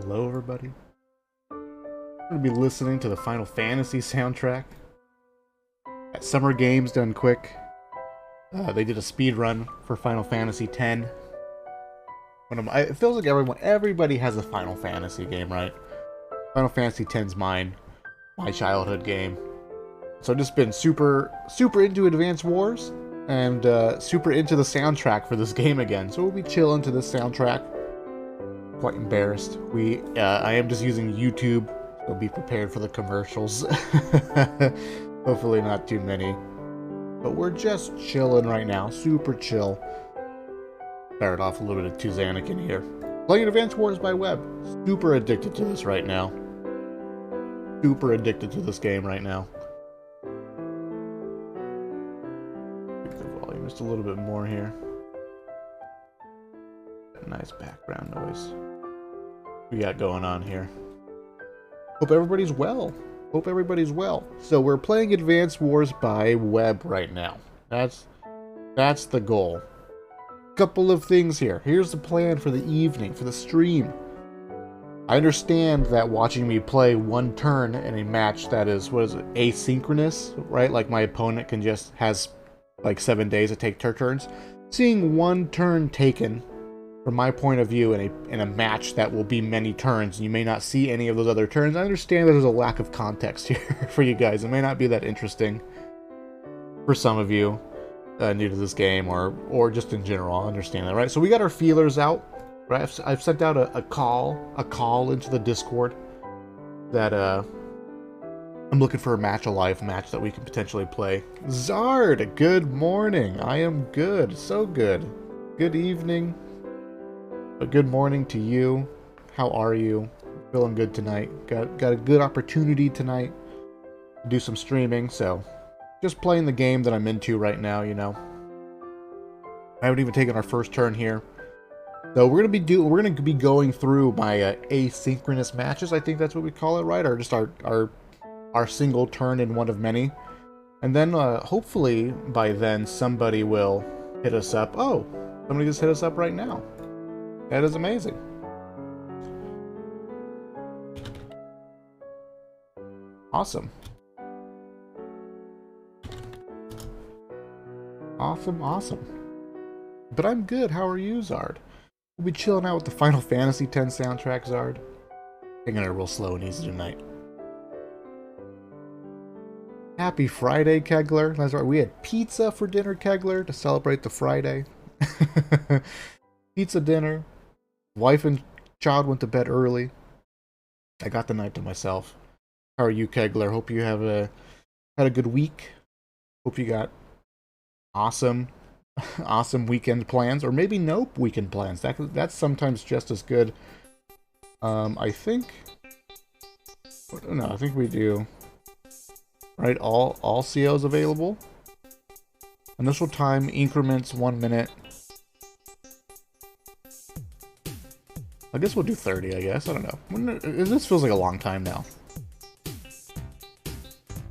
Hello, everybody. I'm going to be listening to the Final Fantasy soundtrack. At Summer Games done quick. They did a speed run for Final Fantasy X. It feels like everybody has a Final Fantasy game, right? Final Fantasy X's mine, my childhood game. So I've just been super into Advance Wars and super into the soundtrack for this game again. So we'll be chilling to this soundtrack. Quite embarrassed. I am just using YouTube, so be prepared for the commercials. Hopefully not too many. But we're just chilling right now, super chill. Fired off a little bit of Tuzanic in here. Playing Advance Wars by Web. Super addicted to this right now. Super addicted to this game right now. Keep the volume just a little bit more here. Nice background noise. We got going on here. Hope everybody's well. Hope everybody's well. So we're playing Advance Wars by Web right now. That's the goal. Couple of things here. Here's the plan for the evening, for the stream. I understand that watching me play one turn in a match that is, asynchronous, right? Like my opponent has like 7 days to take turns. Seeing one turn taken from my point of view in a match that will be many turns, and you may not see any of those other turns. I understand that there's a lack of context here for you guys. It may not be that interesting for some of you new to this game, or just in general. I understand that, right? So we got our feelers out, right? I've sent out a call into the Discord that I'm looking for a live match that we can potentially play. Zard, good morning. I am good, so good. Good evening. But good morning to you. How are you? Feeling good tonight. Got a good opportunity tonight to do some streaming, so just playing the game that I'm into right now, you know. I haven't even taken our first turn here. So we're gonna be going through my asynchronous matches, I think that's what we call it, right? Or just our single turn in one of many. And then hopefully by then somebody will hit us up. Oh, somebody just hit us up right now. That is amazing. Awesome. Awesome. But I'm good. How are you, Zard? We'll be chilling out with the Final Fantasy X soundtrack, Zard. Taking it real slow and easy tonight. Happy Friday, Kegler. That's right. We had pizza for dinner, Kegler, to celebrate the Friday. Pizza dinner. Wife and child went to bed early. I got the night to myself. How are you, Kegler? Hope you had a good week. Hope you got awesome weekend plans, or maybe no weekend plans. That's sometimes just as good. I think we do. Right, all COs available. Initial time increments 1 minute. I guess we'll do 30, I guess. I don't know. This feels like a long time now.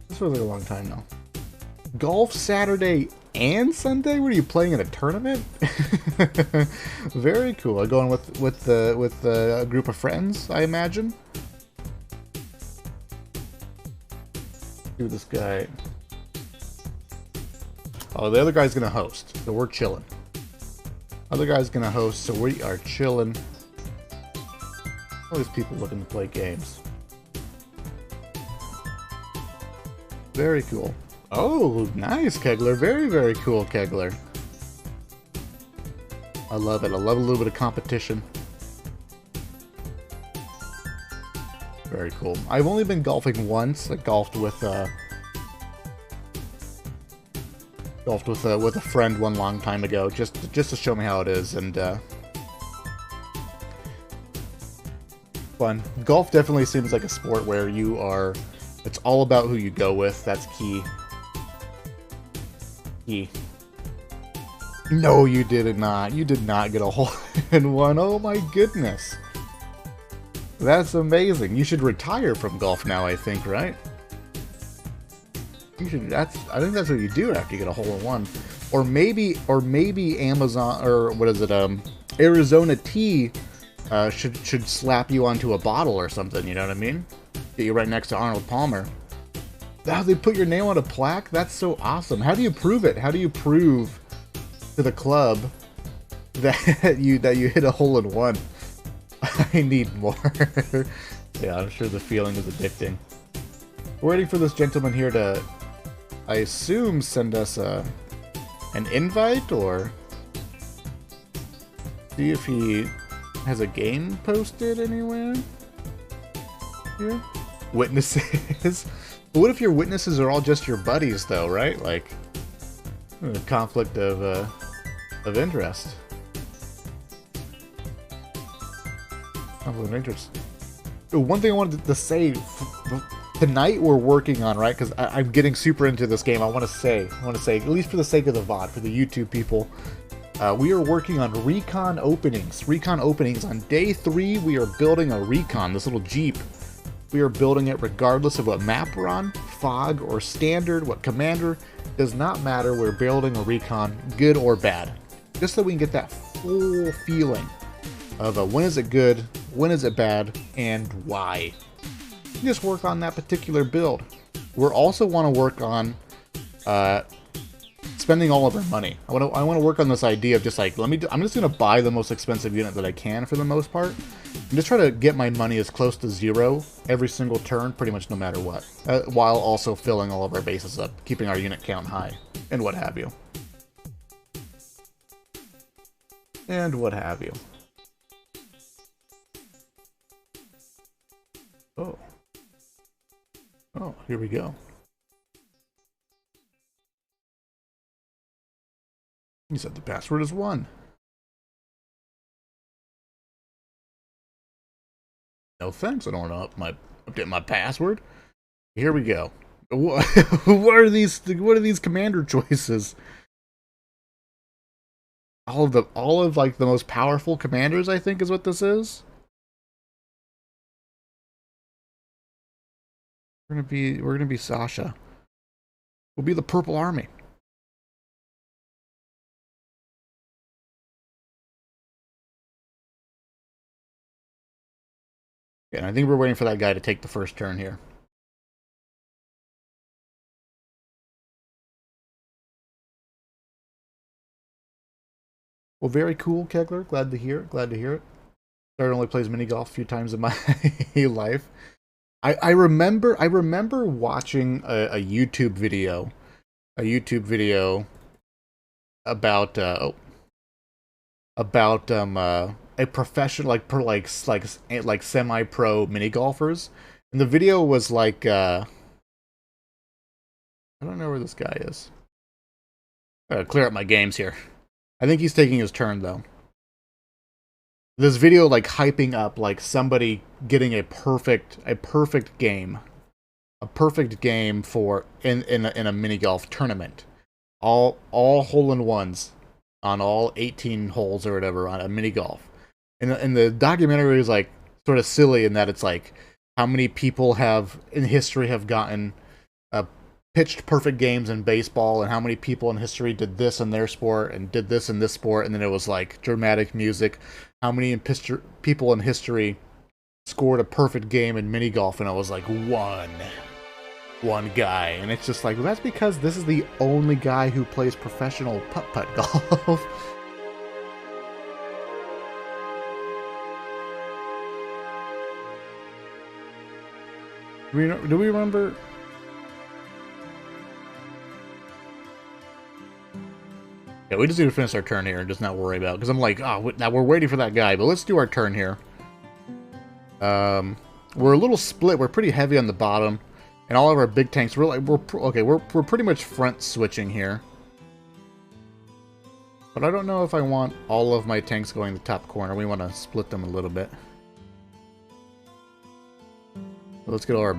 This feels like a long time now. Golf Saturday and Sunday? What are you playing in a tournament? Very cool. Going with a group of friends, I imagine. Do this guy. Oh, the other guy's gonna host, so we're chilling. Other guy's gonna host, so we are chilling. All these people looking to play games. Very cool. Oh, nice, Kegler. Very, very cool, Kegler. I love it. I love a little bit of competition. Very cool. I've only been golfing once. I golfed with a friend one long time ago, just to show me how it is, and fun. Golf definitely seems like a sport where it's all about who you go with. That's key. No, you did not. You did not get a hole in one. Oh my goodness. That's amazing. You should retire from golf now, I think, right? You should. I think that's what you do after you get a hole in one. Or maybe Amazon, or what is it? Arizona Tea should slap you onto a bottle or something, you know what I mean? Get you right next to Arnold Palmer. Wow, they put your name on a plaque? That's so awesome. How do you prove it? How do you prove to the club that you hit a hole-in-one? I need more. Yeah, I'm sure the feeling is addicting. We're waiting for this gentleman here to, I assume, send us an invite, or see if he has a game posted anywhere here. Witnesses. But what if your witnesses are all just your buddies, though, right? Like, a conflict of interest. Conflict of interest. One thing I wanted to say, tonight we're working on, right? Because I'm getting super into this game. I want to say, at least for the sake of the VOD, for the YouTube people, we are working on recon openings. Recon openings. On day 3, we are building a recon, this little Jeep. We are building it regardless of what map we're on, fog or standard, what commander, does not matter. We're building a recon, good or bad. Just so we can get that full feeling of when is it good, when is it bad, and why. Just work on that particular build. We're also want to work on spending all of our money. I want to work on this idea of just like, I'm just going to buy the most expensive unit that I can for the most part. And just try to get my money as close to 0 every single turn, pretty much no matter what. While also filling all of our bases up, keeping our unit count high, and what have you. And what have you. Oh. Oh, here we go. You said the password is 1. No thanks, I don't want to update my password. Here we go. What are these commander choices? All of like the most powerful commanders, I think, is what this is. We're gonna be Sasha. We'll be the Purple Army. And I think we're waiting for that guy to take the first turn here. Well, very cool, Kegler. Glad to hear it. Glad to hear it. Started only plays mini golf a few times in my life. I remember watching a YouTube video. About a professional, like semi-pro mini golfers, and the video was like I don't know where this guy is. I gotta clear up my games here. I think he's taking his turn though. This video like hyping up like somebody getting a perfect game, for in a mini golf tournament, all hole-in-ones on all 18 holes or whatever on a mini golf. And the documentary is like sort of silly in that it's like how many people in history have gotten pitched perfect games in baseball, and how many people in history did this in their sport and did this in this sport, and then it was like dramatic music. How many people in history scored a perfect game in mini golf, and it was like one guy, and it's just like, well, that's because this is the only guy who plays professional putt-putt golf. Do we remember? Yeah, we just need to finish our turn here and just not worry about it, because I'm like, now we're waiting for that guy, but let's do our turn here. We're a little split. We're pretty heavy on the bottom, and all of our big tanks. We're pretty much front switching here. But I don't know if I want all of my tanks going to the top corner. We want to split them a little bit. Let's get all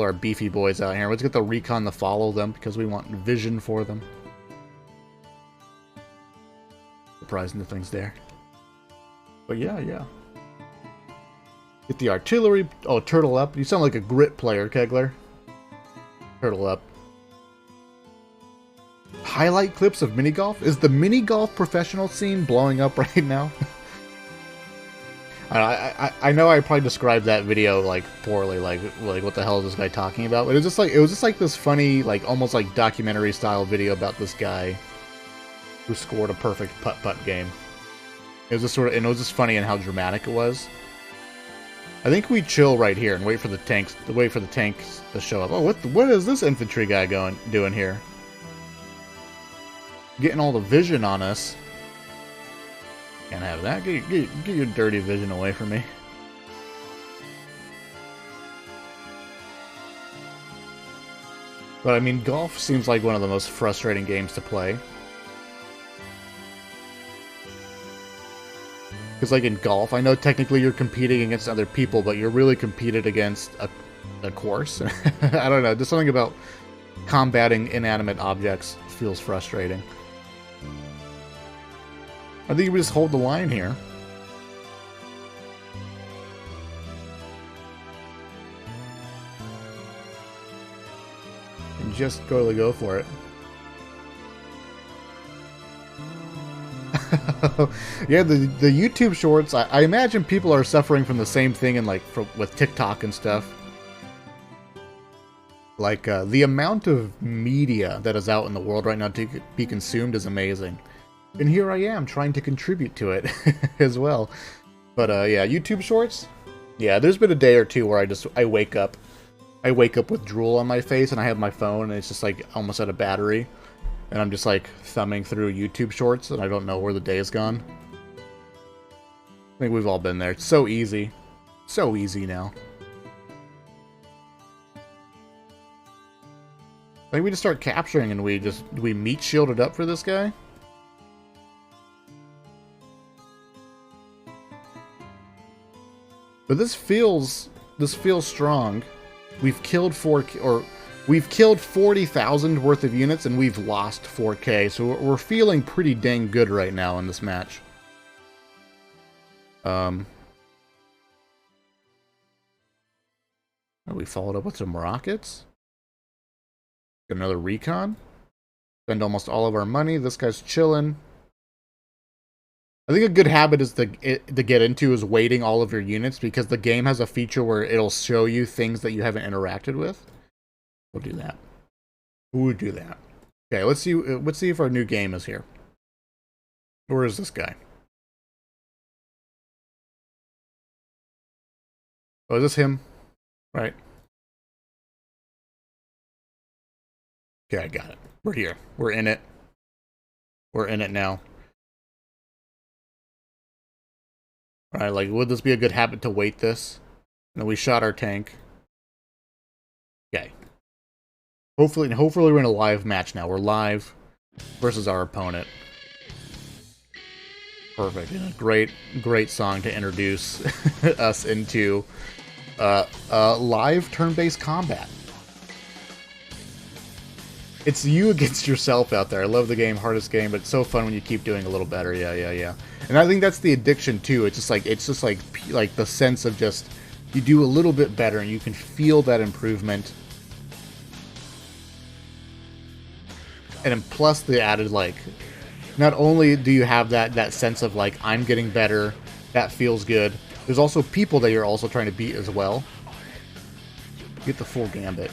our beefy boys out here. Let's get the recon to follow them because we want vision for them. Surprising the things there. But yeah. Get the artillery. Oh, turtle up. You sound like a grit player, Kegler. Turtle up. Highlight clips of mini golf? Is the mini golf professional scene blowing up right now? I know I probably described that video like poorly, like what the hell is this guy talking about? But it was just like this funny, like almost like documentary style video about this guy who scored a perfect putt-putt game. It was just and it was just funny and how dramatic it was. I think we chill right here and wait for the tanks to show up. Oh, what is this infantry guy doing here? Getting all the vision on us. Can't have that. Get your dirty vision away from me. But I mean, golf seems like one of the most frustrating games to play. Because like in golf, I know technically you're competing against other people, but you're really competed against a course. I don't know, just something about combating inanimate objects feels frustrating. I think we just hold the line here. And just go for it. Yeah, the YouTube shorts, I imagine people are suffering from the same thing in with TikTok and stuff. Like, the amount of media that is out in the world right now to be consumed is amazing. And here I am, trying to contribute to it as well. But, yeah, YouTube shorts? Yeah, there's been a day or two where I wake up with drool on my face, and I have my phone, and it's just, like, almost out of battery. And I'm just, like, thumbing through YouTube shorts, and I don't know where the day is gone. I think we've all been there. It's so easy. So easy now. I think we just start capturing, and do we meat shield it up for this guy? But this feels strong. We've killed 40,000 worth of units, and we've lost 4K, so we're feeling pretty dang good right now in this match. We followed up with some rockets. Got another recon. Spend almost all of our money. This guy's chilling. I think a good habit is to get into is weighting all of your units, because the game has a feature where it'll show you things that you haven't interacted with. We'll do that. We'll do that. Okay, let's see if our new game is here. Where is this guy? Oh, is this him? Right. Okay, I got it. We're here. We're in it. We're in it now. Alright, like, would this be a good habit to weight this? And then we shot our tank. Okay. Hopefully we're in a live match now. We're live versus our opponent. Perfect. And a great song to introduce us into live turn-based combat. It's you against yourself out there. I love the game, hardest game, but it's so fun when you keep doing a little better. Yeah. And I think that's the addiction too. It's just like the sense of just you do a little bit better and you can feel that improvement. And then plus the added, like, not only do you have that sense of like I'm getting better, that feels good. There's also people that you're also trying to beat as well. Get the full gambit.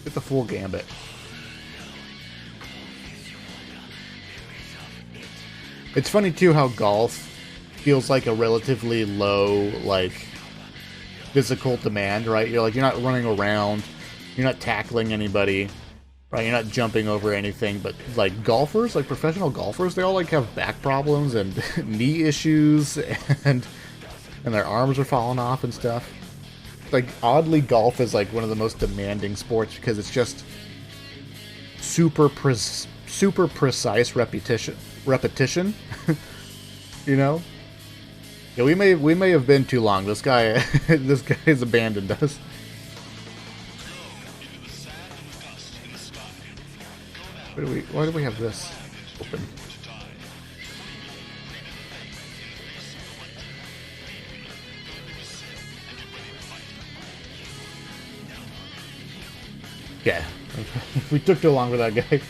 Get the full gambit. It's funny too how golf feels like a relatively low, like, physical demand, right? You're not running around, you're not tackling anybody, right? You're not jumping over anything, but like golfers, like professional golfers, they all like have back problems and knee issues and their arms are falling off and stuff. Like, oddly, golf is like one of the most demanding sports because it's just super precise repetition. You know? Yeah, we may have been too long. This guy has abandoned us. Why do we have this open? Yeah. We took too long for that guy.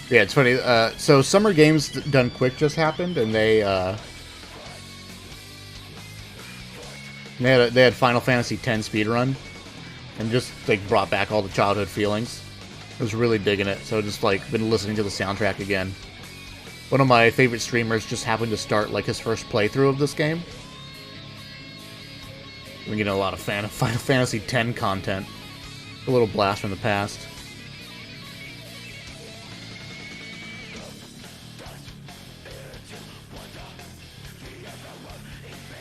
Yeah, it's funny. So Summer Games Done Quick just happened, and they had Final Fantasy X speedrun, and just like brought back all the childhood feelings. I was really digging it, so just like been listening to the soundtrack again. One of my favorite streamers just happened to start like his first playthrough of this game. We're getting a lot of Final Fantasy X content. A little blast from the past.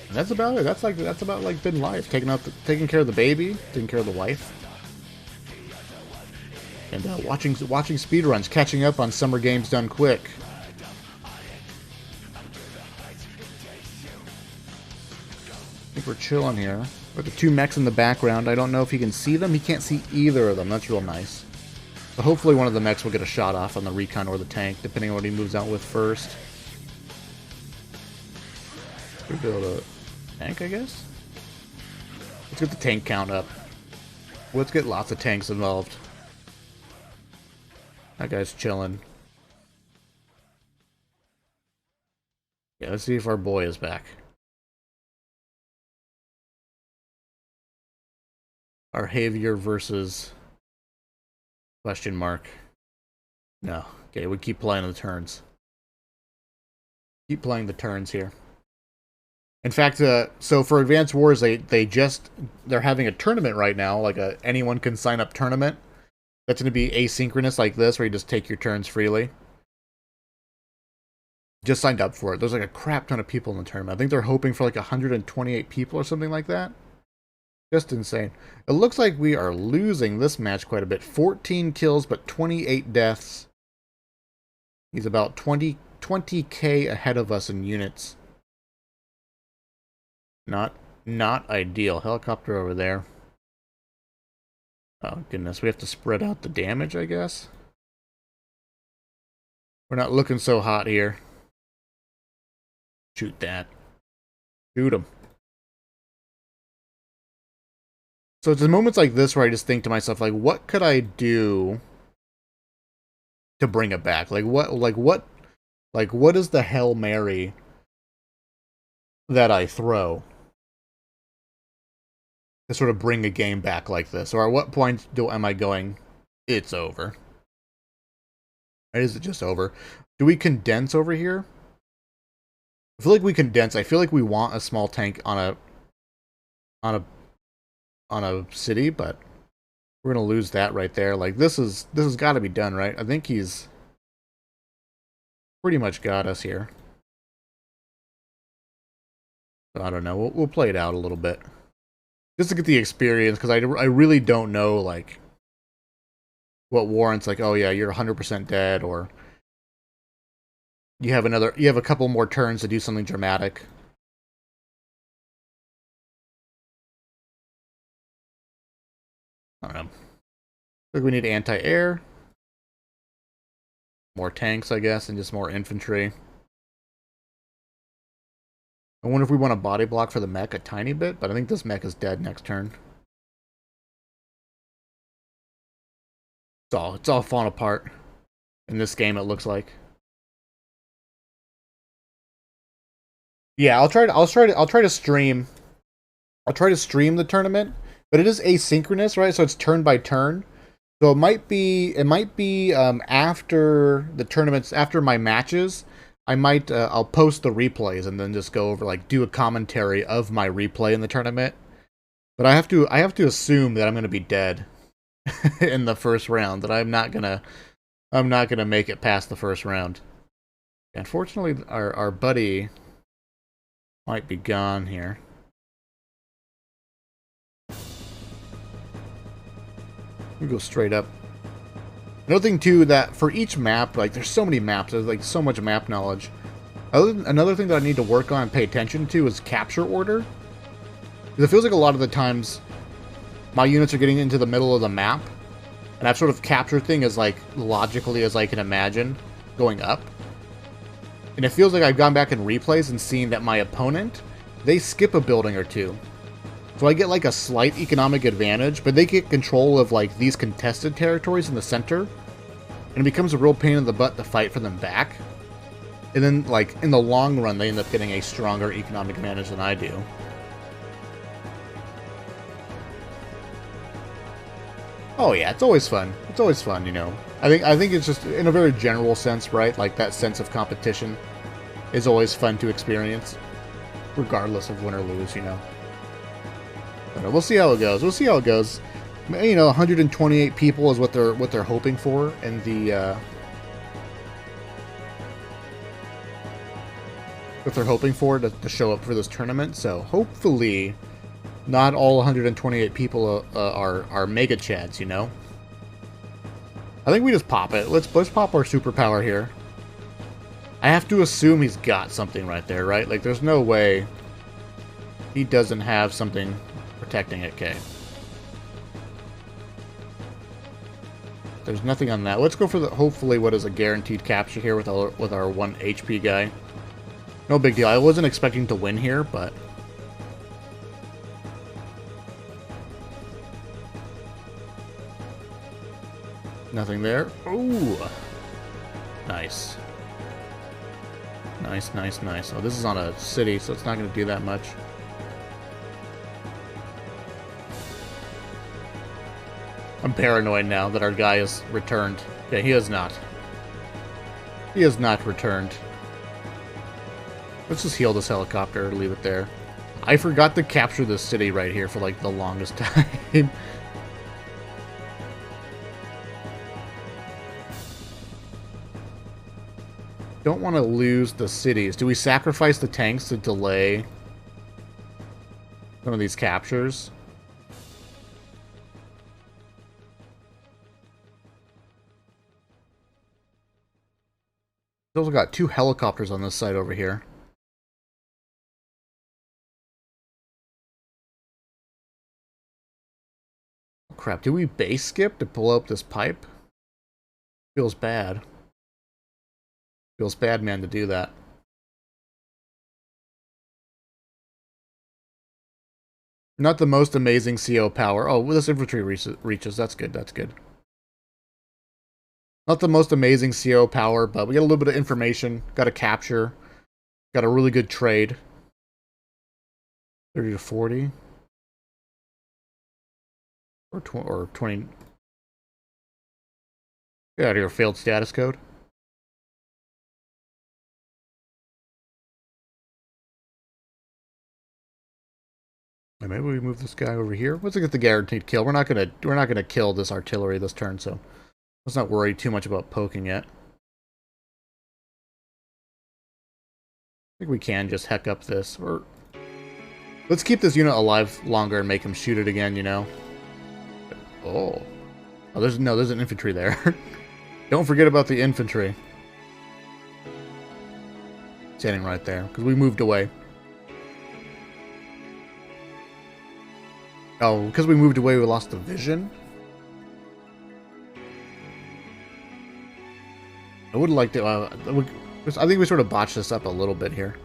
And that's about it. That's about like been life. Taking care of the baby, taking care of the wife, and watching speedruns, catching up on Summer Games Done Quick. I think we're chilling here. With the two mechs in the background, I don't know if he can see them. He can't see either of them. That's real nice. But hopefully one of the mechs will get a shot off on the recon or the tank, depending on what he moves out with first. We'll build a tank, I guess? Let's get the tank count up. Let's get lots of tanks involved. That guy's chilling. Yeah, let's see if our boy is back. Our Javier versus... question mark. No. Okay, we keep playing the turns. Keep playing the turns here. In fact, so for Advance Wars, they're having a tournament right now, like a anyone can sign up tournament. That's going to be asynchronous like this, where you just take your turns freely. Just signed up for it. There's like a crap ton of people in the tournament. I think they're hoping for like 128 people or something like that. Just insane. It looks like we are losing this match quite a bit. 14 kills, but 28 deaths. He's about 20k ahead of us in units. Not ideal. Helicopter over there. Oh, goodness. We have to spread out the damage, I guess. We're not looking so hot here. Shoot that. Shoot him. So it's in moments like this where I just think to myself, like, what could I do to bring it back? What is the Hail Mary that I throw to sort of bring a game back like this? Or at what point am I going, it's over? Or is it just over? Do we condense over here? I feel like we condense. I feel like we want a small tank on a city, but we're gonna lose that right there. Like this has got to be done, right? I think he's pretty much got us here. But I don't know. We'll play it out a little bit just to get the experience, because I really don't know like what warrants like, oh yeah, you're 100% dead, or you have a couple more turns to do something dramatic. I don't know. I think we need anti-air. More tanks, I guess, and just more infantry. I wonder if we want to body block for the mech a tiny bit, but I think this mech is dead next turn. It's all falling apart in this game, it looks like. Yeah, I'll try to stream the tournament. But it is asynchronous, right? So it's turn by turn. So it might be after the tournaments, after my matches, I'll post the replays and then just go over, like, do a commentary of my replay in the tournament. But I have to assume that I'm gonna be dead in the first round. That I'm not gonna make it past the first round. Unfortunately, our buddy might be gone here. We go straight up. Another thing too, that for each map, like there's so many maps, there's like so much map knowledge. Another thing that I need to work on and pay attention to is capture order. Because it feels like a lot of the times my units are getting into the middle of the map, and that sort of capture thing is like logically as I can imagine going up. And it feels like I've gone back in replays and seen that my opponent, they skip a building or two. So I get like a slight economic advantage, but they get control of like these contested territories in the center. And it becomes a real pain in the butt to fight for them back. And then, like, in the long run, they end up getting a stronger economic advantage than I do. Oh yeah, it's always fun. It's always fun, you know. I think it's just, in a very general sense, right? Like, that sense of competition is always fun to experience, regardless of win or lose, you know. But we'll see how it goes. We'll see how it goes. You know, 128 people is what they're hoping for, and what they're hoping for to show up for this tournament. So hopefully, not all 128 people are mega chads. You know. I think we just pop it. Let's pop our superpower here. I have to assume he's got something right there, right? Like, there's no way he doesn't have something protecting it. Okay. There's nothing on that. Let's go for hopefully what is a guaranteed capture here with our 1 HP guy. No big deal. I wasn't expecting to win here, but nothing there. Ooh, nice, nice, nice, nice. Oh, this is on a city, so it's not going to do that much. I'm paranoid now that our guy has returned. Yeah, he has not. He has not returned. Let's just heal this helicopter, leave it there. I forgot to capture this city right here for, like, the longest time. Don't want to lose the cities. Do we sacrifice the tanks to delay some of these captures? We've also got 2 helicopters on this side over here. Oh, crap, do we base skip to pull up this pipe? Feels bad. Feels bad, man, to do that. Not the most amazing CO power. Oh, this infantry reaches. That's good, that's good. Not the most amazing CO power, but we got a little bit of information. Got a capture. Got a really good trade. 30 to 40. Or 20. Get out of here, failed status code. And maybe we move this guy over here. Let's get the guaranteed kill. We're not gonna kill this artillery this turn, so let's not worry too much about poking it. I think we can just heck up this. Or let's keep this unit alive longer and make him shoot it again, you know. Oh, there's an infantry there. Don't forget about the infantry. Standing right there, because we moved away. Oh, because we moved away, we lost the vision? I would like to... I think we sort of botched this up a little bit here.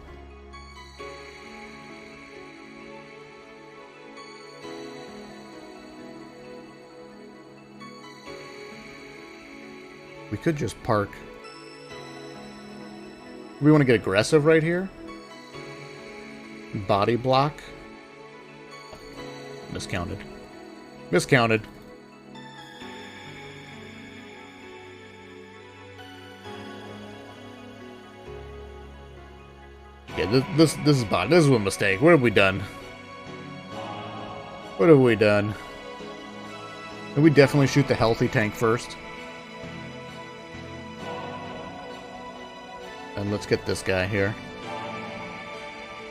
We could just park. We want to get aggressive right here. Body block. Miscounted. Miscounted. Yeah, this is bad. This is a mistake. What have we done? What have we done? Did we definitely shoot the healthy tank first? And let's get this guy here.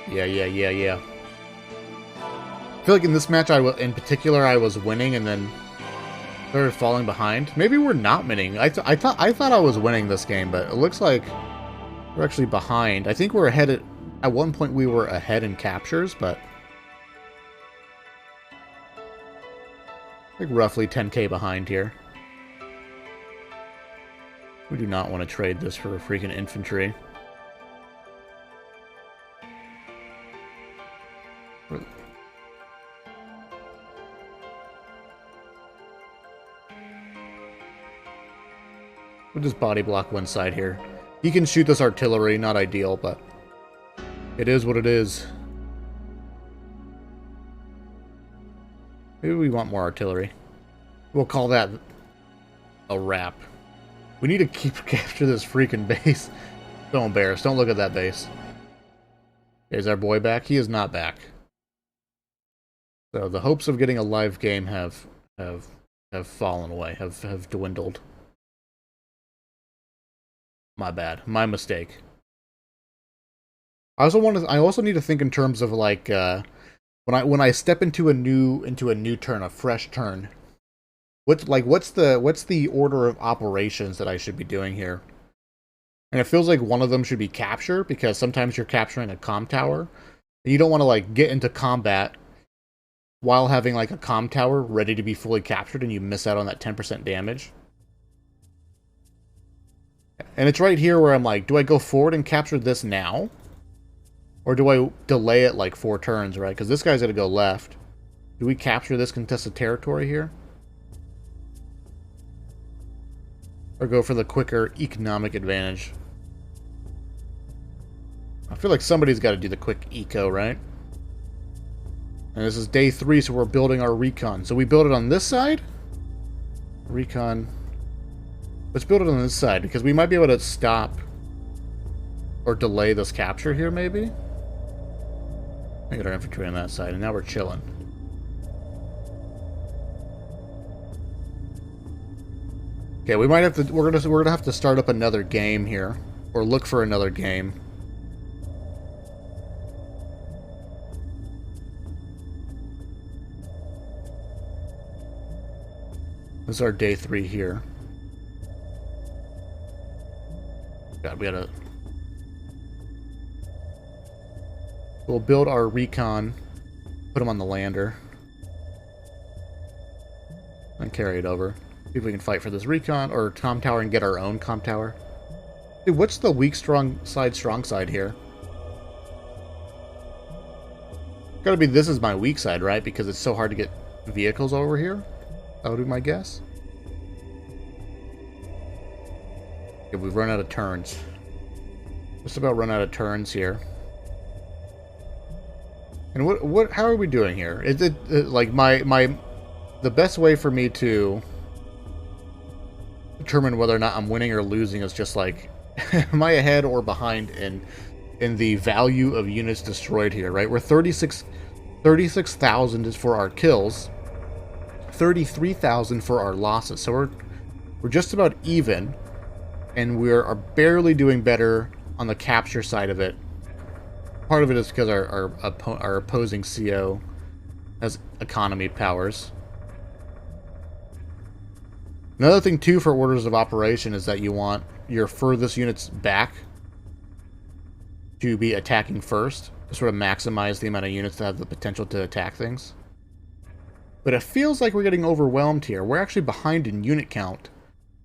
Yeah. I feel like in this match, in particular, I was winning and then started falling behind. Maybe we're not winning. I thought I was winning this game, but it looks like we're actually behind. I think we're ahead at one point. We were ahead in captures, but like roughly 10k behind here. We do not want to trade this for freaking infantry. We'll just body block one side here. He can shoot this artillery, not ideal, but it is what it is. Maybe we want more artillery. We'll call that a wrap. We need to capture this freaking base. Don't embarrass. Don't look at that base. Is our boy back? He is not back. So the hopes of getting a live game have fallen away, have dwindled. My bad. My mistake. I also need to think in terms of like when I step into a new turn, a fresh turn. What's the order of operations that I should be doing here? And it feels like one of them should be capture, because sometimes you're capturing a comm tower. And you don't want to like get into combat while having like a comm tower ready to be fully captured and you miss out on that 10% damage. And it's right here where I'm like, do I go forward and capture this now? Or do I delay it like 4 turns, right? Because this guy's going to go left. Do we capture this contested territory here? Or go for the quicker economic advantage? I feel like somebody's got to do the quick eco, right? And this is day 3, so we're building our recon. So we build it on this side? Recon. Let's build it on this side, because we might be able to stop or delay this capture here, maybe? I got our infantry on that side, and now we're chilling. Okay, we might have to. We're gonna have to start up another game here, or look for another game. This is our day 3 here. God, we gotta. We'll build our recon, put them on the lander, and carry it over. See if we can fight for this recon or comm tower and get our own comm tower. Dude, what's the weak strong side here? Gotta be this is my weak side, right? Because it's so hard to get vehicles over here. That would be my guess. Okay, we've run out of turns. Just about run out of turns here. And how are we doing here? Is it like the best way for me to determine whether or not I'm winning or losing is just like, am I ahead or behind in the value of units destroyed here, right? We're 36,000 is for our kills, 33,000 for our losses. So we're just about even, and we're barely doing better on the capture side of it. Part of it is because our opposing CO has economy powers. Another thing, too, for orders of operation is that you want your furthest units back to be attacking first, to sort of maximize the amount of units that have the potential to attack things. But it feels like we're getting overwhelmed here. We're actually behind in unit count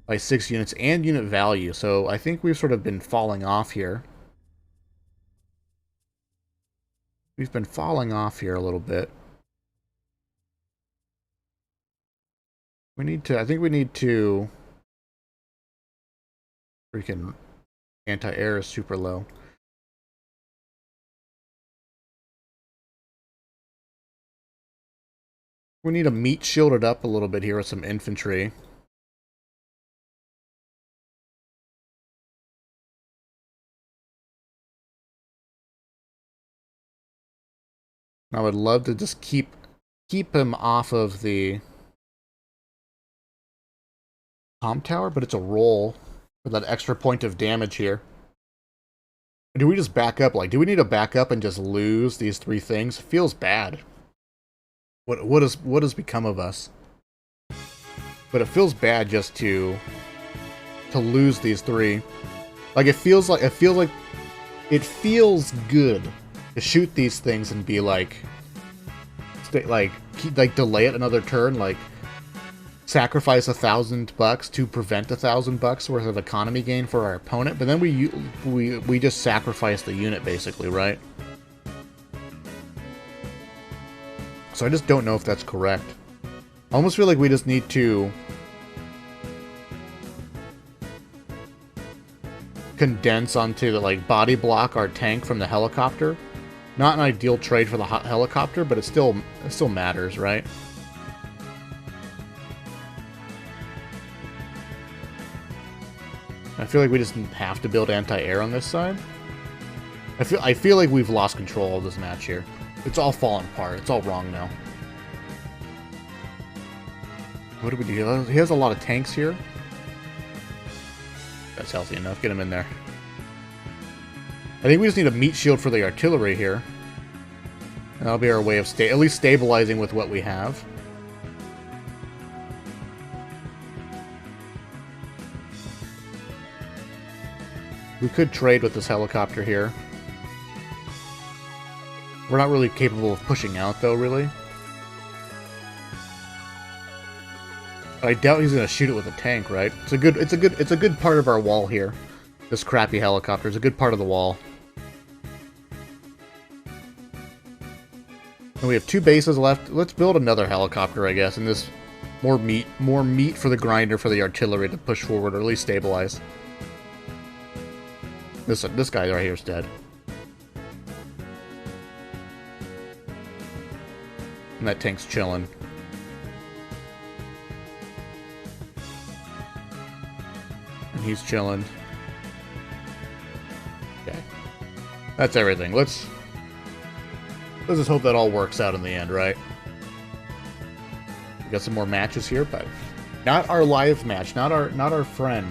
by 6 units and unit value, so I think we've sort of been falling off here. We've been falling off here a little bit. I think we need to... Freaking anti-air is super low. We need to meat shield it up a little bit here with some infantry. I would love to just keep him off of the comm tower, but it's a roll for that extra point of damage here. Do we just back up? Like, do we need to back up and just lose these 3 things? It feels bad. What has become of us? But it feels bad just to lose these 3. Like it feels good to shoot these things and be like delay it another turn, like sacrifice $1,000 to prevent $1,000 worth of economy gain for our opponent, but then we just sacrifice the unit basically, right? So I just don't know if that's correct. I almost feel like we just need to condense onto the like body block our tank from the helicopter. Not an ideal trade for the helicopter, but it still matters, right? I feel like we just have to build anti-air on this side. I feel like we've lost control of this match here. It's all falling apart. It's all wrong now. What do we do? He has a lot of tanks here. That's healthy enough. Get him in there. I think we just need a meat shield for the artillery here. And that'll be our way of at least stabilizing with what we have. We could trade with this helicopter here. We're not really capable of pushing out, though, really. I doubt he's gonna shoot it with a tank, right? It's a good part of our wall here. This crappy helicopter is a good part of the wall. And we have 2 bases left. Let's build another helicopter, I guess, and this more meat for the grinder for the artillery to push forward or at least stabilize. This guy right here is dead. And that tank's chilling. And he's chilling. Okay. That's everything. Let's just hope that all works out in the end, right? We got some more matches here, but not our live match, not our friend.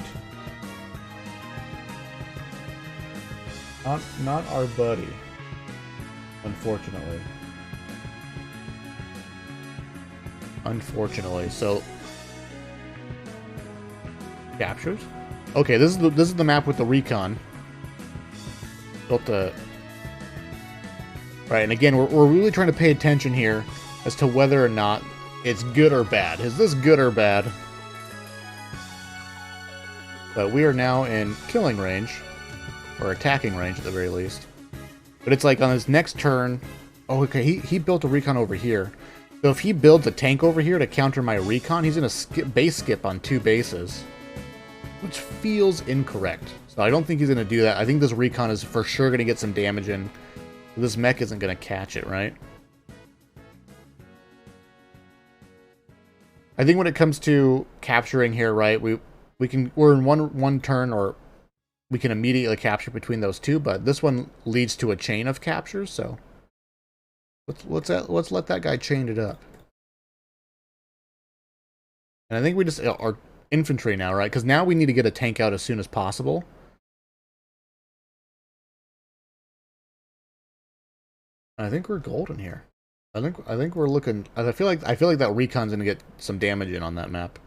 Not our buddy. Unfortunately. Unfortunately, so captures. Okay, this is the map with the recon. Built the right, and again, we're really trying to pay attention here as to whether or not it's good or bad. Is this good or bad? But we are now in killing range, or attacking range at the very least. But it's like on his next turn. Oh, okay, he built a recon over here. So if he builds a tank over here to counter my recon, he's going to base skip on 2 bases. Which feels incorrect. So I don't think he's going to do that. I think this recon is for sure going to get some damage in. This mech isn't going to catch it, right? I think when it comes to capturing here, right, we're in one turn, or we can immediately capture between those 2, but this one leads to a chain of captures, so let's let that guy chain it up. And I think we just are infantry now, right? Because now we need to get a tank out as soon as possible. I think we're golden here. I think we're looking. I feel like that recon's gonna get some damage in on that map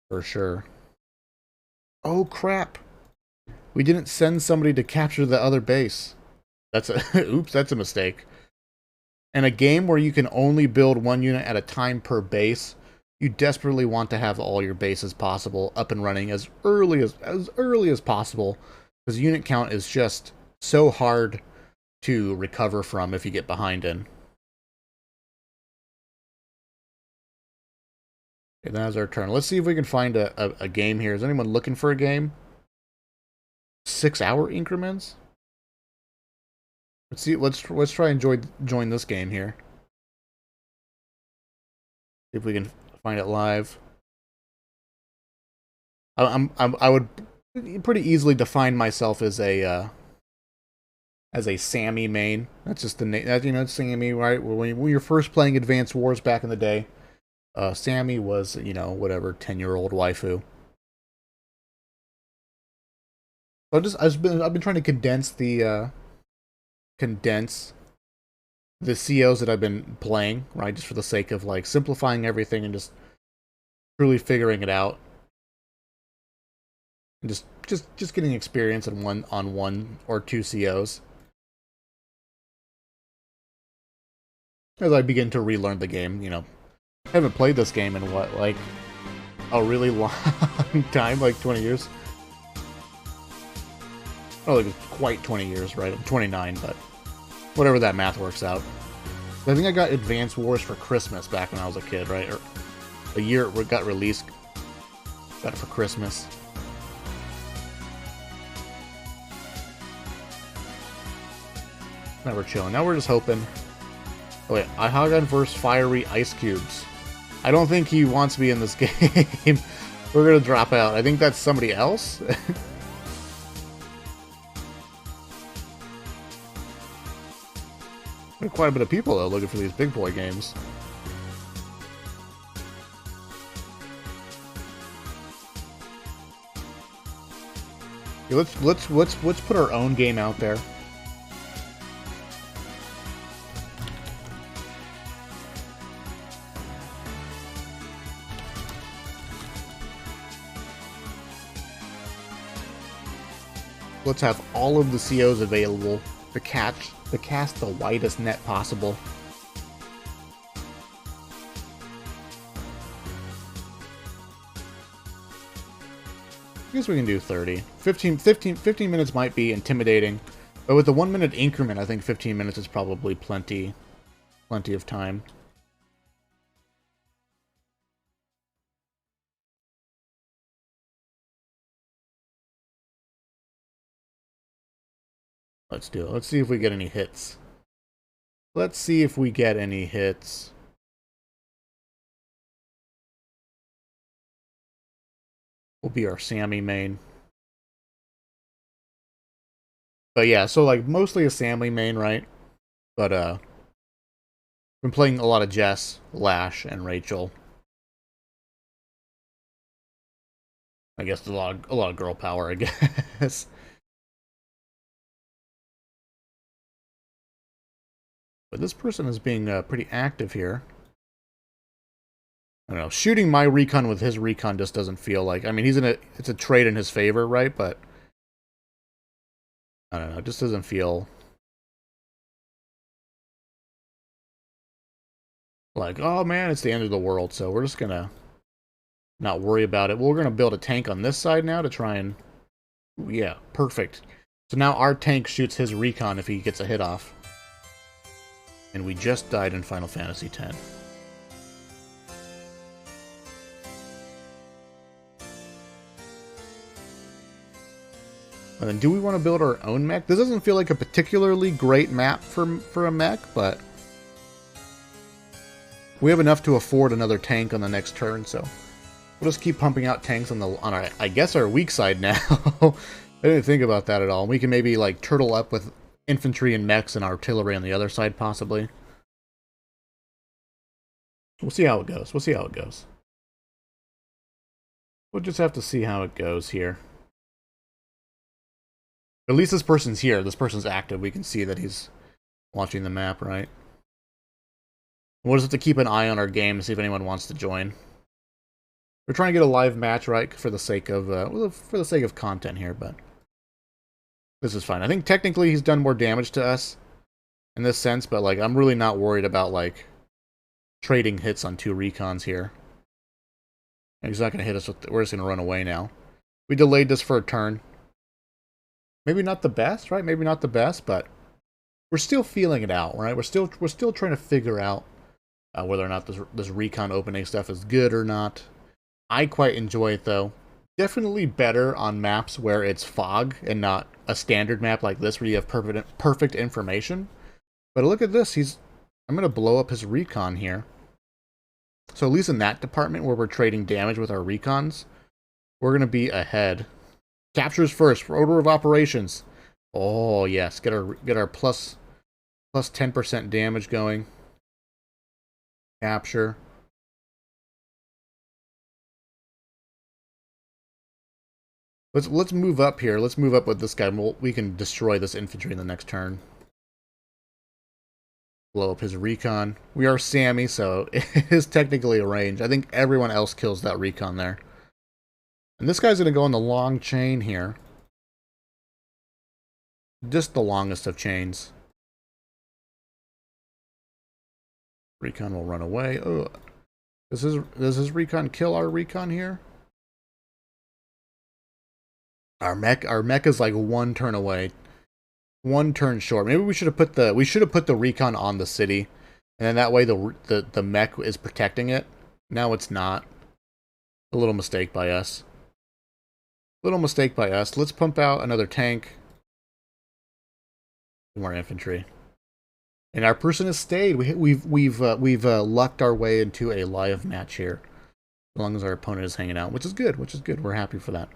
for sure. Oh crap! We didn't send somebody to capture the other base. That's a oops. That's a mistake. In a game where you can only build 1 unit at a time per base, you desperately want to have all your bases possible up and running as early as possible, because unit count is just so hard to recover from if you get behind in. Okay, that was our turn. Let's see if we can find a game here. Is anyone looking for a game? 6-hour increments? Let's see. Let's try and join this game here. See if we can find it live. I would pretty easily define myself as a Sammy main. That's just the name. It's Sammy, right? When you're first playing Advanced Wars back in the day, Sammy was, whatever, 10-year-old waifu. I've been trying to condense the COs that I've been playing, right? Just for the sake of like simplifying everything and just truly figuring it out, and just getting experience on one or 2 COs as I begin to relearn the game. I haven't played this game in what, like a really long time, like 20 years. Oh, like quite 20 years, right? I'm 29, but whatever that math works out. I think I got Advanced Wars for Christmas back when I was a kid, right? Or a year it got released. Got it for Christmas. Now we're chilling. Now we're just hoping. Oh wait, Ihagan versus Fiery Ice Cubes. I don't think he wants me in this game. We're gonna drop out. I think that's somebody else. There are quite a bit of people though looking for these big boy games. Yeah, let's put our own game out there. Let's have all of the COs available to cast the widest net possible. I guess we can do 30. 15 minutes might be intimidating, but with the 1 minute increment, I think 15 minutes is probably plenty of time. Let's do it. Let's see if we get any hits. Let's see if we get any hits. Will be our Sammy main. But yeah, so like mostly a Sammy main, right? But been playing a lot of Jess, Lash, and Rachel. I guess a lot of girl power, I guess. But this person is being pretty active here. I don't know. Shooting my recon with his recon just doesn't feel like... I mean, it's a trade in his favor, right? But... I don't know. It just doesn't feel... like, oh man, it's the end of the world. So we're just gonna... not worry about it. We're gonna build a tank on this side now to try and... yeah, perfect. So now our tank shoots his recon if he gets a hit off. And we just died in Final Fantasy X. And then do we want to build our own mech? This doesn't feel like a particularly great map for a mech, but we have enough to afford another tank on the next turn, so we'll just keep pumping out tanks on our I guess our weak side now. I didn't think about that at all. We can maybe like turtle up with infantry and mechs and artillery on the other side, possibly. We'll see how it goes. We'll see how it goes. We'll just have to see how it goes here. At least this person's here. This person's active. We can see that he's watching the map, right? We'll just have to keep an eye on our game to see if anyone wants to join. We're trying to get a live match, right, for the sake of content here, but this is fine. I think technically he's done more damage to us in this sense, but like I'm really not worried about like trading hits on 2 recons here. He's not going to hit us with... we're just going to run away now. We delayed this for a turn. Maybe not the best, right? Maybe not the best, but we're still feeling it out, right? We're still trying to figure out whether or not this recon opening stuff is good or not. I quite enjoy it though. Definitely better on maps where it's fog and not a standard map like this where you have perfect information. But look at this. I'm going to blow up his recon here. So at least in that department where we're trading damage with our recons, we're going to be ahead. Captures first for order of operations. Oh yes, get our plus 10% damage going. Capture. Let's move up here. Let's move up with this guy. We can destroy this infantry in the next turn. Blow up his recon. We are Sammy, so it is technically a range. I think everyone else kills that recon there. And this guy's going to go on the long chain here. Just the longest of chains. Recon will run away. Oh, does his recon kill our recon here? Our mech is like 1 turn away. 1 turn short. Maybe we should have put the recon on the city, and then that way the mech is protecting it. Now it's not. A little mistake by us. Little mistake by us. Let's pump out another tank. More infantry. And our person has stayed. We've lucked our way into a live match here, as long as our opponent is hanging out, which is good. Which is good. We're happy for that.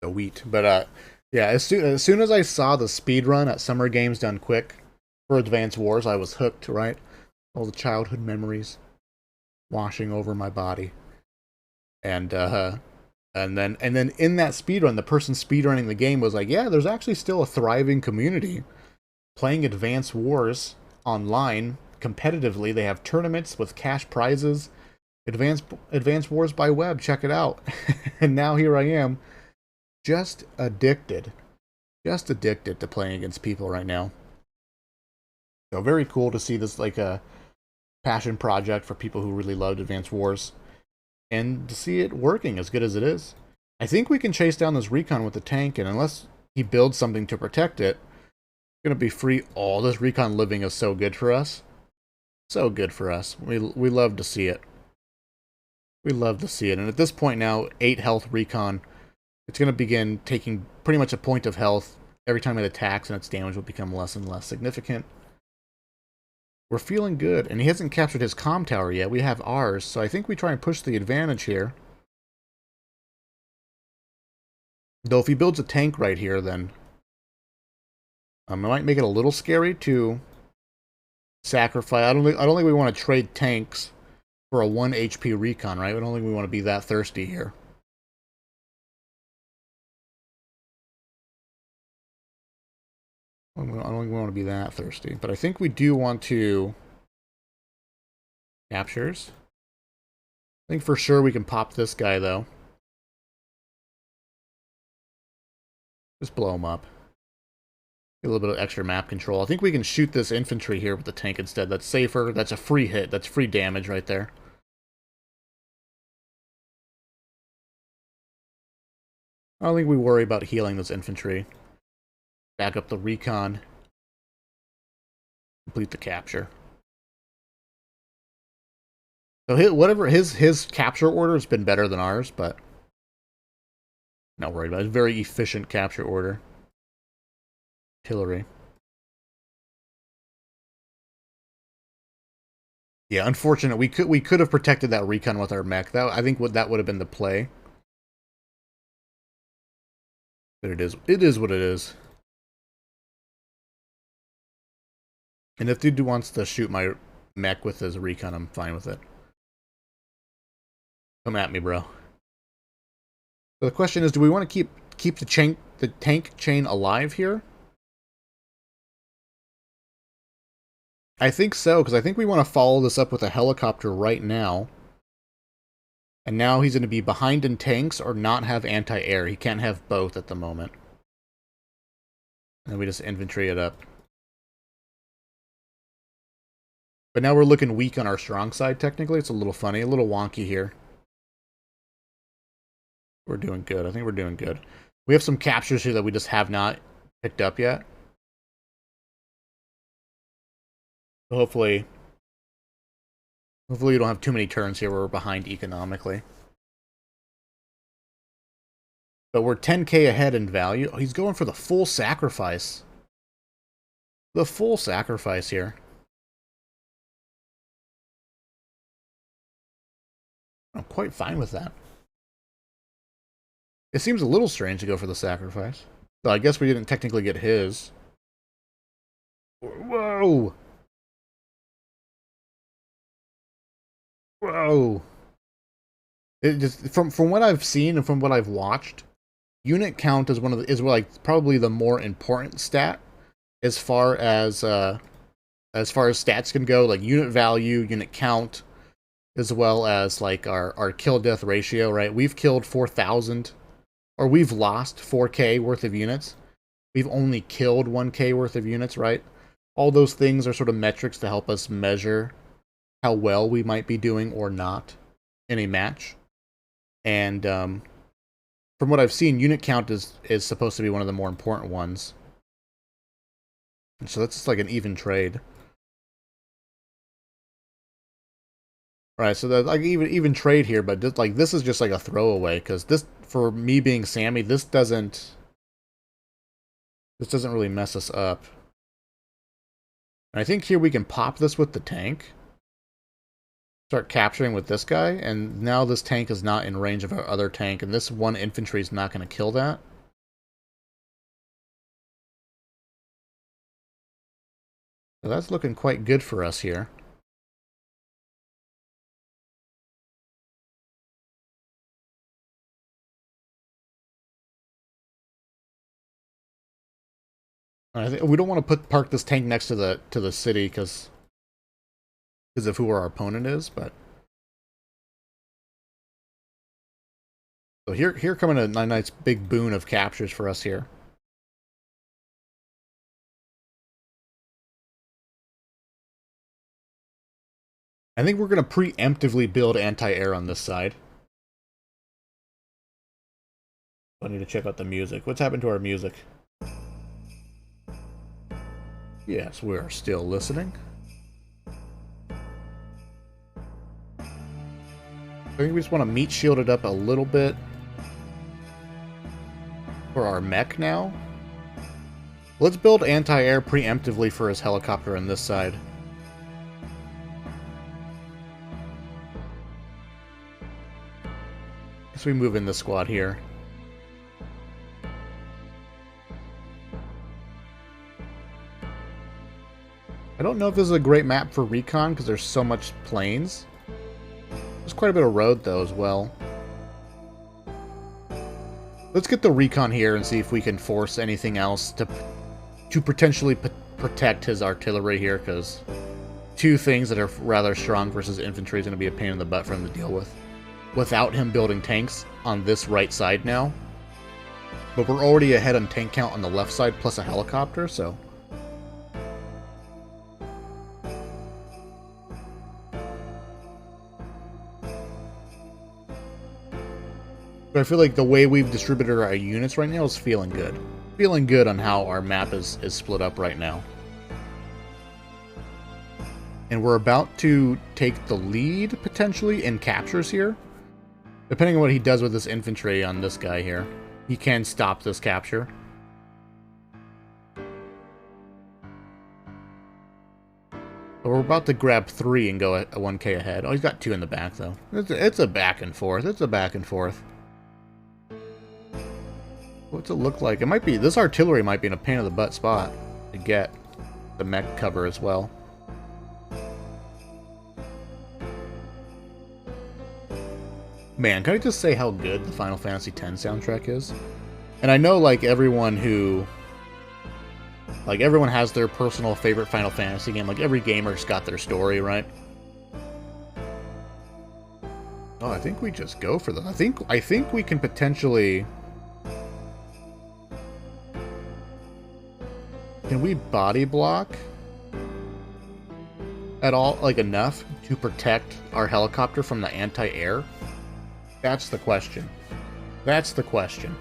The wheat, but yeah. As soon as I saw the speed run at Summer Games done quick for Advance Wars, I was hooked. Right, all the childhood memories washing over my body, and then in that speed run, the person speedrunning the game was like, yeah, there's actually still a thriving community playing Advance Wars online competitively. They have tournaments with cash prizes. Advance Wars by Web, check it out. And now here I am, just addicted to playing against people right now. So very cool to see this like a passion project for people who really loved Advance Wars, and to see it working as good as it is. I think we can chase down this recon with the tank, and unless he builds something to protect it, gonna be free. All this recon living is so good for us. So good for us. We love to see it. We love to see it. And at this point now, 8 health recon. It's gonna begin taking pretty much a point of health every time it attacks, and its damage will become less and less significant. We're feeling good, and he hasn't captured his comm tower yet. We have ours, so I think we try and push the advantage here. Though if he builds a tank right here, then it might make it a little scary to sacrifice. I don't think we want to trade tanks for a 1 HP recon, right? I don't think we want to be that thirsty here. I don't think we want to be that thirsty, but I think we do want to captures. I think for sure we can pop this guy though. Just blow him up. Get a little bit of extra map control. I think we can shoot this infantry here with the tank instead. That's safer. That's a free hit. That's free damage right there. I don't think we worry about healing this infantry. Back up the recon. Complete the capture. So his capture order has been better than ours, but not worried about it. It's a very efficient capture order. Artillery. Yeah, unfortunate. We could have protected that recon with our mech. I think that would have been the play. But it is what it is. And if dude wants to shoot my mech with his recon, I'm fine with it. Come at me, bro. So the question is, do we want to keep the tank chain alive here? I think so, because I think we want to follow this up with a helicopter right now. And now he's going to be behind in tanks or not have anti-air. He can't have both at the moment. And we just infantry it up. But now we're looking weak on our strong side, technically. It's a little funny, a little wonky here. We're doing good. I think we're doing good. We have some captures here that we just have not picked up yet. So hopefully we don't have too many turns here where we're behind economically. But we're 10k ahead in value. Oh, he's going for the full sacrifice. The full sacrifice here. I'm quite fine with that. It seems a little strange to go for the sacrifice. So I guess we didn't technically get his. Whoa! Whoa! It just from what I've seen and from what I've watched, unit count is like probably the more important stat as far as stats can go, like unit value, unit count, as well as like our kill death ratio, right? We've killed 4,000, or we've lost 4k worth of units. We've only killed 1k worth of units, right? All those things are sort of metrics to help us measure how well we might be doing or not in a match. And from what I've seen, unit count is supposed to be one of the more important ones. And so that's just like an even trade. Right, so that's like even trade here, but just, like this is just like a throwaway, because this, for me being Sammy, this doesn't really mess us up. And I think here we can pop this with the tank. Start capturing with this guy, and now this tank is not in range of our other tank, and this one infantry is not going to kill that. So that's looking quite good for us here. I think we don't want to park this tank next to the city because of who our opponent is, but so here coming a nice big boon of captures for us here. I think we're going to preemptively build anti-air on this side. I need to check out the music. What's happened to our music? Yes, we are still listening. I think we just want to meat shield it up a little bit for our mech now. Let's build anti-air preemptively for his helicopter on this side. So we move in the squad here. I don't know if this is a great map for recon because there's so much plains. There's quite a bit of road though as well. Let's get the recon here and see if we can force anything else to potentially protect his artillery here, because two things that are rather strong versus infantry is going to be a pain in the butt for him to deal with. Without him building tanks on this right side now. But we're already ahead on tank count on the left side plus a helicopter, so... But I feel like the way we've distributed our units right now is feeling good. Feeling good on how our map is split up right now. And we're about to take the lead, potentially, in captures here. Depending on what he does with this infantry on this guy here. He can stop this capture. But we're about to grab 3 and go at 1k ahead. Oh, he's got 2 in the back, though. It's a back and forth. It's a back and forth. What's it look like? It might be... This artillery might be in a pain in the butt spot to get the mech cover as well. Man, can I just say how good the Final Fantasy X soundtrack is? And I know, like, everyone who... Like, everyone has their personal favorite Final Fantasy game. Like, every gamer's got their story, right? Oh, I think we just go for them. I think we can potentially... Can we body block at all, like, enough to protect our helicopter from the anti-air? That's the question. That's the question.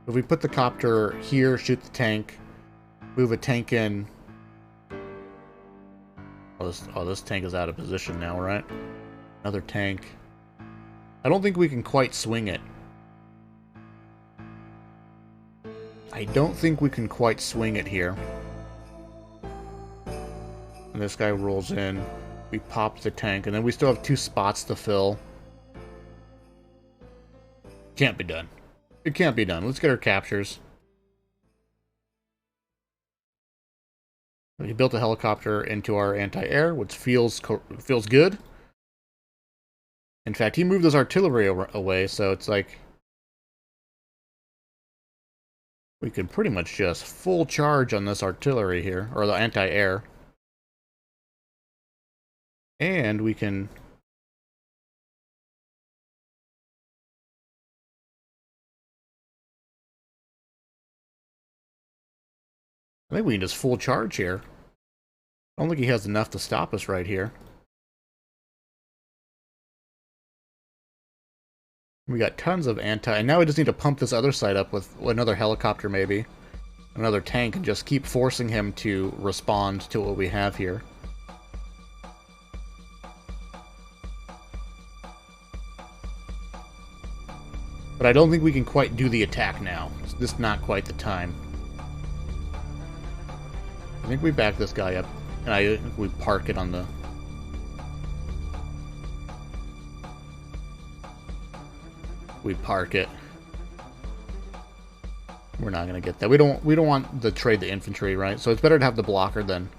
If we put the copter here, shoot the tank, move a tank in... Oh, this tank is out of position now, right? Another tank. I don't think we can quite swing it. I don't think we can quite swing it here. And this guy rolls in. We pop the tank, and then we still have 2 spots to fill. Can't be done. It can't be done. Let's get our captures. He built a helicopter into our anti-air, which feels good. In fact, he moved his artillery away, so it's like... We could pretty much just full charge on this artillery here, or the anti-air. And we can... I think we can just full charge here. I don't think he has enough to stop us right here. We got tons of anti... And now we just need to pump this other side up with another helicopter, maybe. Another tank, and just keep forcing him to respond to what we have here. But I don't think we can quite do the attack now. It's just not quite the time. I think we back this guy up, and we park it on the... We park it. We're not gonna get that. We don't want to trade the infantry, right? So it's better to have the blocker than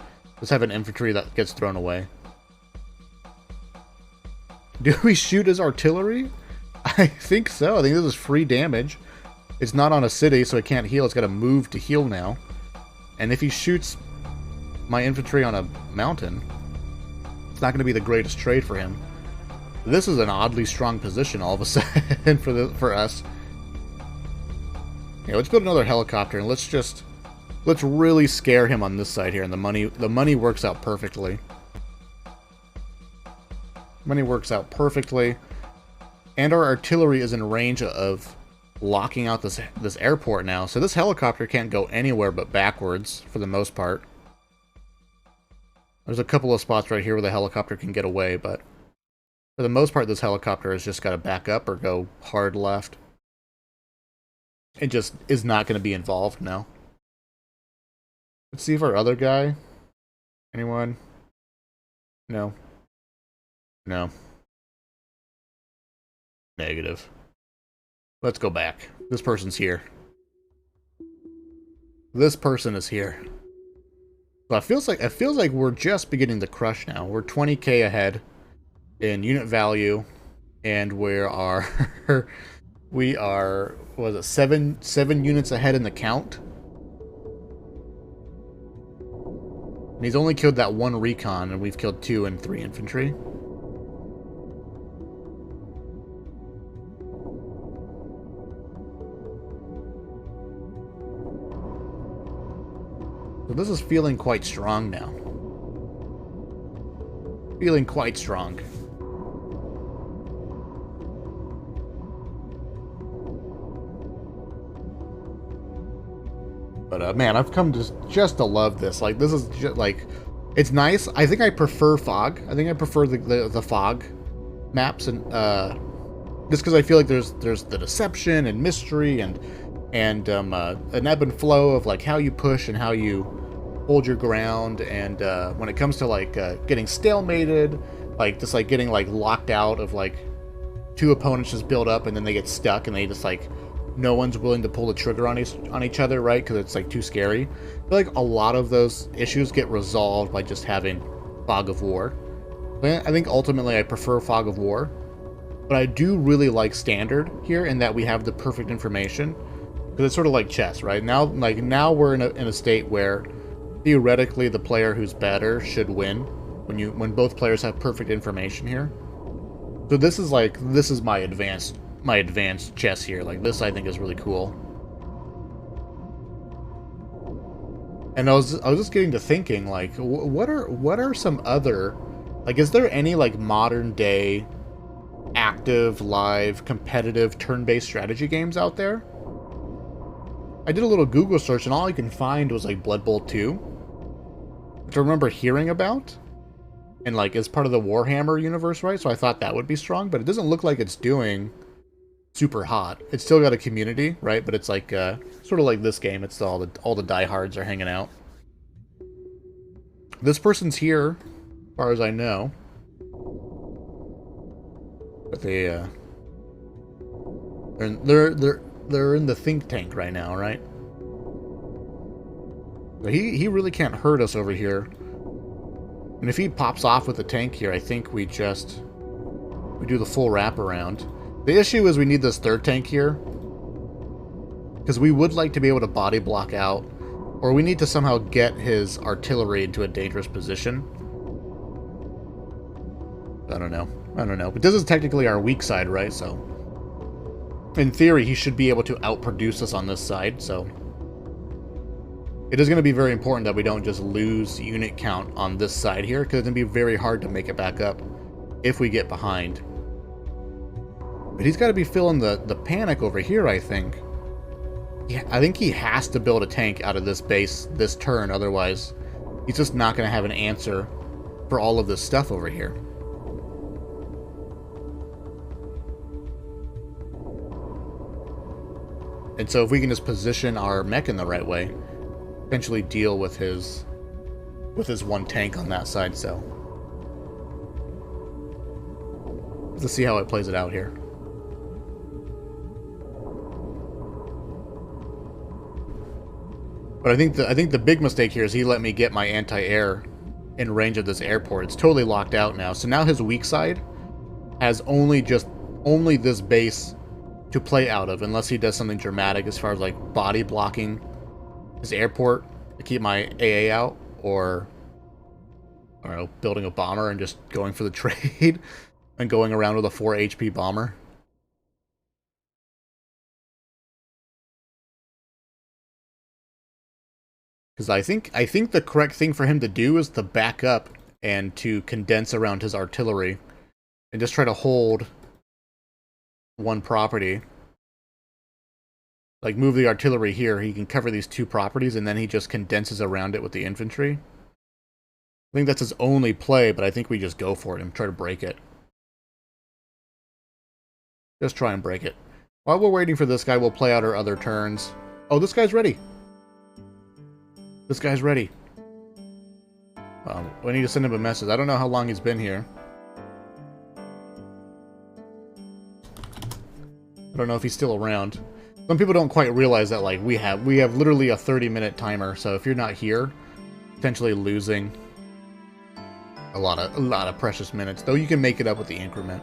just have an infantry that gets thrown away. Do we shoot his artillery? I think so. I think this is free damage. It's not on a city, so it can't heal. It's got to move to heal now. And if he shoots my infantry on a mountain, it's not going to be the greatest trade for him. This is an oddly strong position all of a sudden for us. Yeah, let's build another helicopter and let's really scare him on this side here. And the money works out perfectly. Money works out perfectly, and our artillery is in range of locking out this airport now. So this helicopter can't go anywhere but backwards for the most part. There's a couple of spots right here where the helicopter can get away, but for the most part, this helicopter has just got to back up or go hard left. It just is not going to be involved now. Let's see if our other guy... Anyone? No. No. Negative. Let's go back. This person's here. This person is here. So it feels like we're just beginning to crush now. We're 20k ahead in unit value, and we are what was it, seven units ahead in the count. And he's only killed that one recon, and we've killed 2 and 3 infantry. So this is feeling quite strong now. Feeling quite strong. But man, I've come to just to love this. Like, this is just like, it's nice. I think I prefer fog. I think I prefer the fog maps, and just because I feel like there's the deception and mystery and an ebb and flow of like how you push and how you hold your ground, and when it comes to like getting stalemated, like just like getting like locked out of like 2 opponents just build up and then they get stuck and they just like no one's willing to pull the trigger on each other, right? Because it's like too scary. I feel like a lot of those issues get resolved by just having Fog of War. I think ultimately I prefer Fog of War, but I do really like Standard here in that we have the perfect information. Because it's sort of like chess, right? Now we're in a state where theoretically the player who's better should win when both players have perfect information here. So this is my advanced chess here. Like, this I think is really cool. And I was just getting to thinking, like, what are some other, like, is there any like modern day active live competitive turn-based strategy games out there? I did a little Google search, and all I can find was like Blood Bowl 2, which I remember hearing about, and like is part of the Warhammer universe, right? So I thought that would be strong, but it doesn't look like it's doing super hot. It's still got a community, right? But it's like sort of like this game. It's all the diehards are hanging out. This person's here, as far as I know, but they're in the think tank right now, right? But he really can't hurt us over here. And if he pops off with the tank here, I think we do the full wraparound. The issue is we need this third tank here, because we would like to be able to body block out, or we need to somehow get his artillery into a dangerous position. I don't know. But this is technically our weak side, right? So in theory, he should be able to outproduce us on this side, so it is going to be very important that we don't just lose unit count on this side here, because it's going to be very hard to make it back up if we get behind. But he's got to be feeling the panic over here, I think. Yeah, I think he has to build a tank out of this base this turn, otherwise he's just not going to have an answer for all of this stuff over here. And so if we can just position our mech in the right way, potentially deal with his with his one tank on that side, so let's see how it plays it out here. But I think the big mistake here is he let me get my anti-air in range of this airport. It's totally locked out now. So now his weak side has only this base to play out of, unless he does something dramatic as far as like body blocking his airport to keep my AA out, or I don't know, building a bomber and just going for the trade and going around with a 4 HP bomber. Because I think the correct thing for him to do is to back up and to condense around his artillery and just try to hold one property. Like, move the artillery here, he can cover these 2 properties, and then he just condenses around it with the infantry. I think that's his only play, but I think we just go for it and try to break it. Just try and break it. While we're waiting for this guy, we'll play out our other turns. Oh, this guy's ready! This guy's ready. We need to send him a message. I don't know how long he's been here. I don't know if he's still around. Some people don't quite realize that, like, we have literally a 30-minute timer, so if you're not here, potentially losing a lot of precious minutes. Though you can make it up with the increment.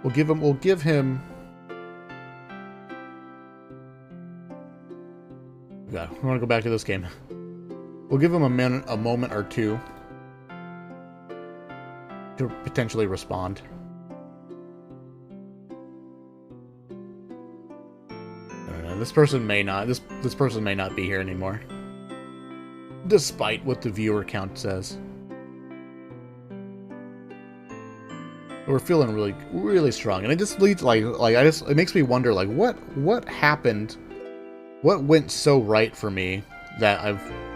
We'll give him. God, I want to go back to this game. We'll give him a moment or two to potentially respond. I don't know. This person may not. This person may not be here anymore, despite what the viewer count says. We're feeling really strong, and it just leads it makes me wonder, like, what happened, what went so right for me that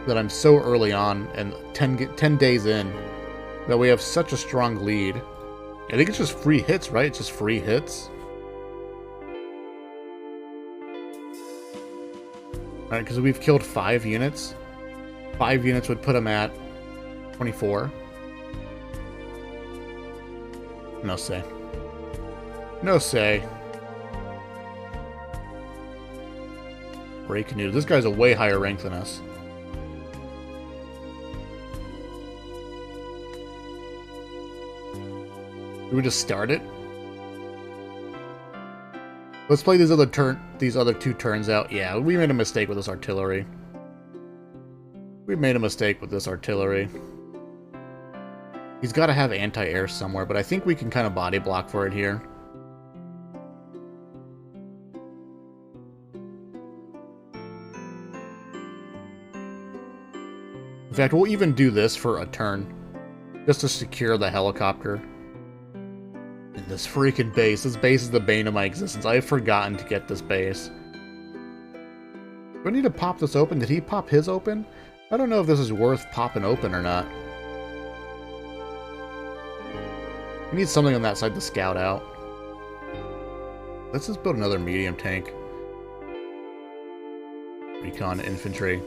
I'm so early on and 10 days in that we have such a strong lead. I think it's just free hits, right? It's just free hits. All right, because we've killed 5 units. 5 units would put him at 24. No say. No say. Breaking news. This guy's a way higher rank than us. Do we just start it? Let's play these other 2 turns out. Yeah, we made a mistake with this artillery. We made a mistake with this artillery. He's got to have anti-air somewhere, but I think we can kind of body block for it here. In fact, we'll even do this for a turn, just to secure the helicopter. And this freaking base. This base is the bane of my existence. I have forgotten to get this base. Do I need to pop this open? Did he pop his open? I don't know if this is worth popping open or not. We need something on that side to scout out. Let's just build another medium tank. Recon infantry.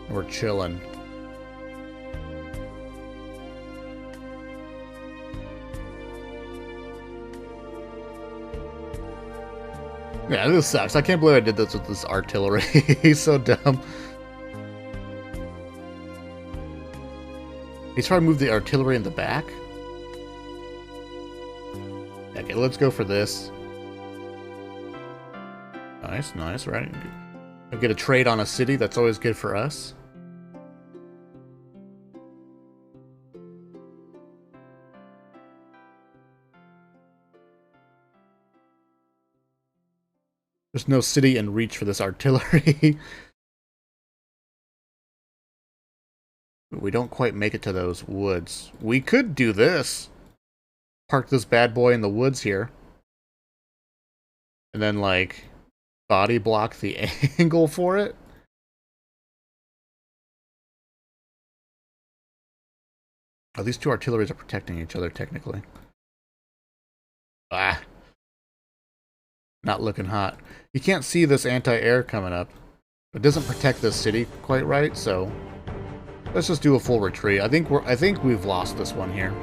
We're chilling. Yeah, this sucks. I can't believe I did this with this artillery. He's so dumb. He's trying to move the artillery in the back. Okay, let's go for this. Nice, nice, right? I'll get a trade on a city. That's always good for us. There's no city in reach for this artillery. We don't quite make it to those woods. We could do this. Park this bad boy in the woods here. And then, like, body block the angle for it. Oh, these 2 artilleries are protecting each other, technically. Ah. Not looking hot. You can't see this anti-air coming up. It doesn't protect this city quite right, so let's just do a full retreat. I think we've lost this one here.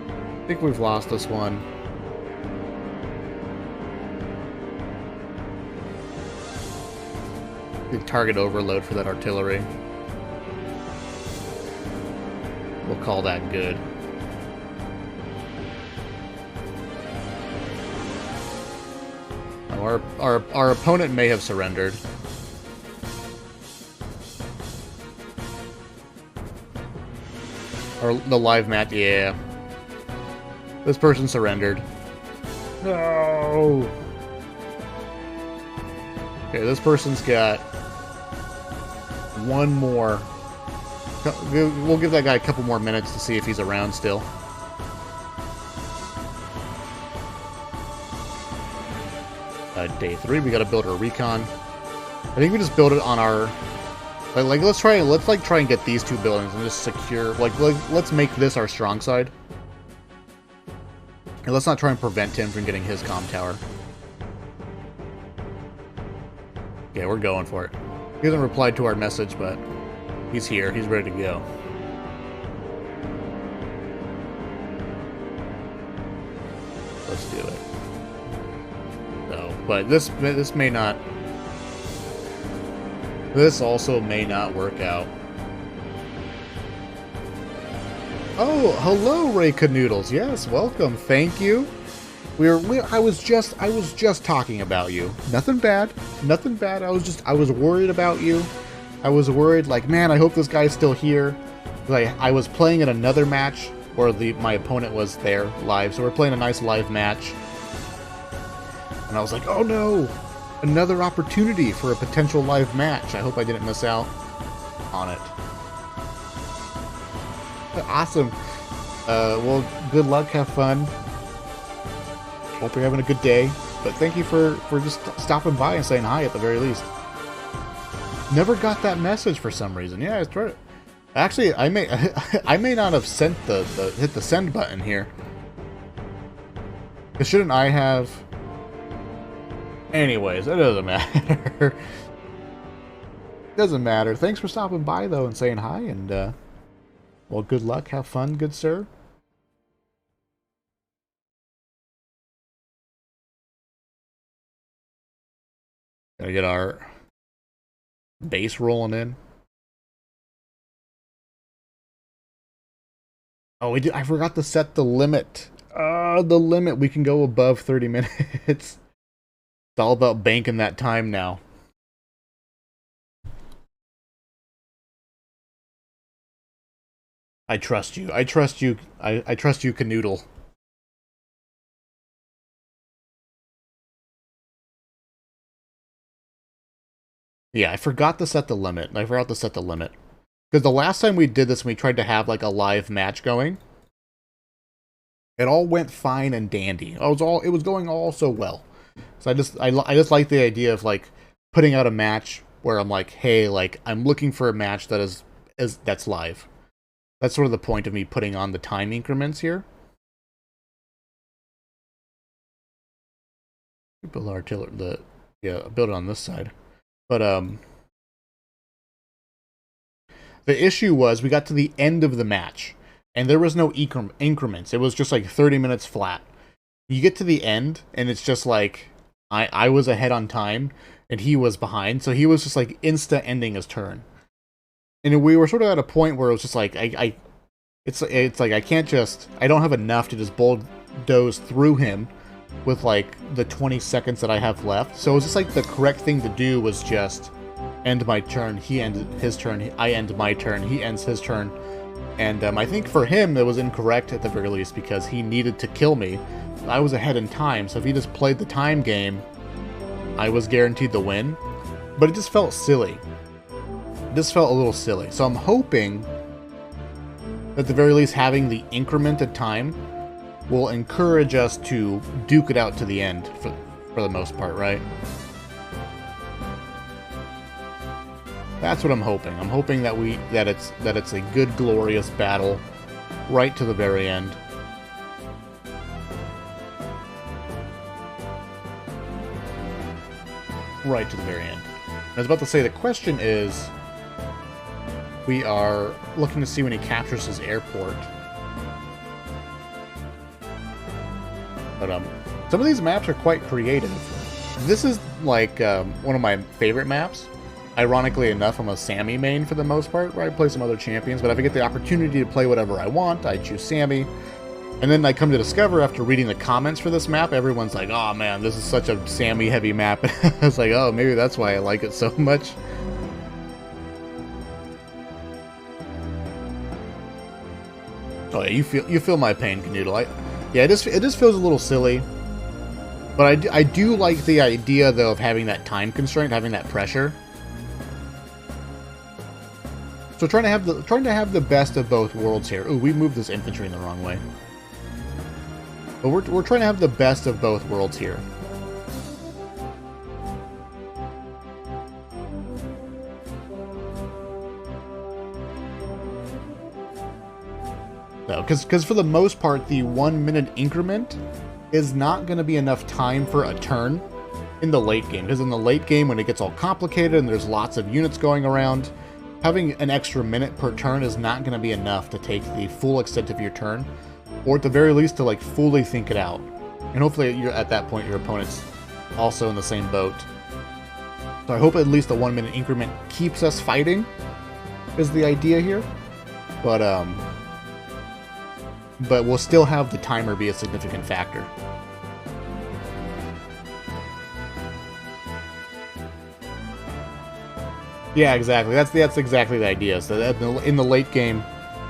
I think we've lost this one. Big target overload for that artillery. We'll call that good. Our opponent may have surrendered. Or the live match, yeah. This person surrendered. No! Okay, this person's got one more. We'll give that guy a couple more minutes to see if he's around still. Day 3, we gotta build our recon. I think we just build it on our... let's try and get these two buildings and just secure... let's make this our strong side. And let's not try and prevent him from getting his comm tower. Yeah, we're going for it. He hasn't replied to our message, but he's here. He's ready to go. Let's do it. So, but this may not... This also may not work out. Oh, hello, Ray Canoodles. Yes, welcome. Thank you. I was just talking about you. Nothing bad. Nothing bad. I was worried about you. I was worried, like, man, I hope this guy's still here. Like, I was playing in another match where my opponent was there live, so we're playing a nice live match. And I was like, oh no, another opportunity for a potential live match. I hope I didn't miss out on it. Awesome. Well, good luck. Have fun. Hope you're having a good day. But thank you for just stopping by and saying hi at the very least. Never got that message for some reason. Yeah, I tried it. Actually, I may not have sent hit the send button here. Because shouldn't I have? Anyways, it doesn't matter. Doesn't matter. Thanks for stopping by though and saying hi, and well, good luck. Have fun, good sir. Gotta get our base rolling in. Oh, I forgot to set the limit. The limit. We can go above 30 minutes. It's all about banking that time now. I trust you. I trust you. I trust you, Canoodle. Yeah, I forgot to set the limit. Because the last time we did this, we tried to have like a live match going. It all went fine and dandy. It was going all so well. So I just like the idea of like putting out a match where I'm like, hey, like I'm looking for a match that's live. That's sort of the point of me putting on the time increments here. Build artillery, build it on this side. But the issue was we got to the end of the match and there was no increments. It was just like 30 minutes flat. You get to the end and it's just like I was ahead on time and he was behind, so he was just like insta ending his turn. And we were sort of at a point where it was just like it's like I don't have enough to just bulldoze through him with like the 20 seconds that I have left. So it was just like the correct thing to do was just end my turn. He ended his turn. I end my turn. He ends his turn. And I think for him it was incorrect at the very least because he needed to kill me. I was ahead in time, so if he just played the time game, I was guaranteed the win. But it just felt silly. It just felt a little silly. So I'm hoping that at the very least having the incremented time will encourage us to duke it out to the end for the most part, right? That's what I'm hoping. I'm hoping that it's a good, glorious battle right to the very end. right to the very end. I was about to say, the question is, we are looking to see when he captures his airport. But some of these maps are quite creative. This is like one of my favorite maps. Ironically enough, I'm a Sammy main for the most part, where I play some other champions, but if I get the opportunity to play whatever I want, I choose Sammy. And then I come to discover, after reading the comments for this map, everyone's like, oh man, this is such a Sammy-heavy map. I was like, oh, maybe that's why I like it so much. Oh yeah, you feel my pain, Canoodle. Yeah, it just feels a little silly. But I do like the idea, though, of having that time constraint, having that pressure. So trying to have the best of both worlds here. Ooh, we moved this infantry in the wrong way. But we're trying to have the best of both worlds here. No, because for the most part, the 1 minute increment is not going to be enough time for a turn in the late game. Because in the late game, when it gets all complicated and there's lots of units going around, having an extra minute per turn is not going to be enough to take the full extent of your turn, or at the very least to like fully think it out. And hopefully you're at that point your opponent's also in the same boat. So I hope at least the 1 minute increment keeps us fighting is the idea here. But we'll still have the timer be a significant factor. Yeah, exactly. That's exactly the idea. So that in the late game,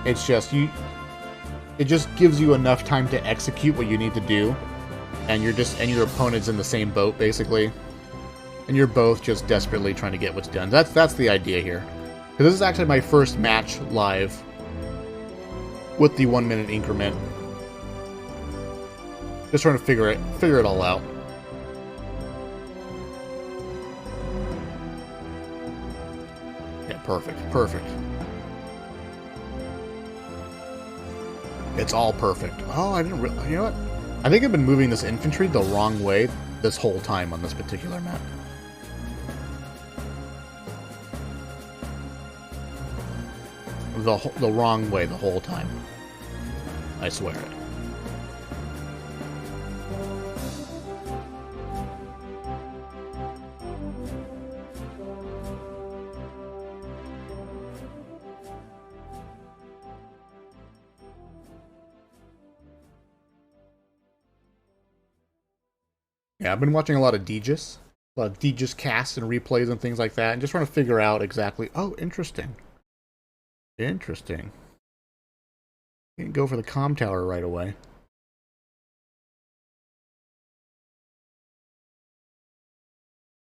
it's just it just gives you enough time to execute what you need to do, and your opponent's in the same boat basically, and you're both just desperately trying to get what's done. That's the idea here. Because this is actually my first match live with the 1 minute increment. Just trying to figure it all out. Yeah, perfect. It's all perfect. Oh, I didn't really... You know what? I think I've been moving this infantry the wrong way this whole time on this particular map. The wrong way the whole time. I swear it. Yeah, I've been watching a lot of Deegis casts and replays and things like that, and just trying to figure out exactly... Oh, interesting. Interesting. You can go for the comm tower right away.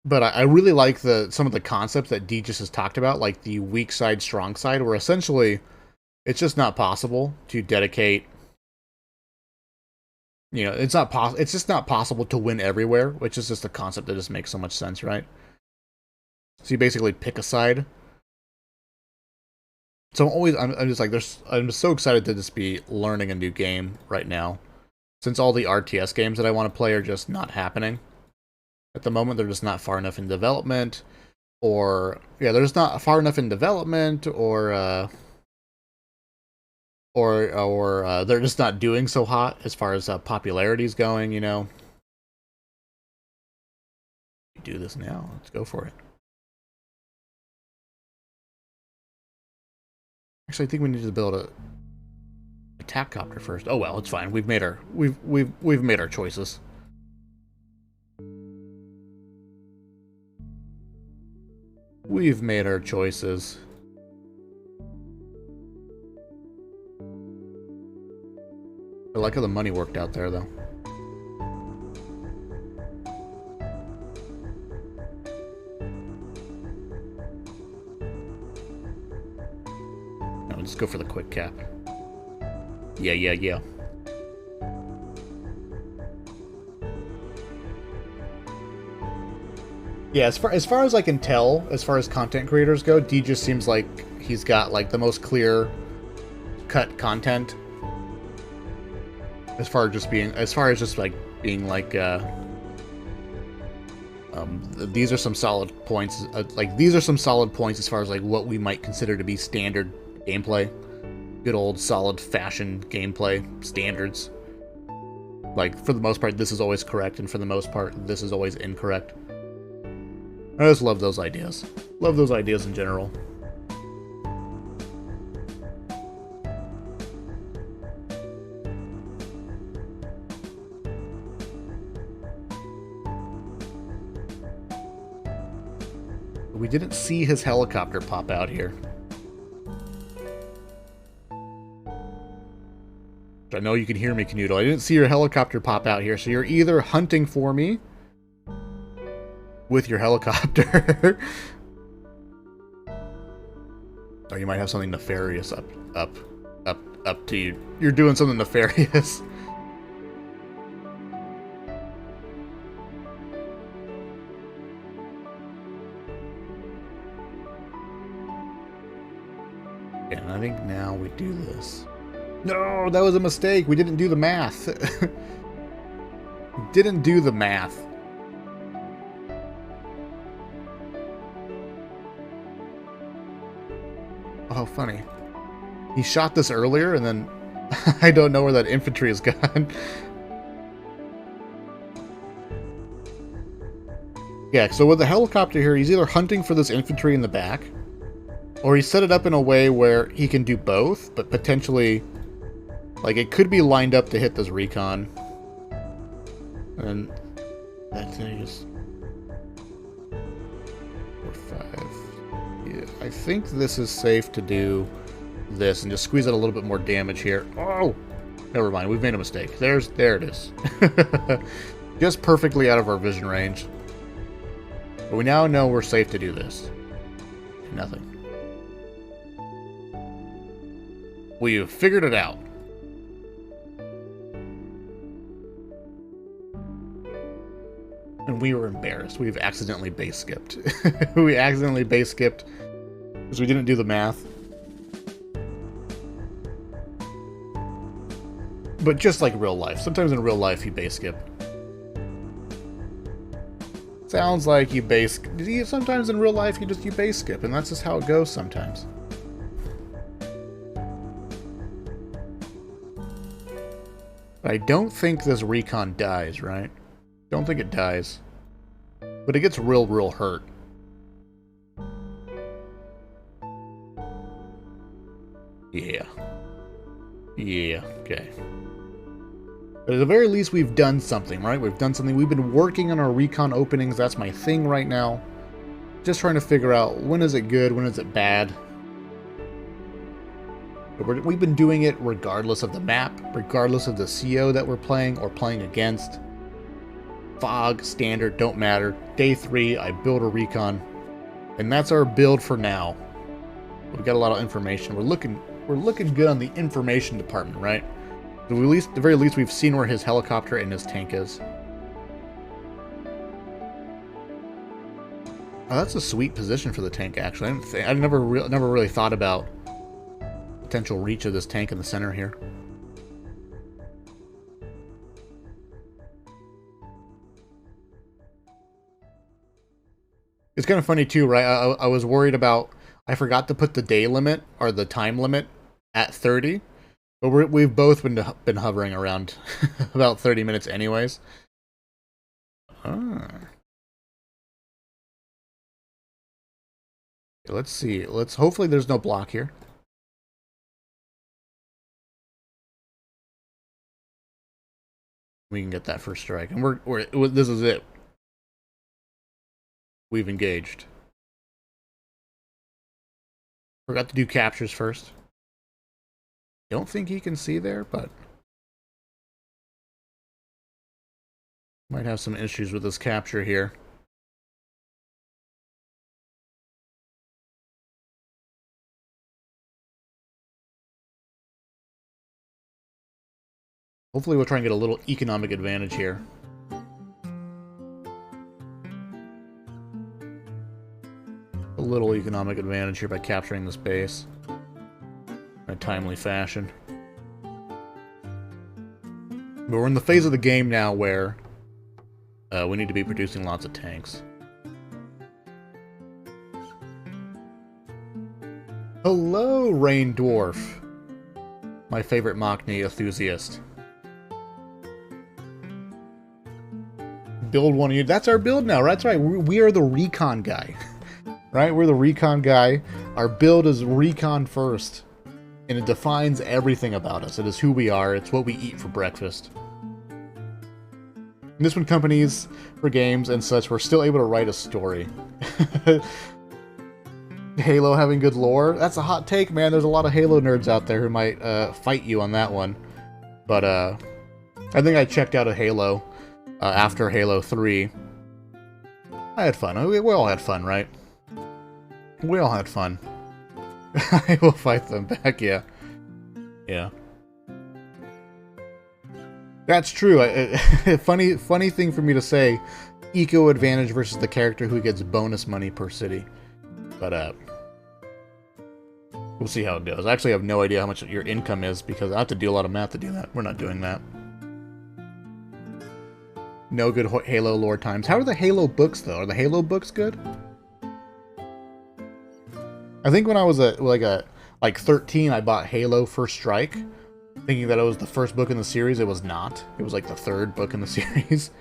But I really like some of the concepts that Deegis has talked about, like the weak side, strong side, where essentially it's just not possible to dedicate... You know, it's just not possible to win everywhere, which is just a concept that just makes so much sense, right? So you basically pick a side. So I'm just like, I'm so excited to just be learning a new game right now, since all the RTS games that I want to play are just not happening at the moment. They're just not far enough in development, or they're just not far enough in development, or they're just not doing so hot as far as popularity is going. You know, do this now. Let's go for it. Actually, I think we need to build a attack copter first. Oh well, it's fine. We've made our choices. We've made our choices. I like how the money worked out there, though. No, let's go for the quick cap. Yeah. Yeah, as far as I can tell, as far as content creators go, D just seems like he's got like the most clear cut content. As far as just being like These are some solid points. These are some solid points as far as like what we might consider to be standard gameplay. Good old solid fashion gameplay standards. Like, for the most part, this is always correct, and for the most part, this is always incorrect. I just love those ideas. Love those ideas in general. We didn't see his helicopter pop out here. I know you can hear me, Canoodle. I didn't see your helicopter pop out here, so you're either hunting for me with your helicopter, or you might have something nefarious up to you. You're doing something nefarious. And I think now we do this. No, that was a mistake. We didn't do the math. Didn't do the math. Oh, funny. He shot this earlier, and then I don't know where that infantry has gone. Yeah, so with the helicopter here, he's either hunting for this infantry in the back, or he set it up in a way where he can do both, but potentially, like, it could be lined up to hit this recon. And that thing is 4, 5. Yeah, I think this is safe to do this and just squeeze out a little bit more damage here. Oh, never mind. We've made a mistake. There it is. Just perfectly out of our vision range. But we now know we're safe to do this. Nothing. We've figured it out. And we were embarrassed. We've accidentally base skipped. We accidentally base skipped because we didn't do the math. But just like real life. Sometimes in real life you base skip. Sounds like you base... Sometimes in real life you base skip, and that's just how it goes sometimes. But I don't think this recon dies, right? Don't think it dies. But it gets real hurt. Yeah. Yeah, okay. But at the very least, we've done something, right? We've done something. We've been working on our recon openings. That's my thing right now. Just trying to figure out when is it good, when is it bad. But we've been doing it regardless of the map, regardless of the CO that we're playing or playing against. Fog, standard, don't matter. Day 3, I build a recon. And that's our build for now. We've got a lot of information. We're looking good on the information department, right? At the very least, we've seen where his helicopter and his tank is. Oh, that's a sweet position for the tank, actually. I never really thought about potential reach of this tank in the center here. It's kind of funny too, right? I was worried about... I forgot to put the day limit, or the time limit, at 30. But we've both been hovering around about 30 minutes anyways. Ah. Let's see. Hopefully there's no block here. We can get that first strike. And this is it. We've engaged. Forgot to do captures first. Don't think he can see there, but might have some issues with this capture here. Hopefully we'll try and get a little economic advantage here. A little economic advantage here by capturing this base in a timely fashion. But we're in the phase of the game now where We need to be producing lots of tanks. Hello, Rain Dwarf. My favorite Machni enthusiast. Build one of you. That's our build now. That's right. We are the recon guy. Right? We're the recon guy. Our build is recon first. And it defines everything about us. It is who we are. It's what we eat for breakfast. And this one, companies for games and such, we're still able to write a story. Halo having good lore. That's a hot take, man. There's a lot of Halo nerds out there who might fight you on that one. But I think I checked out of Halo after Halo 3. I had fun. We all had fun, right? We all had fun. I will fight them back, yeah. Yeah. That's true. Funny thing for me to say, eco advantage versus the character who gets bonus money per city. But we'll see how it goes. I actually have no idea how much your income is because I have to do a lot of math to do that. We're not doing that. No good Halo lore times. How are the Halo books though? Are the Halo books good? I think when I was like 13, I bought Halo First Strike, thinking that it was the first book in the series. It was not. It was like the third book in the series.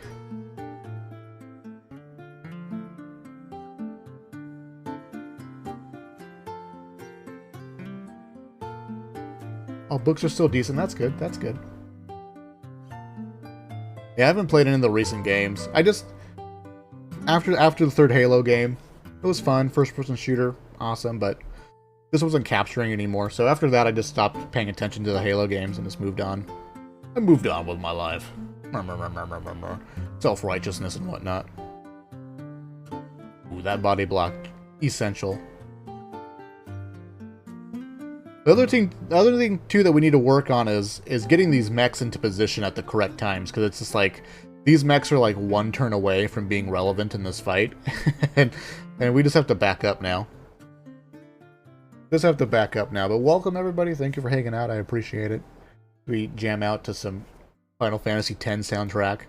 Oh, books are still decent. That's good. That's good. Yeah, I haven't played any of the recent games. I just after the third Halo game, it was fun. First-person shooter, awesome, but this wasn't capturing anymore. So after that, I just stopped paying attention to the Halo games and just moved on. I moved on with my life. Self-righteousness and whatnot. Ooh, that body block, essential. The other thing too that we need to work on is getting these mechs into position at the correct times, because it's just like these mechs are like one turn away from being relevant in this fight, and we just have to back up now. But welcome everybody. Thank you for hanging out. I appreciate it. We jam out to some Final Fantasy X soundtrack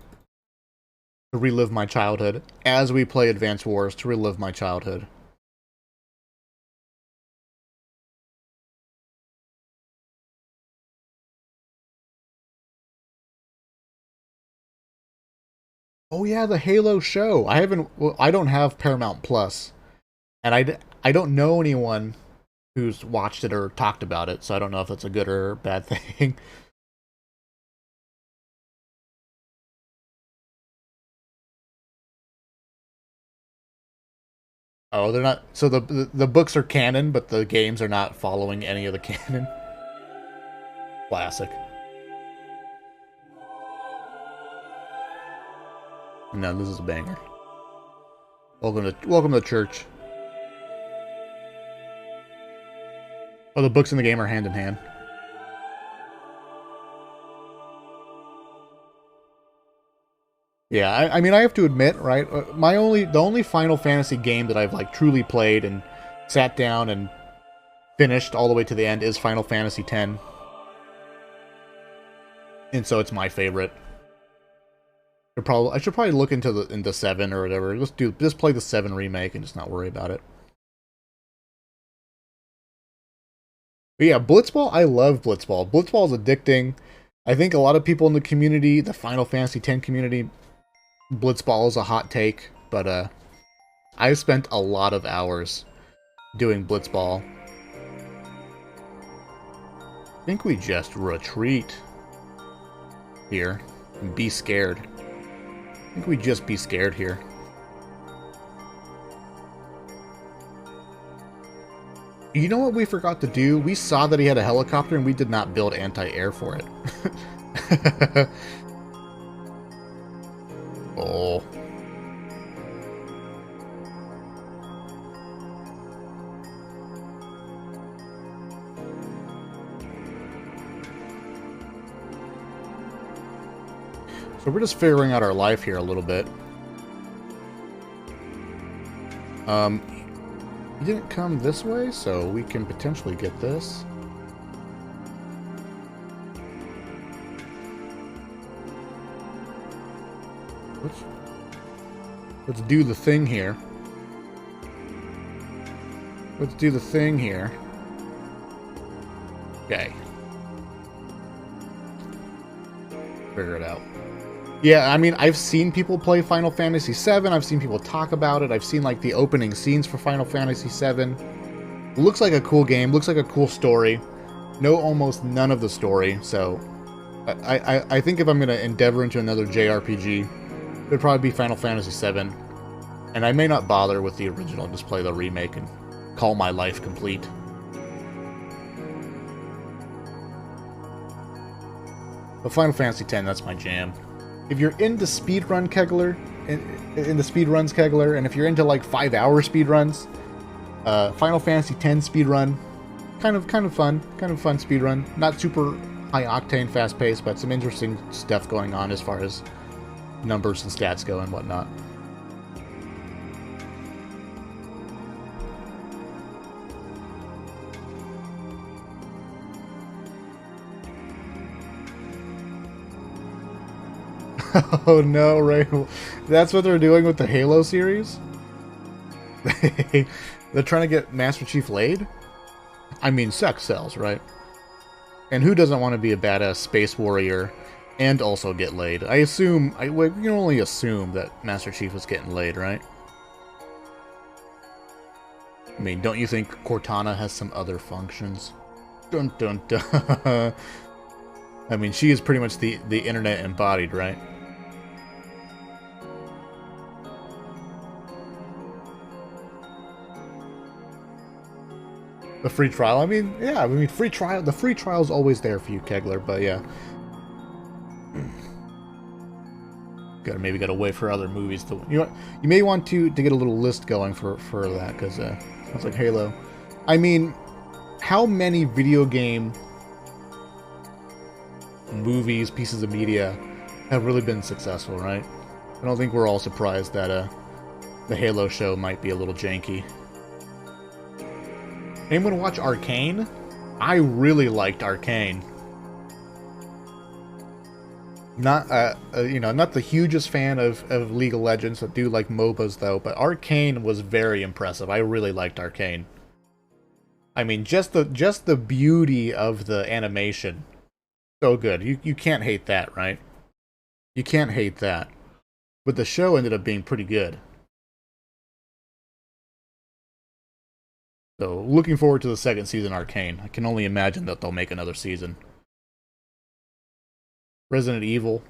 to relive my childhood as we play Advance Wars to relive my childhood. Oh yeah, the Halo show. I don't have Paramount Plus, and I don't know anyone who's watched it or talked about it, so I don't know if that's a good or bad thing. Oh, they're not. So the books are canon, but the games are not following any of the canon. Classic. No, this is a banger. Welcome to church. Oh, the books in the game are hand in hand. Yeah, I mean, I have to admit, right? The only Final Fantasy game that I've like truly played and sat down and finished all the way to the end is Final Fantasy X, and so it's my favorite. I should probably look into 7 or whatever. Just play the 7 remake and just not worry about it. But yeah, Blitzball, I love Blitzball. Blitzball is addicting. I think a lot of people in the community, the Final Fantasy X community, Blitzball is a hot take, but I've spent a lot of hours doing Blitzball. I think we just retreat here and be scared. I think we just be scared here. You know what we forgot to do? We saw that he had a helicopter and we did not build anti-air for it. Oh. So we're just figuring out our life here a little bit. He didn't come this way, so we can potentially get this. Let's do the thing here. Let's do the thing here. Okay. Figure it out. Yeah, I mean, I've seen people play Final Fantasy VII. I've seen people talk about it. I've seen, like, the opening scenes for Final Fantasy VII. It looks like a cool game. Looks like a cool story. Know almost none of the story, so... I think if I'm going to endeavor into another JRPG, it would probably be Final Fantasy VII. And I may not bother with the original, just play the remake and call my life complete. But Final Fantasy X, that's my jam. If you're into speedrun Kegler, in the speedruns Kegler, and if you're into like 5-hour speedruns, Final Fantasy X speedrun, kind of fun speedrun. Not super high octane, fast paced, but some interesting stuff going on as far as numbers and stats go and whatnot. Oh no, Ray. That's what they're doing with the Halo series? They're trying to get Master Chief laid? I mean, sex sells, right? And who doesn't want to be a badass space warrior and also get laid? I assume, we can only assume that Master Chief was getting laid, right? I mean, don't you think Cortana has some other functions? Dun dun dun. I mean, she is pretty much the internet embodied, right? The free trial, I mean, yeah, I mean, free trial, the free trial is always there for you, Kegler, but yeah. Gotta wait for other movies to, you may want to get a little list going for that, because sounds like Halo. I mean, how many video game movies, pieces of media have really been successful, right? I don't think we're all surprised that the Halo show might be a little janky. Anyone watch Arcane? I really liked Arcane. Not, not the hugest fan of League of Legends. I do like MOBAs though, but Arcane was very impressive. I really liked Arcane. I mean, just the beauty of the animation, so good. You can't hate that, right? You can't hate that. But the show ended up being pretty good. So, looking forward to the second season Arcane. I can only imagine that they'll make another season. Resident Evil.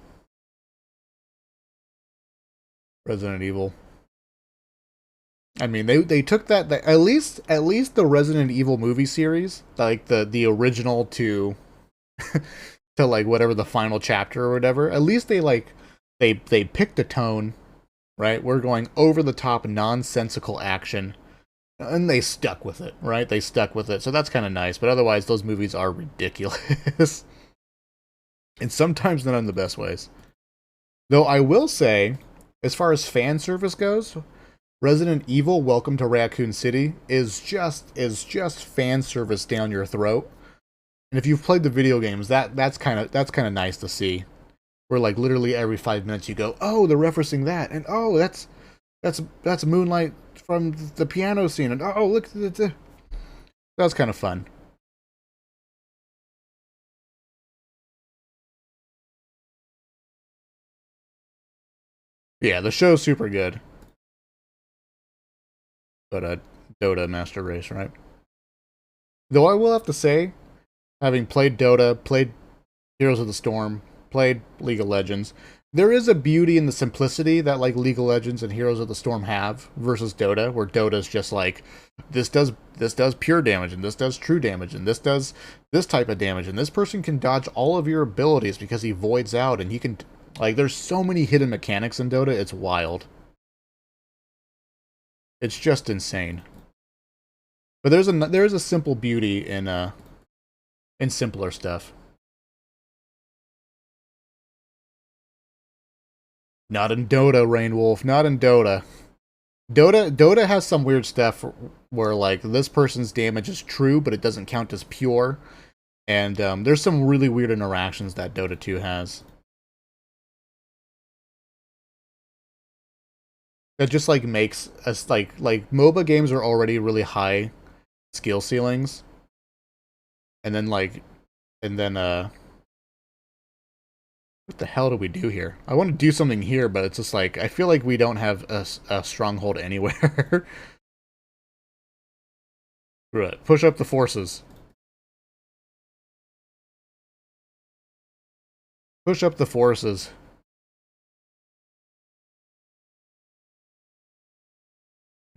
I mean, they took that at least the Resident Evil movie series, like the original to to like whatever the final chapter or whatever. At least they picked a tone, right? We're going over the top nonsensical action. And they stuck with it, right? They stuck with it. So that's kind of nice. But otherwise, those movies are ridiculous. And sometimes not in the best ways. Though I will say, as far as fan service goes, Resident Evil Welcome to Raccoon City is just fan service down your throat. And if you've played the video games, that's kind of nice to see. Where like literally every 5 minutes you go, oh, they're referencing that, and oh, that's Moonlight from the piano scene, and oh, look, that was kind of fun. Yeah, the show's super good. But Dota Master Race, right? Though I will have to say, having played Dota, played Heroes of the Storm, played League of Legends, there is a beauty in the simplicity that like League of Legends and Heroes of the Storm have versus Dota, where Dota's just like, this does pure damage, and this does true damage, and this does this type of damage, and this person can dodge all of your abilities because he voids out, and he can, like, there's so many hidden mechanics in Dota, it's wild. It's just insane. But there is a simple beauty in simpler stuff. Not in Dota, Rainwolf. Not in Dota. Dota has some weird stuff where, like, this person's damage is true, but it doesn't count as pure. And there's some really weird interactions that Dota 2 has. That just like makes us like MOBA games are already really high skill ceilings, and then what the hell do we do here? I want to do something here, but it's just like I feel like we don't have a stronghold anywhere. Right. Push up the forces. Push up the forces.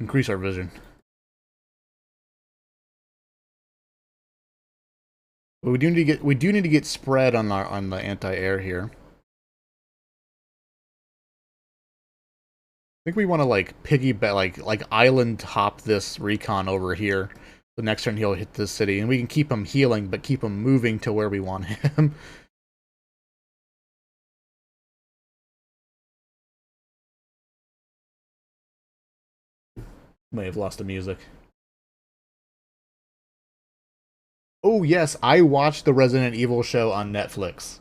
Increase our vision. But we do need to get spread on the anti-air here. I think we want to like piggyback, like island hop this recon over here. The next turn he'll hit this city, and we can keep him healing, but keep him moving to where we want him. May have lost the music. Oh yes, I watched the Resident Evil show on Netflix.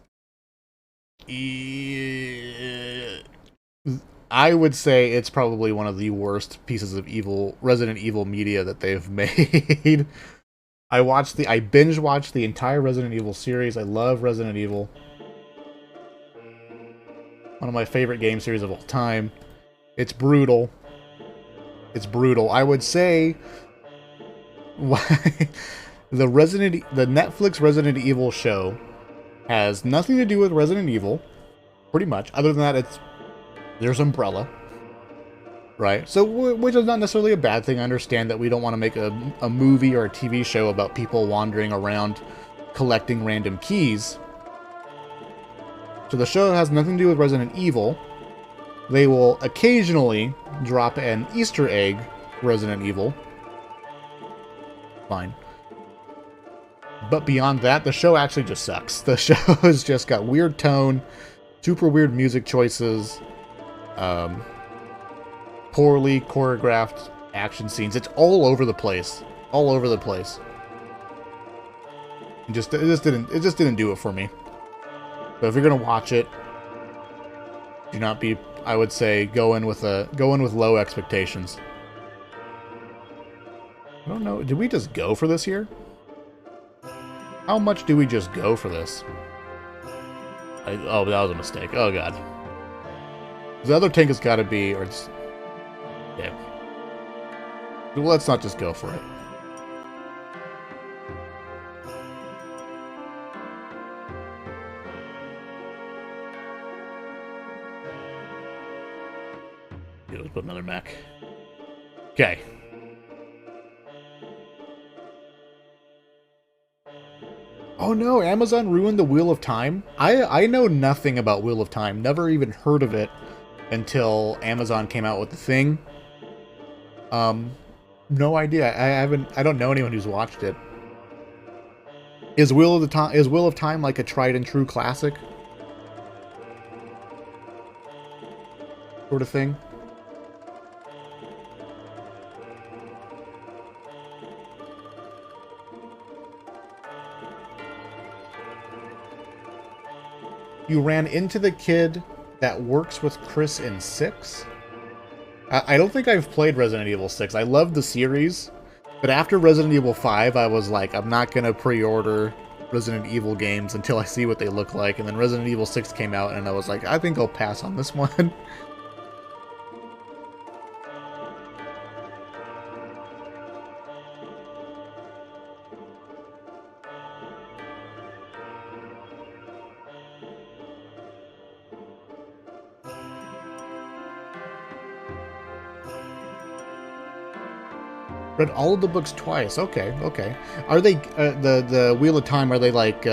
I would say it's probably one of the worst pieces of Resident Evil media that they've made. I binge watched the entire Resident Evil series. I love Resident Evil. One of my favorite game series of all time. It's brutal. It's brutal. I would say why the Netflix Resident Evil show has nothing to do with Resident Evil, pretty much. Other than that, there's Umbrella, right? So, which is not necessarily a bad thing. I understand that we don't want to make a movie or a TV show about people wandering around collecting random keys. So the show has nothing to do with Resident Evil. They will occasionally drop an Easter egg Resident Evil. Fine. But beyond that, the show actually just sucks. The show has just got weird tone, super weird music choices, poorly choreographed action scenes. It's all over the place. All over the place. It just didn't do it for me. So if you're gonna watch it, do not be, I would say, go in with low expectations. I don't know. Did we just go for this here? How much do we just go for this? Oh, that was a mistake. Oh god. The other tank has got to be, or it's, yeah. Well, let's not just go for it. Yeah, let's put another mech. Okay. Oh no, Amazon ruined the Wheel of Time? I know nothing about Wheel of Time. Never even heard of it until Amazon came out with the thing. No idea. I don't know anyone who's watched it. Is Wheel of Time like a tried and true classic? Sort of thing? You ran into the kid that works with Chris in 6? I don't think I've played Resident Evil 6. I love the series, but after Resident Evil 5, I was like, I'm not going to pre-order Resident Evil games until I see what they look like. And then Resident Evil 6 came out, and I was like, I think I'll pass on this one. Read all of the books twice. Okay, okay. Are they the Wheel of Time? Are they like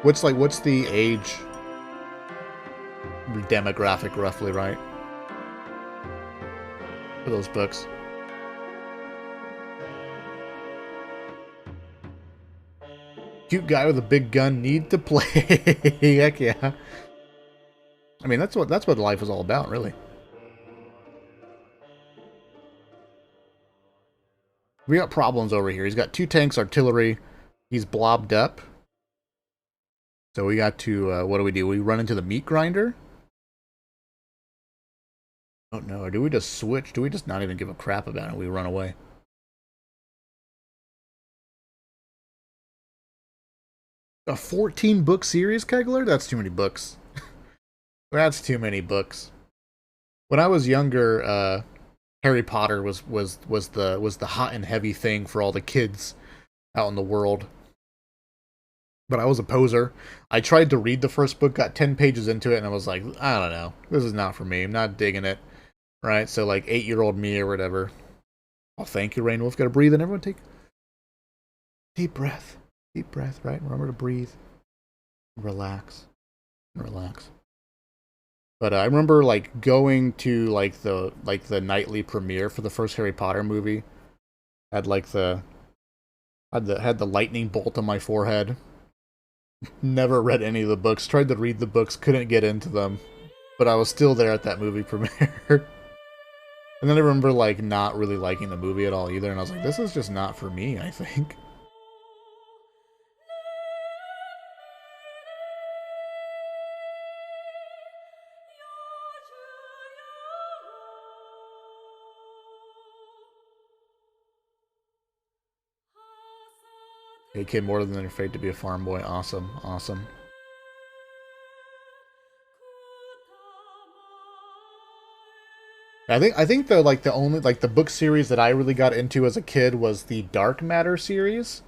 what's the age demographic roughly, right? For those books. Cute guy with a big gun need to play. Heck yeah. I mean that's what life is all about, really. We got problems over here. He's got 2 tanks, artillery. He's blobbed up. So we got to, what do? We run into the meat grinder? Oh no, or do we just switch? Do we just not even give a crap about it? We run away. A 14-book series, Kegler? That's too many books. That's too many books. When I was younger, Harry Potter was the hot and heavy thing for all the kids out in the world. But I was a poser. I tried to read the first book, got 10 pages into it, and I was like, I don't know. This is not for me. I'm not digging it. Right? So, like, 8-year-old me or whatever. Oh, thank you, Rain Wolf. Gotta breathe, and everyone take deep breath. Deep breath, right? Remember to breathe. Relax. Relax. But I remember, like, going to, like, the nightly premiere for the first Harry Potter movie. Had, like, had the lightning bolt on my forehead. Never read any of the books. Tried to read the books, couldn't get into them. But I was still there at that movie premiere. And then I remember, like, not really liking the movie at all either. And I was like, this is just not for me, I think. Hey, kid, more than afraid to be a farm boy. Awesome, awesome. I think the only the book series that I really got into as a kid was the Dark Matter series.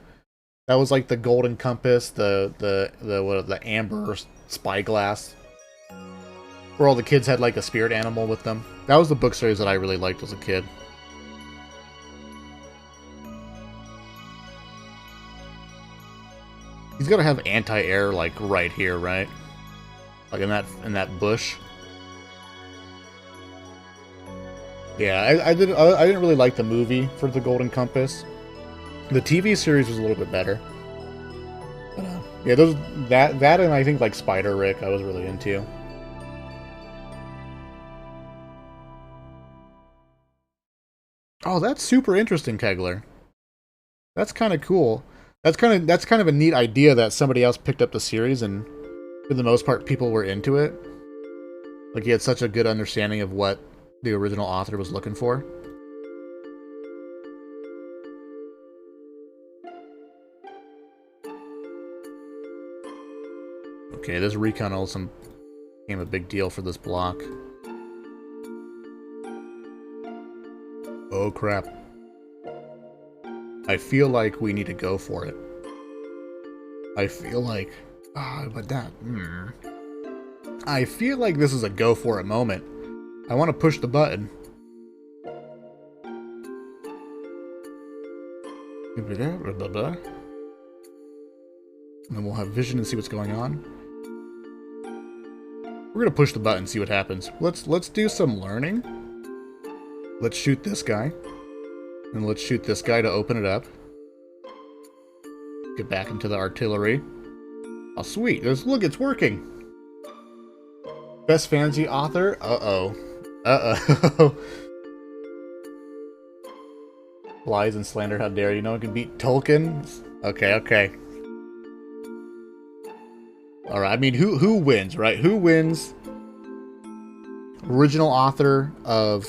That was like the Golden Compass, the Amber Spyglass, where all the kids had like a spirit animal with them. That was the book series that I really liked as a kid. He's gotta have anti-air like right here, right? Like in that bush. Yeah, I didn't really like the movie for the Golden Compass. The TV series was a little bit better. But, yeah, that and I think like Spider Rick I was really into. Oh, that's super interesting, Kegler. That's kind of cool. That's kind of a neat idea that somebody else picked up the series and for the most part people were into it. Like he had such a good understanding of what the original author was looking for. Okay, this recon also became a big deal for this block. Oh crap. I feel like we need to go for it. I feel like... but that... I feel like this is a go for it moment. I want to push the button. And then we'll have vision and see what's going on. We're gonna push the button and see what happens. Let's do some learning. Let's shoot this guy. And let's shoot this guy to open it up. Get back into the artillery. Oh, sweet. Look, it's working. Best fantasy author? Uh-oh. Uh-oh. Lies and slander, how dare you? No one can beat Tolkien? Okay, okay. Alright, I mean, who wins, right? Who wins? Original author of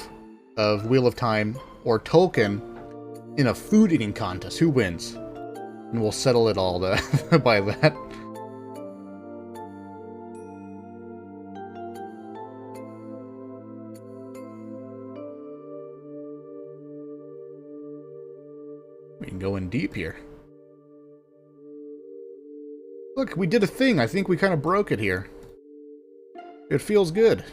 Wheel of Time or Tolkien in a food eating contest? Who wins? And we'll settle it all by that. We can go in deep here. Look, we did a thing. I think we kind of broke it here. It feels good.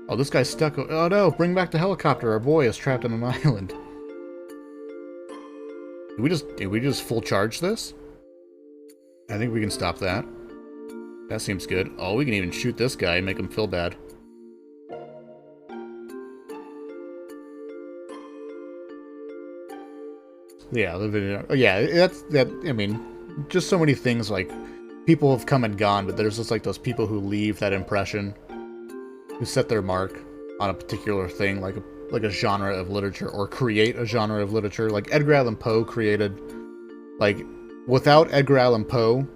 Oh, this guy's stuck. Oh no, bring back the helicopter. Our boy is trapped on an island. Did we just full charge this? I think we can stop that. That seems good. Oh, we can even shoot this guy and make him feel bad. Yeah, the video. Yeah, that. I mean, just so many things. Like, people have come and gone, but there's just like those people who leave that impression, who set their mark on a particular thing, like a genre of literature, or create a genre of literature. Like Edgar Allan Poe created, like, without Edgar Allan Poe,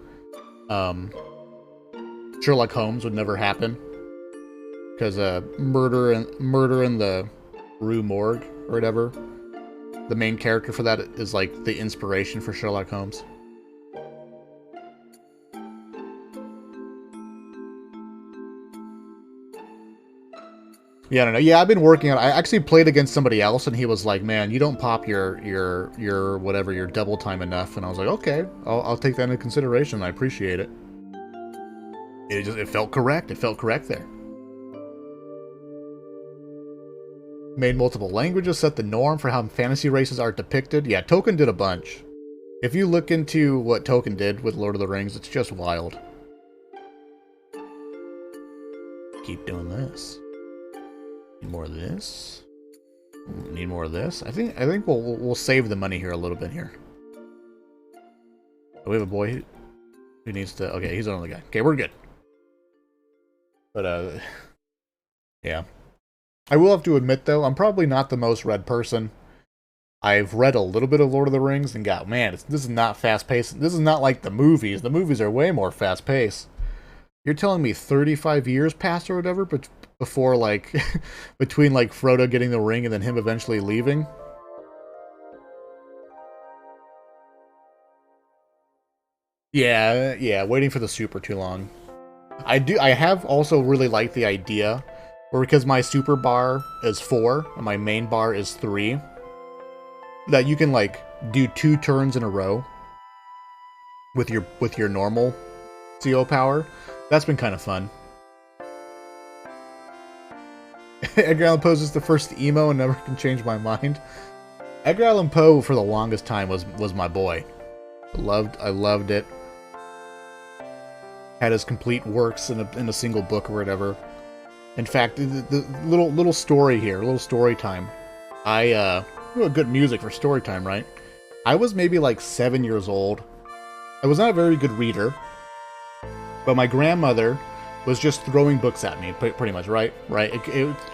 Sherlock Holmes would never happen. Because murder in the Rue Morgue or whatever, the main character for that is like the inspiration for Sherlock Holmes. Yeah, I don't know. Yeah, I've been working on it. I actually played against somebody else, and he was like, "Man, you don't pop your whatever your double time enough." And I was like, "Okay, I'll take that into consideration. I appreciate it." It felt correct. It felt correct there. Made multiple languages, set the norm for how fantasy races are depicted. Yeah, Tolkien did a bunch. If you look into what Tolkien did with Lord of the Rings, it's just wild. Keep doing this. Need more of this. Need more of this. I think we'll save the money here a little bit here. We have a boy who needs to. Okay, he's the only guy. Okay, we're good. But yeah. I will have to admit though, I'm probably not the most read person. I've read a little bit of Lord of the Rings and got, man, this is not fast paced. This is not like the movies. The movies are way more fast paced. You're telling me 35 years passed or whatever, but before like between like Frodo getting the ring and then him eventually leaving? Yeah, waiting for the super too long. I have also really liked the idea, or because my super bar is 4 and my main bar is 3, that you can like do 2 turns in a row with your normal CO power. That's been kind of fun. Edgar Allan Poe is the first emo and never can change my mind. Edgar Allan Poe for the longest time was my boy. I loved it. Had his complete works in a single book or whatever. In fact, the little story here, little story time. Good music for story time, right? I was maybe like 7 years old. I was not a very good reader, but my grandmother was just throwing books at me, pretty much, right?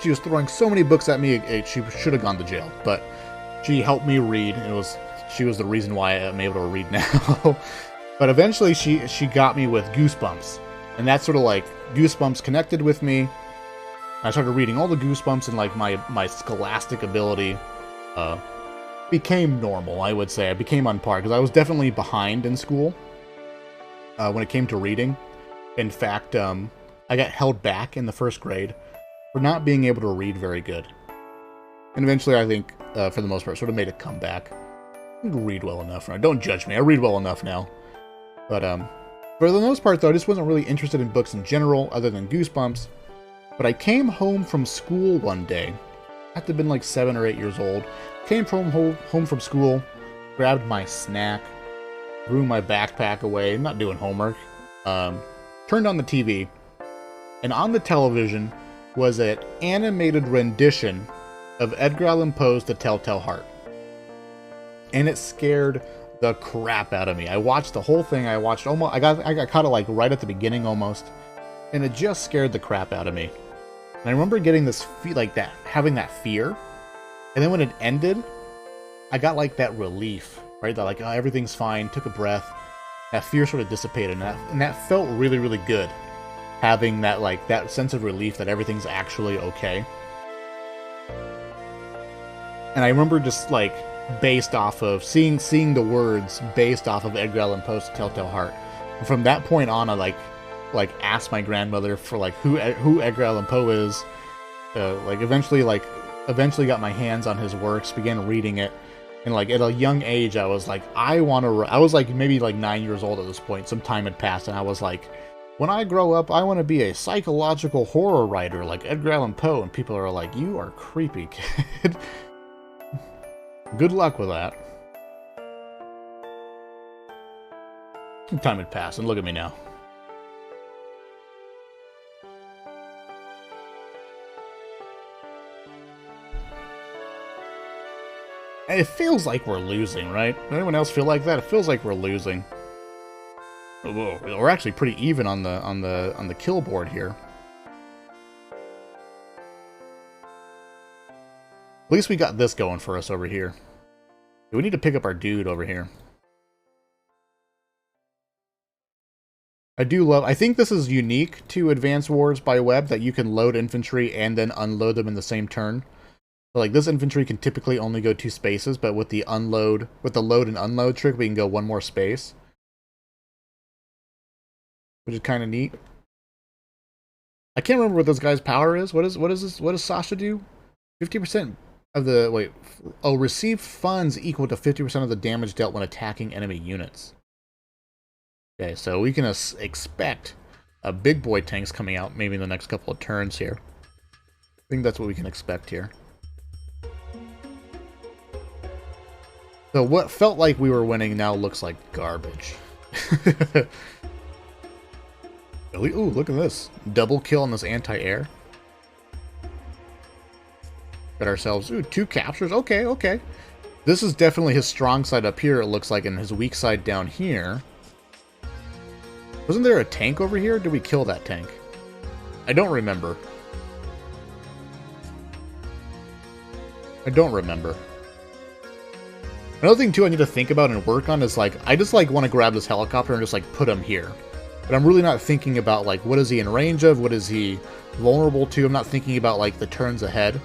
She was throwing so many books at me, she should have gone to jail. But she helped me read, and she was the reason why I'm able to read now. But eventually, she got me with Goosebumps, and that sort of like Goosebumps connected with me. I started reading all the Goosebumps, and like my scholastic ability became normal. I would say I became on par because I was definitely behind in school when it came to reading. In fact, I got held back in the 1st grade for not being able to read very good. And eventually, I think, for the most part, sort of made a comeback. I read well enough now. Don't judge me. I read well enough now. But for the most part, though, I just wasn't really interested in books in general, other than Goosebumps. But I came home from school one day. I had to have been like 7 or 8 years old. Came home from school, grabbed my snack, threw my backpack away, not doing homework, turned on the TV, and on the television was an animated rendition of Edgar Allan Poe's The Telltale Heart. And it scared the crap out of me. I watched the whole thing. I got caught it like right at the beginning almost, and it just scared the crap out of me. And I remember getting this having that fear, and then when it ended, I got like that relief, right? That like, oh, everything's fine. Took a breath. That fear sort of dissipated, and that felt really, really good. Having that sense of relief that everything's actually okay. And I remember just like based off of seeing the words based off of Edgar Allan Poe's Telltale Heart. And from that point on, I like asked my grandmother for like who Edgar Allan Poe is. Eventually got my hands on his works, began reading it, and like at a young age, I was like, I was like maybe like 9 years old at this point. Some time had passed, and I was like, when I grow up, I want to be a psychological horror writer like Edgar Allan Poe. And people are like, you are creepy, kid. Good luck with that. Some time had passed, and look at me now. And it feels like we're losing, right? Does anyone else feel like that? It feels like we're losing. Whoa, we're actually pretty even on the kill board here. At least we got this going for us over here. We need to pick up our dude over here. I do love... I think this is unique to Advance Wars by Web, that you can load infantry and then unload them in the same turn. So, like, this infantry can typically only go 2 spaces, but with the unload... with the load and unload trick, we can go 1 more space. Which is kind of neat. I can't remember what this guy's power is. What does Sasha do? 50% of the... wait. Oh, receive funds equal to 50% of the damage dealt when attacking enemy units. Okay, so we can expect a big boy tanks coming out maybe in the next couple of turns here. I think that's what we can expect here. So what felt like we were winning now looks like garbage. Ooh, look at this. Double kill on this anti-air. Got ourselves, ooh, 2 captures. Okay, okay. This is definitely his strong side up here, it looks like, and his weak side down here. Wasn't there a tank over here? Or did we kill that tank? I don't remember. I don't remember. Another thing, too, I need to think about and work on is, like, I just, like, want to grab this helicopter and just, like, put him here. But I'm really not thinking about, like, what is he in range of? What is he vulnerable to? I'm not thinking about, like, the turns ahead.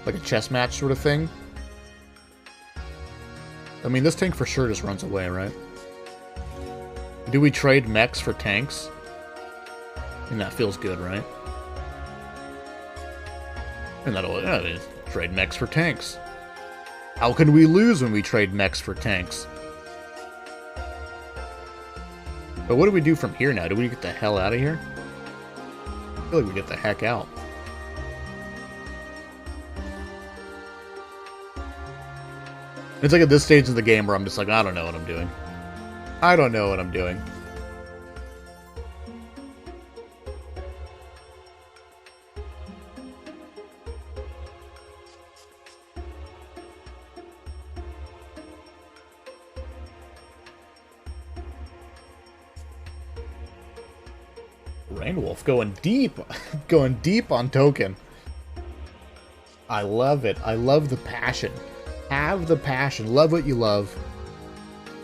Like a chess match sort of thing. I mean, this tank for sure just runs away, right? Do we trade mechs for tanks? And that feels good, right? And that'll trade mechs for tanks. How can we lose when we trade mechs for tanks? But what do we do from here now? Do we get the hell out of here? I feel like we get the heck out. It's like at this stage of the game where I'm just like, I don't know what I'm doing. I don't know what I'm doing. Rainwolf going deep. Going deep on token. I love it. I love the passion. Have the passion. Love what you love.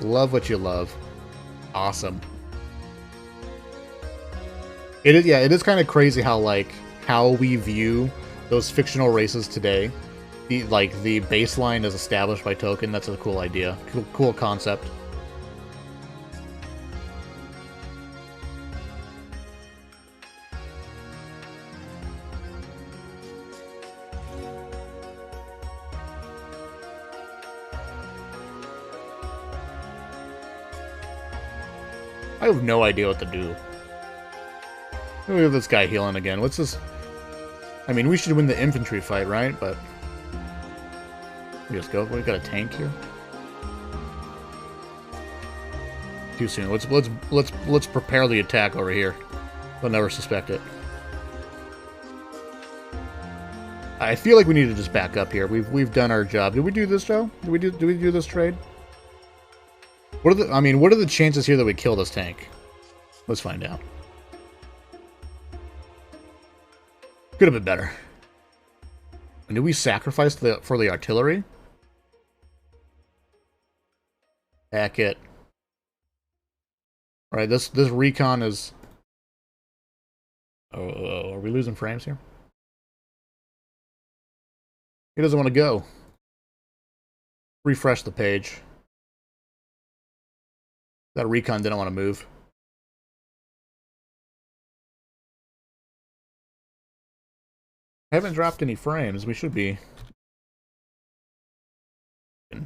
Love what you love. Awesome. It is, yeah, it is kind of crazy how, like, how we view those fictional races today. The baseline is established by token. That's a cool idea. Cool concept. I have no idea what to do. Look at this guy healing again. What's this? I mean, we should win the infantry fight, right? But we just go. We got a tank here. Too soon. Let's prepare the attack over here. They'll never suspect it. I feel like we need to just back up here. We've done our job. Did we do this, Joe? Did we do this trade? What are the chances here that we kill this tank? Let's find out. Could have been better. And did we sacrifice for the artillery? Heck it. Alright, this recon is... Oh, are we losing frames here? He doesn't want to go. Refresh the page. That recon didn't want to move. I haven't dropped any frames. We should be. A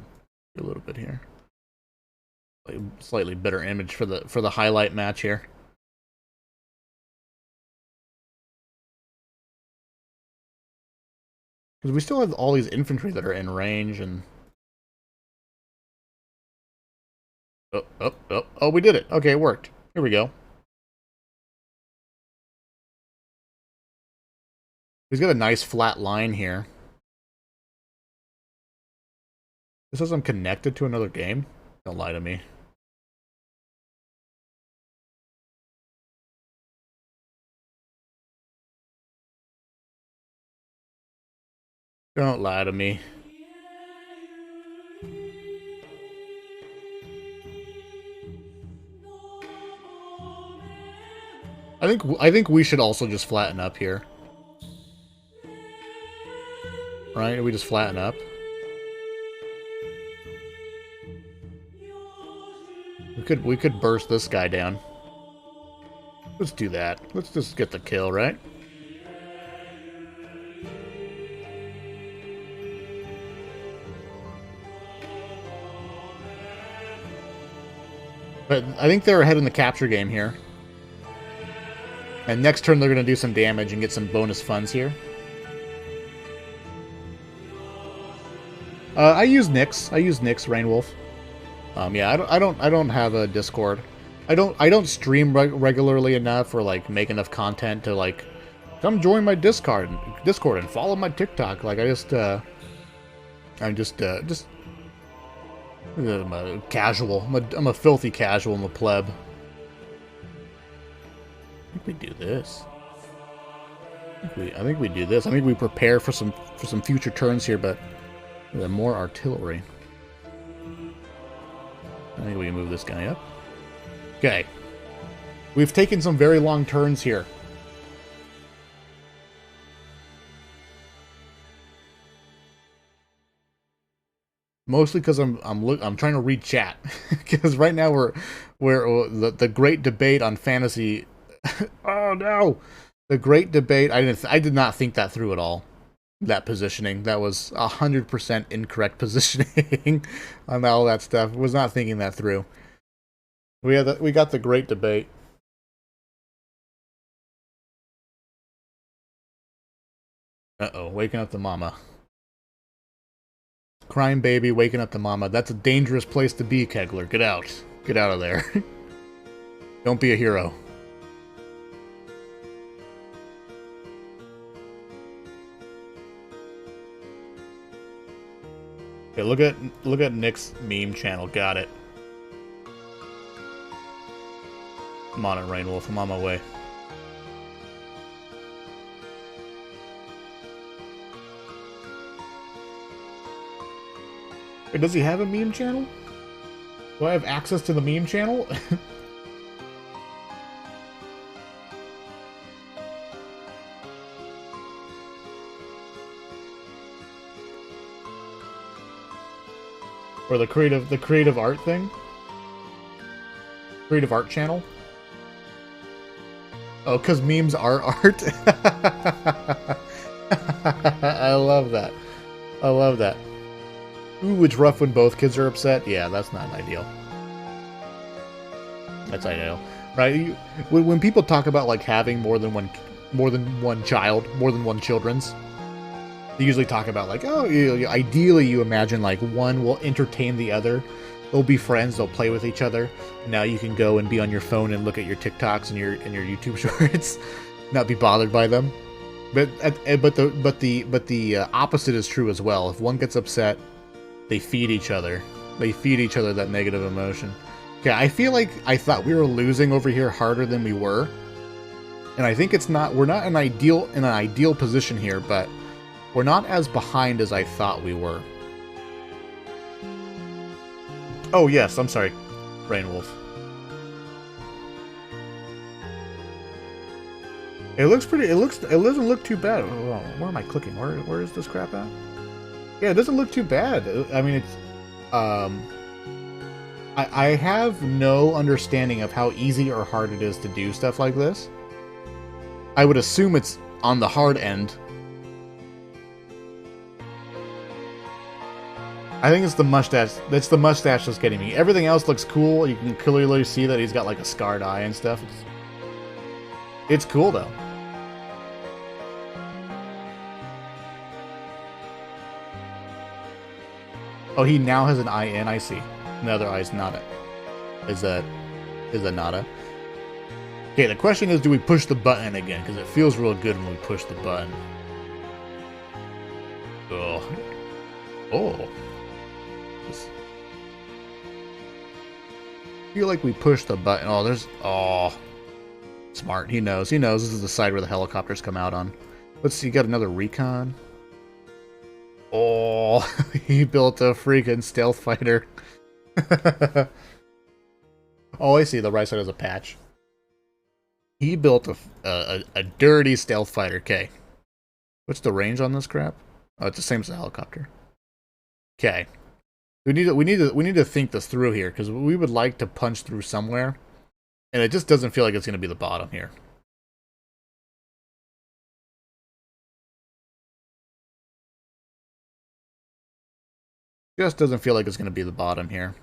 little bit here. Slightly better image for the highlight match here. Because we still have all these infantry that are in range and... Oh, we did it. Okay, it worked. Here we go. He's got a nice flat line here. This says I'm connected to another game? Don't lie to me. Don't lie to me. I think we should also just flatten up here. Right? We just flatten up. We could burst this guy down. Let's do that. Let's just get the kill, right? But I think they're ahead in the capture game here. And next turn they're going to do some damage and get some bonus funds here. I use Nyx. Rainwolf. Yeah, I don't have a Discord. I don't stream regularly enough or like make enough content to like come join my Discord and follow my TikTok. Like I'm a casual. I'm a filthy casual. I'm a pleb. I think we do this. I think we do this. I think we prepare for some future turns here, but the more artillery. I think we can move this guy up. Okay. We've taken some very long turns here. Mostly because I'm trying to read chat because right now we're the great debate on fantasy. Oh no, the great debate. I did not think that through at all. That positioning, that was 100% incorrect positioning on all that stuff. Was not thinking that through. We got the great debate. Uh-oh, waking up the mama. Crime baby waking up the mama. That's a dangerous place to be, Kegler. Get out. Get out of there. Don't be a hero. Okay, look at Nick's meme channel. Got it. I'm on it, Rainwolf. I'm on my way. Wait, does he have a meme channel? Do I have access to the meme channel? Or the creative art thing? Creative art channel? Oh, because memes are art? I love that. I love that. Ooh, it's rough when both kids are upset. Yeah, that's not ideal. That's ideal. Right? When people talk about like having more than one child, more than one children's, they usually talk about like, oh, ideally you imagine like one will entertain the other. They'll be friends. They'll play with each other. Now you can go and be on your phone and look at your TikToks and your YouTube shorts, not be bothered by them. But the opposite is true as well. If one gets upset, they feed each other. They feed each other that negative emotion. Okay, I feel like I thought we were losing over here harder than we were, and I think it's not. We're not in an ideal position here, but we're not as behind as I thought we were. Oh yes, I'm sorry, Rainwolf. It looks pretty. It doesn't look too bad. Oh, where am I clicking? Where is this crap at? Yeah, it doesn't look too bad. I mean, it's I have no understanding of how easy or hard it is to do stuff like this. I would assume it's on the hard end. I think it's the mustache. That's the mustache that's getting me. Everything else looks cool. You can clearly see that he's got like a scarred eye and stuff. It's cool though. Oh, he now has an eye in. I see. The other eye's not a. Is a nada. Okay, the question is, do we push the button again? Because it feels real good when we push the button. Oh. Oh. I feel like we push the button. Oh, there's... Oh. Smart. He knows. He knows this is the side where the helicopters come out on. Let's see. Got another recon. Oh. He built a freaking stealth fighter. Oh, I see. The right side has a patch. He built a dirty stealth fighter. Okay. What's the range on this crap? Oh, it's the same as a helicopter. Okay. We need to think this through here, because we would like to punch through somewhere, and it just doesn't feel like it's going to be the bottom here. Just doesn't feel like it's going to be the bottom here.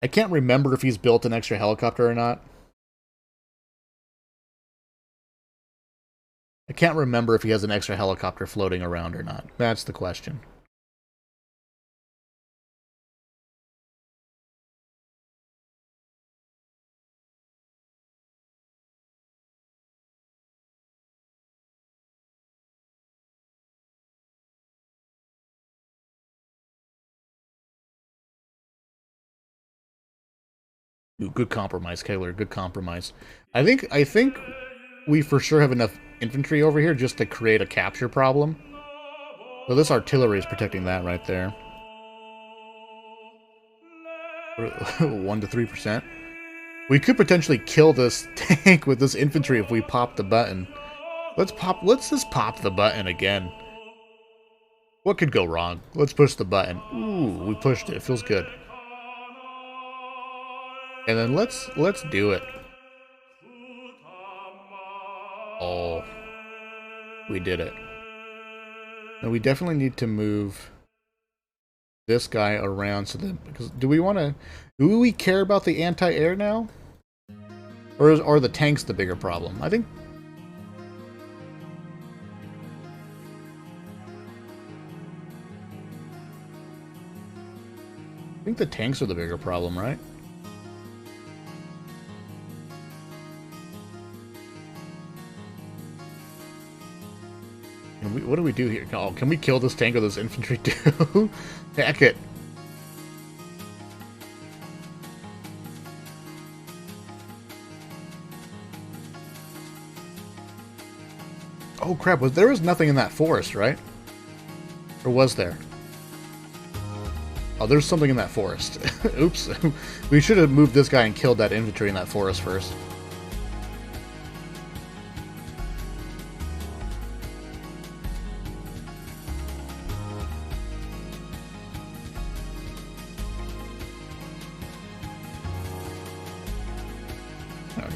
I can't remember if he's built an extra helicopter or not. I can't remember if he has an extra helicopter floating around or not. That's the question. Ooh, good compromise, Kaylor. Good compromise. I think we for sure have enough infantry over here just to create a capture problem. So this artillery is protecting that right there. 1 to 3%. We could potentially kill this tank with this infantry if we pop the button. Let's just pop the button again. What could go wrong? Let's push the button. Ooh, we pushed it. It feels good. And then let's do it. Oh. We did it. Now we definitely need to move this guy around so that, because do we care about the anti-air now? Or are the tanks the bigger problem? I think the tanks are the bigger problem, right? What do we do here? Oh, can we kill this tank with this infantry too? Heck it. Oh crap, there was nothing in that forest, right? Or was there? Oh, there's something in that forest. Oops. We should have moved this guy and killed that infantry in that forest first.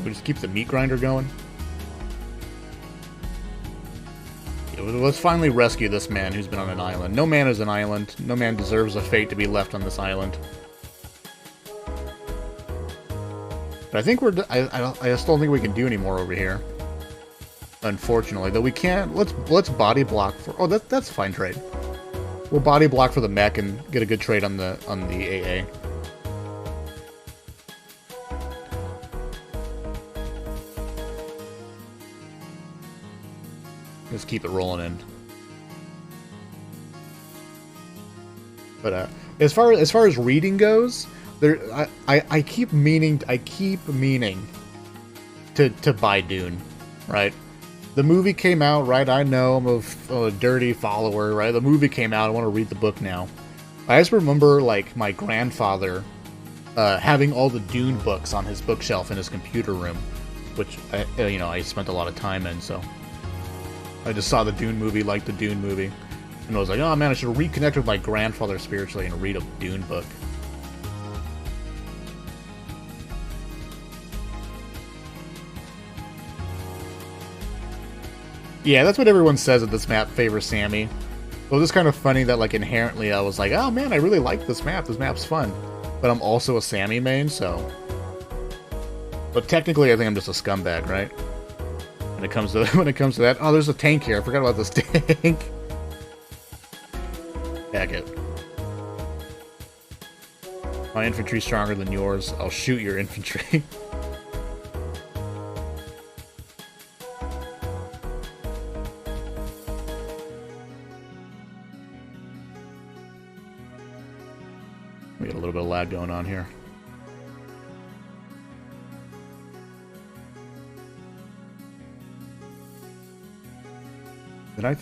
We just keep the meat grinder going. Let's finally rescue this man who's been on an island. No man is an island. No man deserves a fate to be left on this island. But I think I still don't think we can do any more over here. Unfortunately, though we can't. Let's body block for. Oh, that's a fine trade. We'll body block for the mech and get a good trade on the AA. Just keep it rolling in. But as far as reading goes, I keep meaning to buy Dune, right? The movie came out, right? I know I'm a dirty follower, right? The movie came out. I want to read the book now. I just remember like my grandfather having all the Dune books on his bookshelf in his computer room, which I spent a lot of time in, so. I just saw the Dune movie, liked the Dune movie, and I was like, oh man, I should reconnect with my grandfather spiritually and read a Dune book. Yeah, that's what everyone says that this map favors Sammy. Well, it's kind of funny that, like, inherently I was like, oh man, I really like this map. This map's fun. But I'm also a Sammy main, so. But technically, I think I'm just a scumbag, right? When it comes to that, oh, there's a tank here. I forgot about this tank. Heck it. My infantry's stronger than yours. I'll shoot your infantry. We got a little bit of lag going on here. And I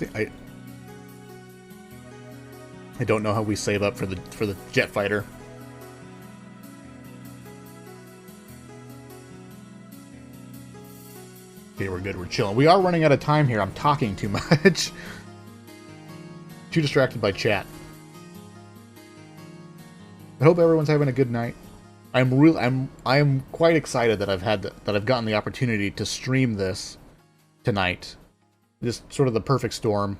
don't know how we save up for the jet fighter. Okay, we're good. We're chilling. We are running out of time here. I'm talking too much. Too distracted by chat. I hope everyone's having a good night. I am quite excited that I've gotten the opportunity to stream this tonight. This sort of the perfect storm.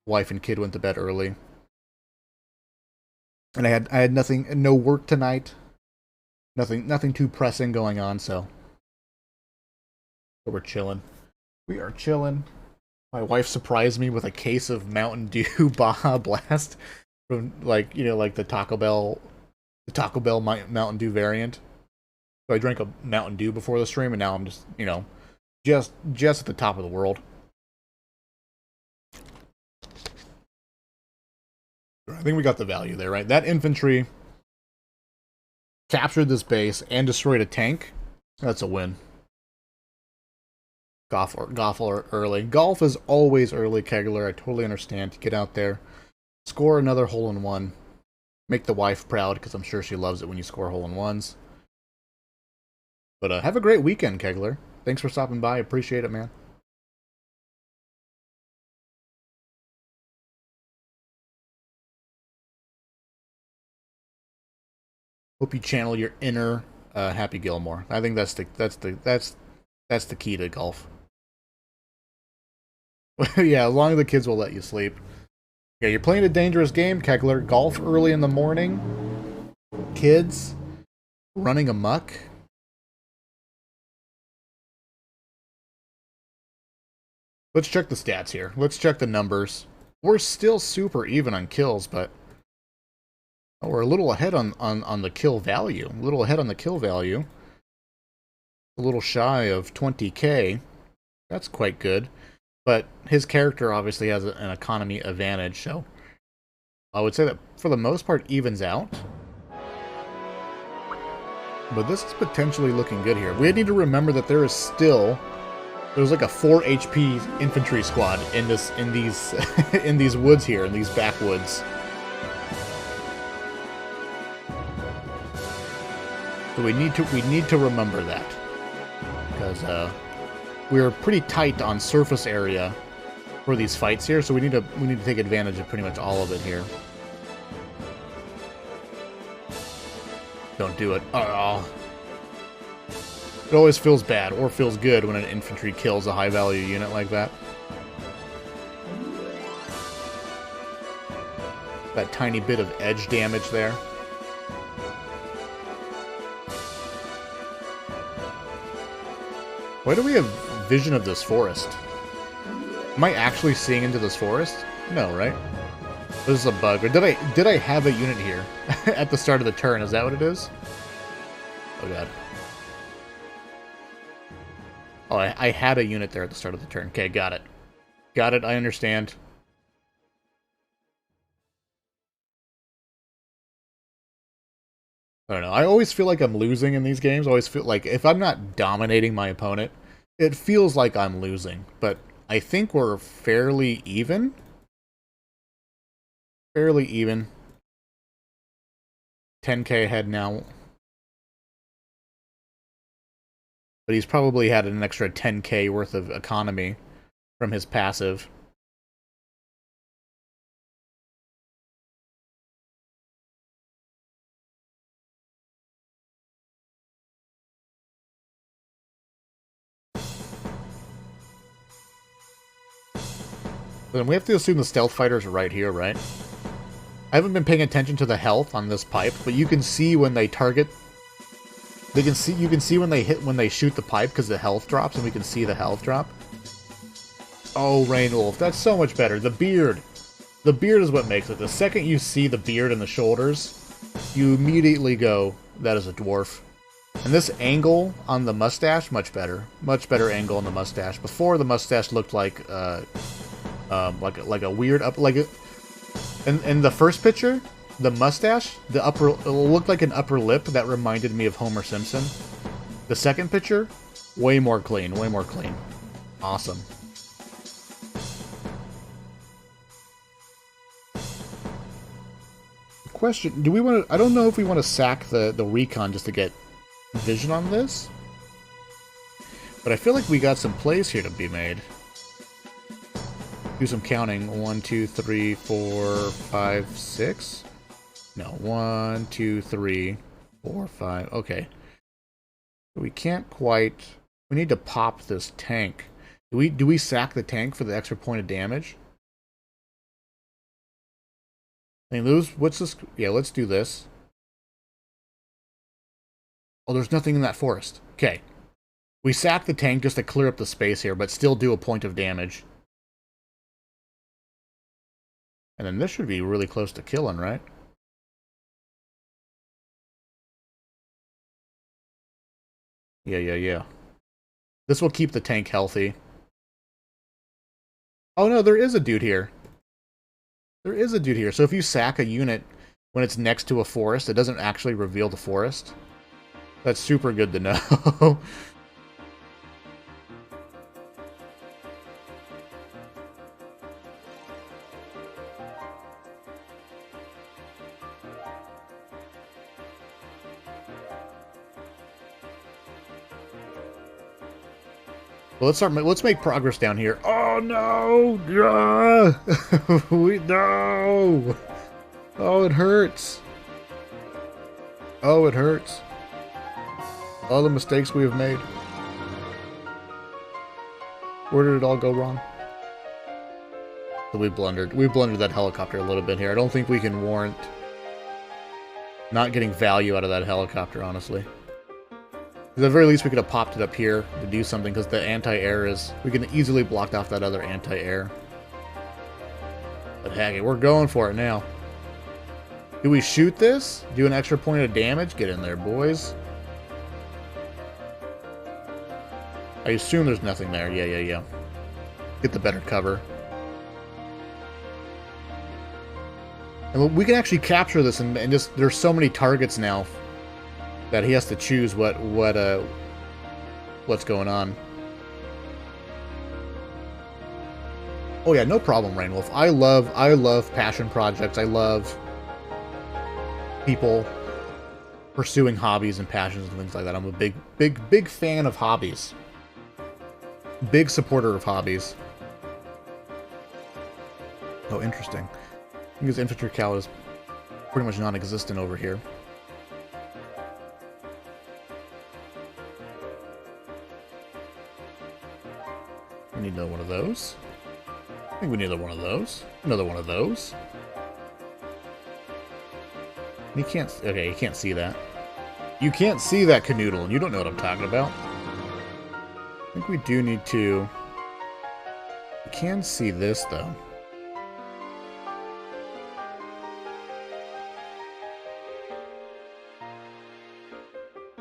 Wife and kid went to bed early, and I had no work tonight. Nothing too pressing going on, so we're chilling. We are chilling. My wife surprised me with a case of Mountain Dew Baja Blast from like the Taco Bell Mountain Dew variant. So I drank a Mountain Dew before the stream, and now I'm just at the top of the world. I think we got the value there, right? That infantry captured this base and destroyed a tank. That's a win. Golf early. Golf is always early, Kegler. I totally understand. Get out there. Score another hole-in-one. Make the wife proud, because I'm sure she loves it when you score hole-in-ones. But have a great weekend, Kegler. Thanks for stopping by. Appreciate it, man. Hope you channel your inner Happy Gilmore. I think that's the key to golf. Yeah, as long as the kids will let you sleep. Yeah, you're playing a dangerous game, Kegler. Golf early in the morning. Kids running amok. Let's check the stats here. Let's check the numbers. We're still super even on kills, but we're a little ahead on the kill value. A little ahead on the kill value. A little shy of 20k. That's quite good. But his character obviously has an economy advantage, so I would say that for the most part evens out. But this is potentially looking good here. We need to remember that there's like a 4 HP infantry squad in these in these woods here, in these backwoods. So we need to remember that, because we're pretty tight on surface area for these fights here, so we need to take advantage of pretty much all of it here. Don't do it. Oh. It always feels bad, or feels good, when an infantry kills a high-value unit like that. That tiny bit of edge damage there. Why do we have vision of this forest? Am I actually seeing into this forest? No, right? This is a bug. Or did I have a unit here at the start of the turn? Is that what it is? Oh god. Oh, I had a unit there at the start of the turn. Okay, got it. Got it, I understand. I don't know. I always feel like I'm losing in these games. I always feel like if I'm not dominating my opponent, it feels like I'm losing. But I think we're fairly even. Fairly even. 10k ahead now. But he's probably had an extra 10k worth of economy from his passive. Then we have to assume the stealth fighters are right here, right? I haven't been paying attention to the health on this pipe, but you can see when they target. You can see when they shoot the pipe, because the health drops, and we can see the health drop. Oh, Rain Wolf, that's so much better. The beard. The beard is what makes it. The second you see the beard and the shoulders, you immediately go, that is a dwarf. And this angle on the mustache, much better. Much better angle on the mustache. Before, the mustache looked like a weird up, in the first picture, the mustache, it looked like an upper lip that reminded me of Homer Simpson. The second picture, way more clean, way more clean. Awesome. Question, do we want to, I don't know if we want to sack the recon just to get vision on this. But I feel like we got some plays here to be made. Do some counting. 1, 2, 3, 4, 5, 6. No, 1, 2, 3, 4, 5. Okay. We can't quite... We need to pop this tank. Do we sack the tank for the extra point of damage? I mean, what's this? Yeah, let's do this. Oh, there's nothing in that forest. Okay. We sack the tank just to clear up the space here, but still do a point of damage. And then this should be really close to killing, right? Yeah. This will keep the tank healthy. Oh no, there is a dude here. There is a dude here. So if you sack a unit when it's next to a forest, it doesn't actually reveal the forest. That's super good to know. Well, let's make progress down here. Oh no! No! Oh, it hurts. Oh, it hurts. All the mistakes we have made. Where did it all go wrong? So we blundered. We blundered that helicopter a little bit here. I don't think we can warrant not getting value out of that helicopter, honestly. At the very least, we could have popped it up here to do something, because the anti-air is... We can easily block off that other anti-air. But heck it, we're going for it now. Do we shoot this? Do an extra point of damage? Get in there, boys. I assume there's nothing there. Yeah. Get the better cover. And we can actually capture this and just... There's so many targets now that he has to choose what's going on. Oh yeah, no problem, Rainwolf. I love passion projects. I love people pursuing hobbies and passions and things like that. I'm a big fan of hobbies. Big supporter of hobbies. Oh, interesting. I think his infantry cal is pretty much non-existent over here. We need another one of those. I think we need another one of those. Another one of those. You can't... Okay, you can't see that. You can't see that canoodle, and you don't know what I'm talking about. I think we do need to... You can see this, though.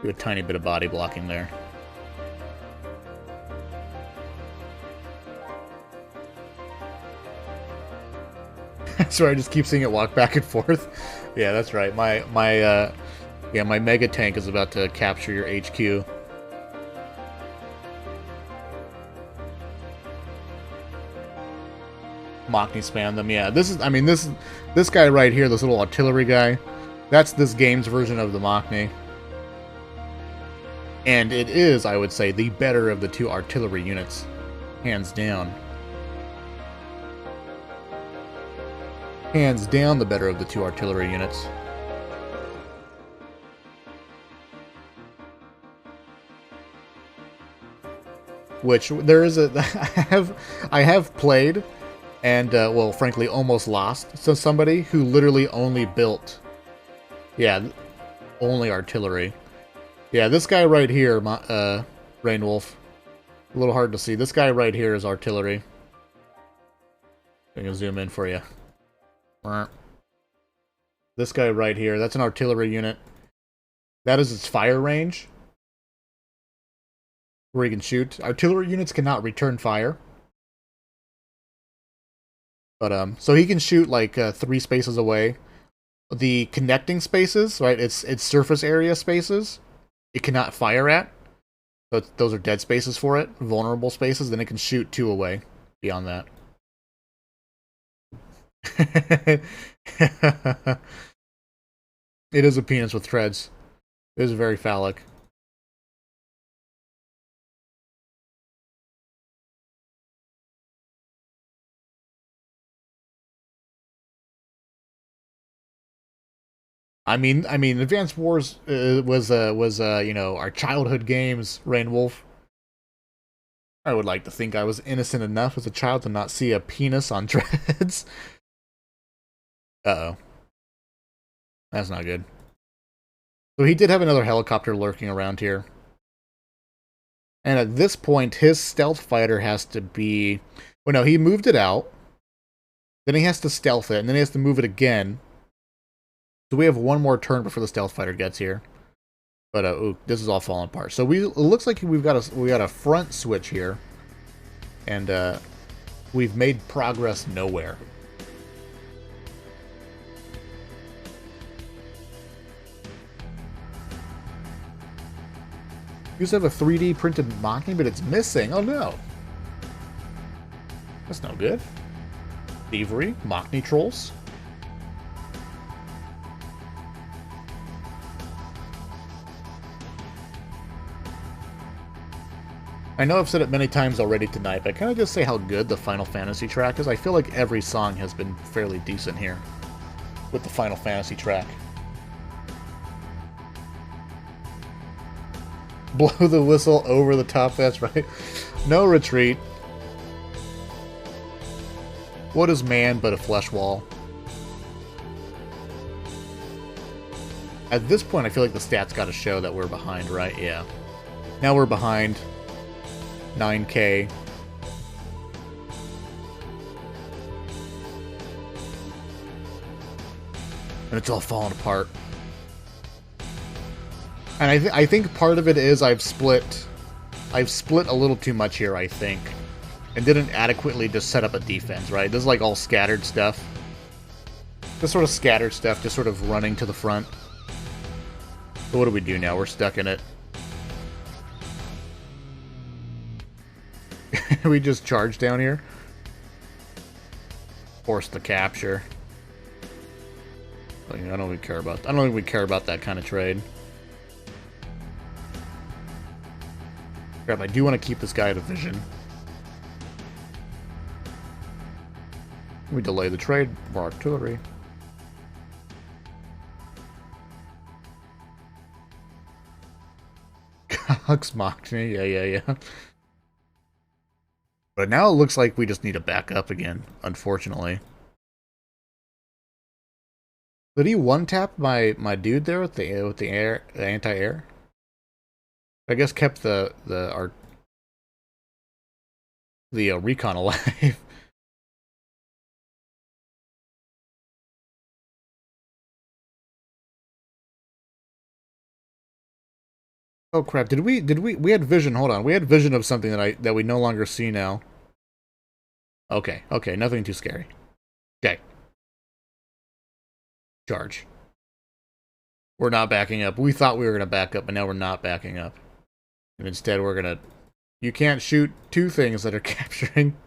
Do a tiny bit of body blocking there. Sorry, I just keep seeing it walk back and forth. Yeah, that's right. My mega tank is about to capture your HQ. Mockney spam them. Yeah, this guy right here, this little artillery guy, that's this game's version of the Mockney. And it is, I would say, the better of the two artillery units, hands down. Hands down the better of the two artillery units. Which there is a I have played and well, frankly almost lost to somebody who literally only built only artillery. Yeah, this guy right here, Rainwolf. A little hard to see. This guy right here is artillery. I'm gonna zoom in for you. This guy right here, that's an artillery unit. That is its fire range, where he can shoot. Artillery units cannot return fire. But, so he can shoot, like, 3 spaces away. The connecting spaces, right, it's surface area spaces, it cannot fire at. So those are dead spaces for it, vulnerable spaces, then it can shoot 2 away beyond that. It is a penis with threads. It is very phallic. Advance Wars was you know, our childhood games, Rain Wolf. I would like to think I was innocent enough as a child to not see a penis on treads. Uh-oh. That's not good. So he did have another helicopter lurking around here. And at this point, his stealth fighter has to be... Well, no, he moved it out. Then he has to stealth it, and then he has to move it again. So we have one more turn before the stealth fighter gets here. But ooh, this is all falling apart. So it looks like we got a front switch here, and we've made progress nowhere. You used to have a 3D printed Machni, but it's missing. Oh no, that's no good. Thievery, Machni trolls. I know I've said it many times already tonight, but can I just say how good the Final Fantasy track is? I feel like every song has been fairly decent here with the Final Fantasy track. Blow the whistle over the top, that's right. No retreat. What is man but a flesh wall? At this point, I feel like the stats gotta show that we're behind, right? Yeah. Now we're behind 9K. And it's all falling apart. And I think part of it is I've split a little too much here, I think. And didn't adequately just set up a defense, right? This is like all scattered stuff. This sort of scattered stuff, just sort of running to the front. So what do we do now? We're stuck in it. We just charge down here. Force the capture. I don't really care about. I don't think we care about that kind of trade. Crap! I do want to keep this guy at a vision. We delay the trade for artillery. Cox mocked me. Yeah. But now it looks like we just need to back up again, unfortunately. Did he one-tap my dude there with the anti-air? I guess kept the recon alive. Oh crap, we had vision, hold on. We had vision of something that we no longer see now. Okay, nothing too scary. Okay. Charge. We're not backing up. We thought we were gonna back up, but now we're not backing up. And instead we're gonna... You can't shoot two things that are capturing.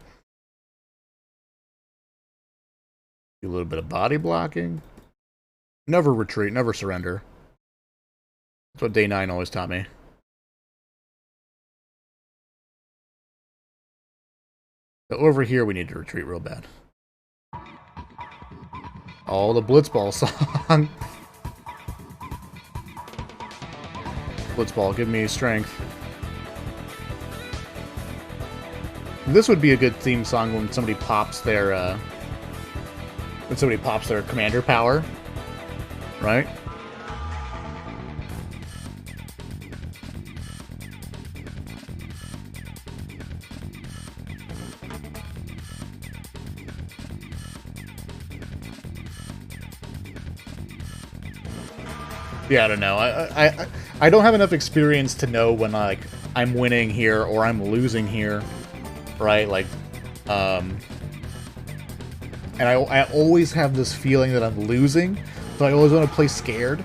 Do a little bit of body blocking. Never retreat, never surrender. That's what Day 9 always taught me. So over here we need to retreat real bad. Oh, the Blitzball song. Blitzball, give me strength. This would be a good theme song when somebody pops their commander power, right? Yeah, I don't know. I don't have enough experience to know when like I'm winning here or I'm losing here, right? Like, and I always have this feeling that I'm losing, so I always want to play scared.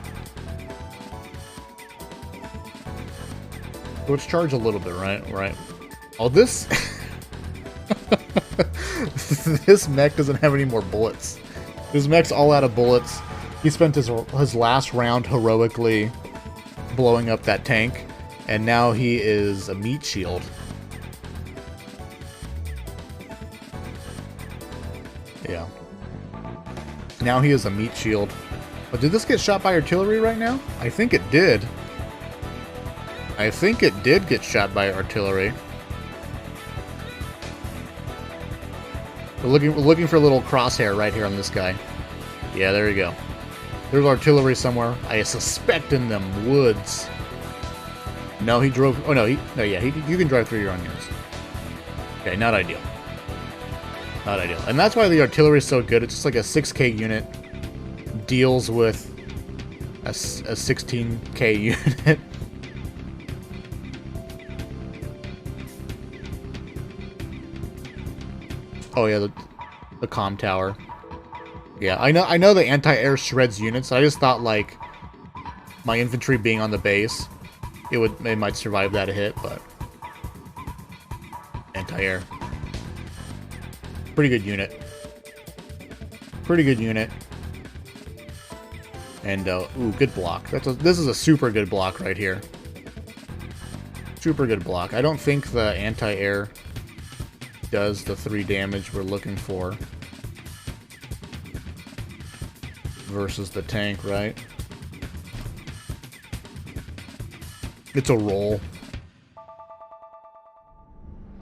So let's charge a little bit, right? Oh, this this mech doesn't have any more bullets. This mech's all out of bullets. He spent his last round heroically blowing up that tank, and now he is a meat shield. Yeah. Now he is a meat shield. But did this get shot by artillery right now? I think it did. I think it did get shot by artillery. We're looking for a little crosshair right here on this guy. Yeah, there you go. There's artillery somewhere. I suspect in them woods. No, he drove... Oh, no, you can drive through your onions. Okay, not ideal. Not ideal. And that's why the artillery is so good. It's just like a 6k unit deals with a 16k unit. Oh yeah, the comm tower. Yeah, I know the anti-air shreds units. I just thought like my infantry being on the base, it might survive that hit, but anti-air. Pretty good unit. Pretty good unit. And ooh, good block. This is a super good block right here. Super good block. I don't think the anti-air does the 3 damage we're looking for versus the tank, right? It's a roll.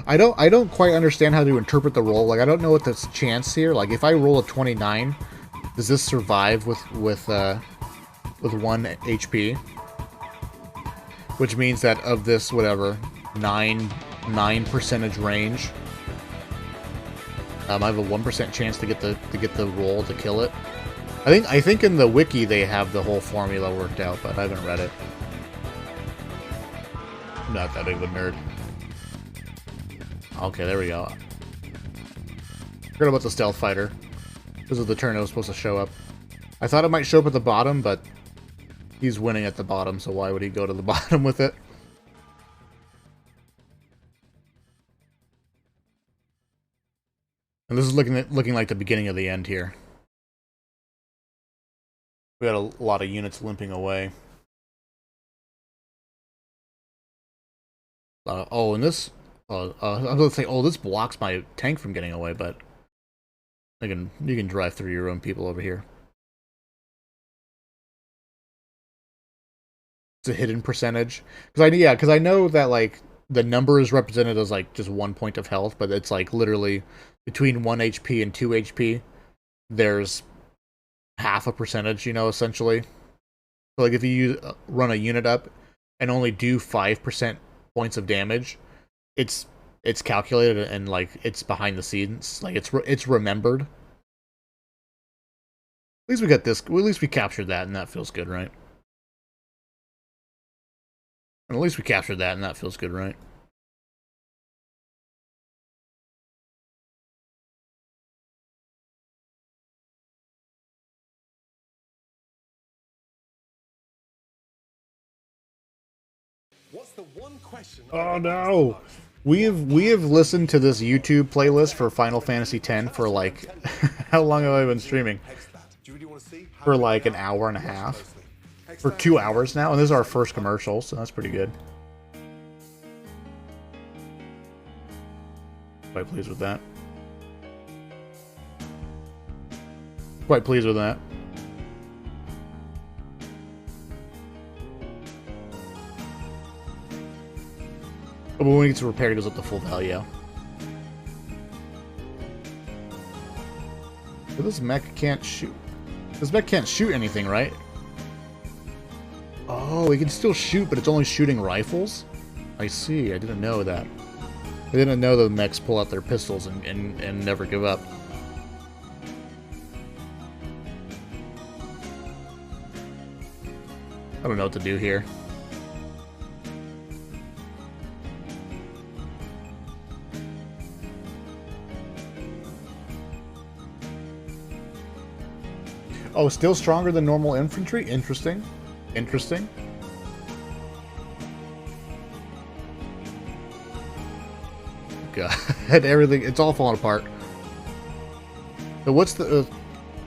I don't quite understand how to interpret the roll. Like, I don't know what the chance here. Like, if I roll a 29, does this survive with 1 HP? Which means that of this, whatever, 9% range, I have a 1% chance to get the roll to kill it. I think in the wiki they have the whole formula worked out, but I haven't read it. I'm not that big of a nerd. Okay, there we go. Forgot about the stealth fighter. This is the turn it was supposed to show up. I thought it might show up at the bottom, but he's winning at the bottom, so why would he go to the bottom with it? And this is looking like the beginning of the end here. We got a lot of units limping away. Oh, and this... I was going to say, oh, this blocks my tank from getting away, but you can drive through your own people over here. It's a hidden percentage. Because I know that, like, the number is represented as, like, just 1 point of health, but it's, like, literally between 1 HP and 2 HP, there's half a percentage, you know, essentially. So, like, if you run a unit up and only do 5% points of damage, it's calculated and, like, it's behind the scenes. Like, it's remembered. At least we got this. At least we captured that, and that feels good, right? And at least we captured that, and that feels good, right? What's the one question? Oh no! We have listened to this YouTube playlist for Final Fantasy X for like how long have I been streaming? For like an hour and a half. For 2 hours now, and this is our first commercial, so that's pretty good. Quite pleased with that. Quite pleased with that. But when it gets repaired, it goes up to full value. But this mech can't shoot. This mech can't shoot anything, right? Oh, it can still shoot, but it's only shooting rifles? I see, I didn't know that. I didn't know the mechs pull out their pistols and never give up. I don't know what to do here. Oh, still stronger than normal infantry? Interesting. Interesting. God, everything, it's all falling apart. So what's the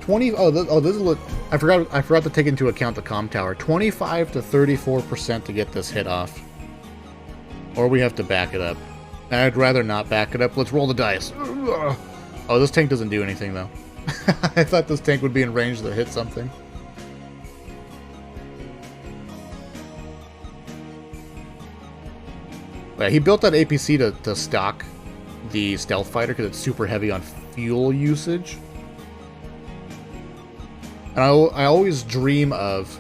20? Oh, this is what I forgot to take into account the comm tower. 25 to 34% to get this hit off, or we have to back it up. And I'd rather not back it up. Let's roll the dice. Oh, this tank doesn't do anything though. I thought this tank would be in range to hit something. Yeah, he built that APC to stock the stealth fighter because it's super heavy on fuel usage. And I always dream of...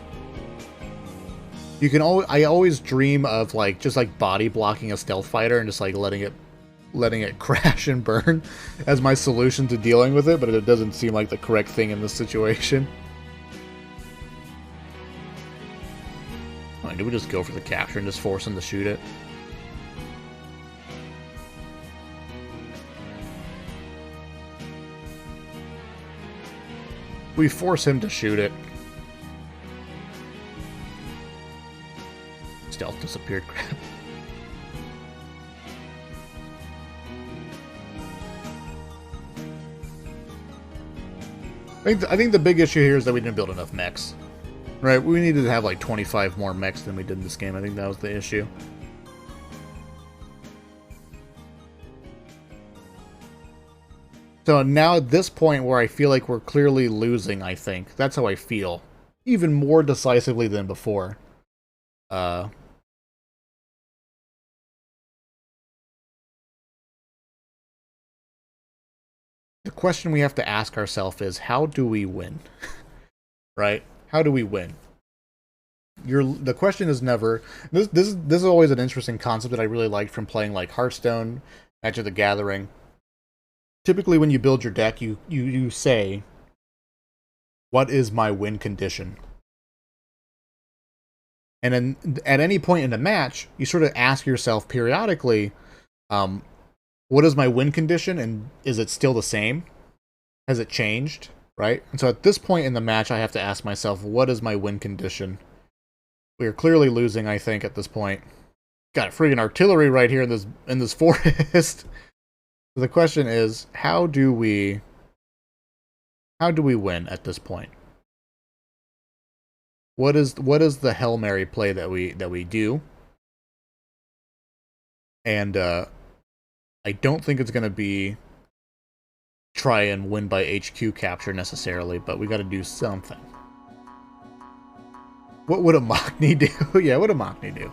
I always dream of like just like body blocking a stealth fighter and just like letting it crash and burn as my solution to dealing with it, but it doesn't seem like the correct thing in this situation. Do we just go for the capture and just force him to shoot it? We force him to shoot it. Stealth disappeared. Crap. I think the big issue here is that we didn't build enough mechs. Right, we needed to have like 25 more mechs than we did in this game. I think that was the issue. So now at this point where I feel like we're clearly losing, I think. That's how I feel. Even more decisively than before. The question we have to ask ourselves is, how do we win? Right? How do we win? The question is never... This is always an interesting concept that I really liked from playing like Hearthstone, Magic the Gathering. Typically when you build your deck, you say, what is my win condition? And then at any point in the match, you sort of ask yourself periodically, what is my win condition, and is it still the same? Has it changed? Right? And so at this point in the match, I have to ask myself, what is my win condition? We are clearly losing, I think, at this point. Got friggin' artillery right here in this forest. The question is, how do we win at this point? What is the Hail Mary play that we do? And I don't think it's gonna be try and win by HQ capture necessarily, but we got to do something. What would a Mockney do? Yeah, what would a Mockney do?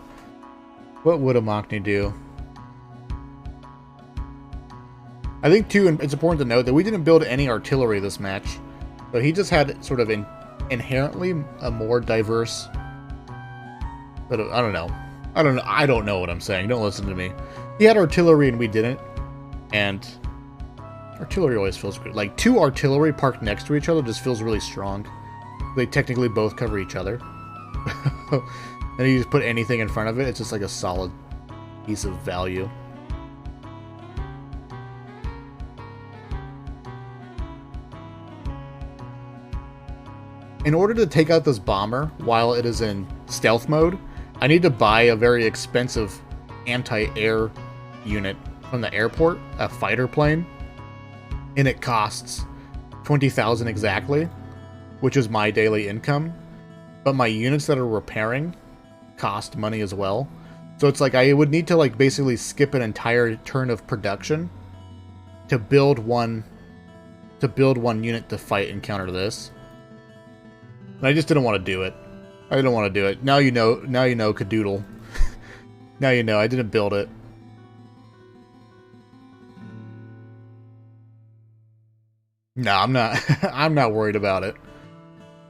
What would a Mockney do? I think, too, it's important to note that we didn't build any artillery this match. So he just had sort of inherently a more diverse... But I don't know. I don't know what I'm saying. Don't listen to me. He had artillery and we didn't. And artillery always feels good. Like, 2 artillery parked next to each other just feels really strong. They technically both cover each other. And you just put anything in front of it, it's just like a solid piece of value. In order to take out this bomber while it is in stealth mode, I need to buy a very expensive anti-air unit from the airport, a fighter plane, and it costs 20,000 exactly, which is my daily income. But my units that are repairing cost money as well. So it's like I would need to like basically skip an entire turn of production to build one unit to fight and counter this. And I just didn't want to do it. I didn't want to do it. Now you know, Cadoodle. Now you know, I didn't build it. No, I'm not. I'm not worried about it.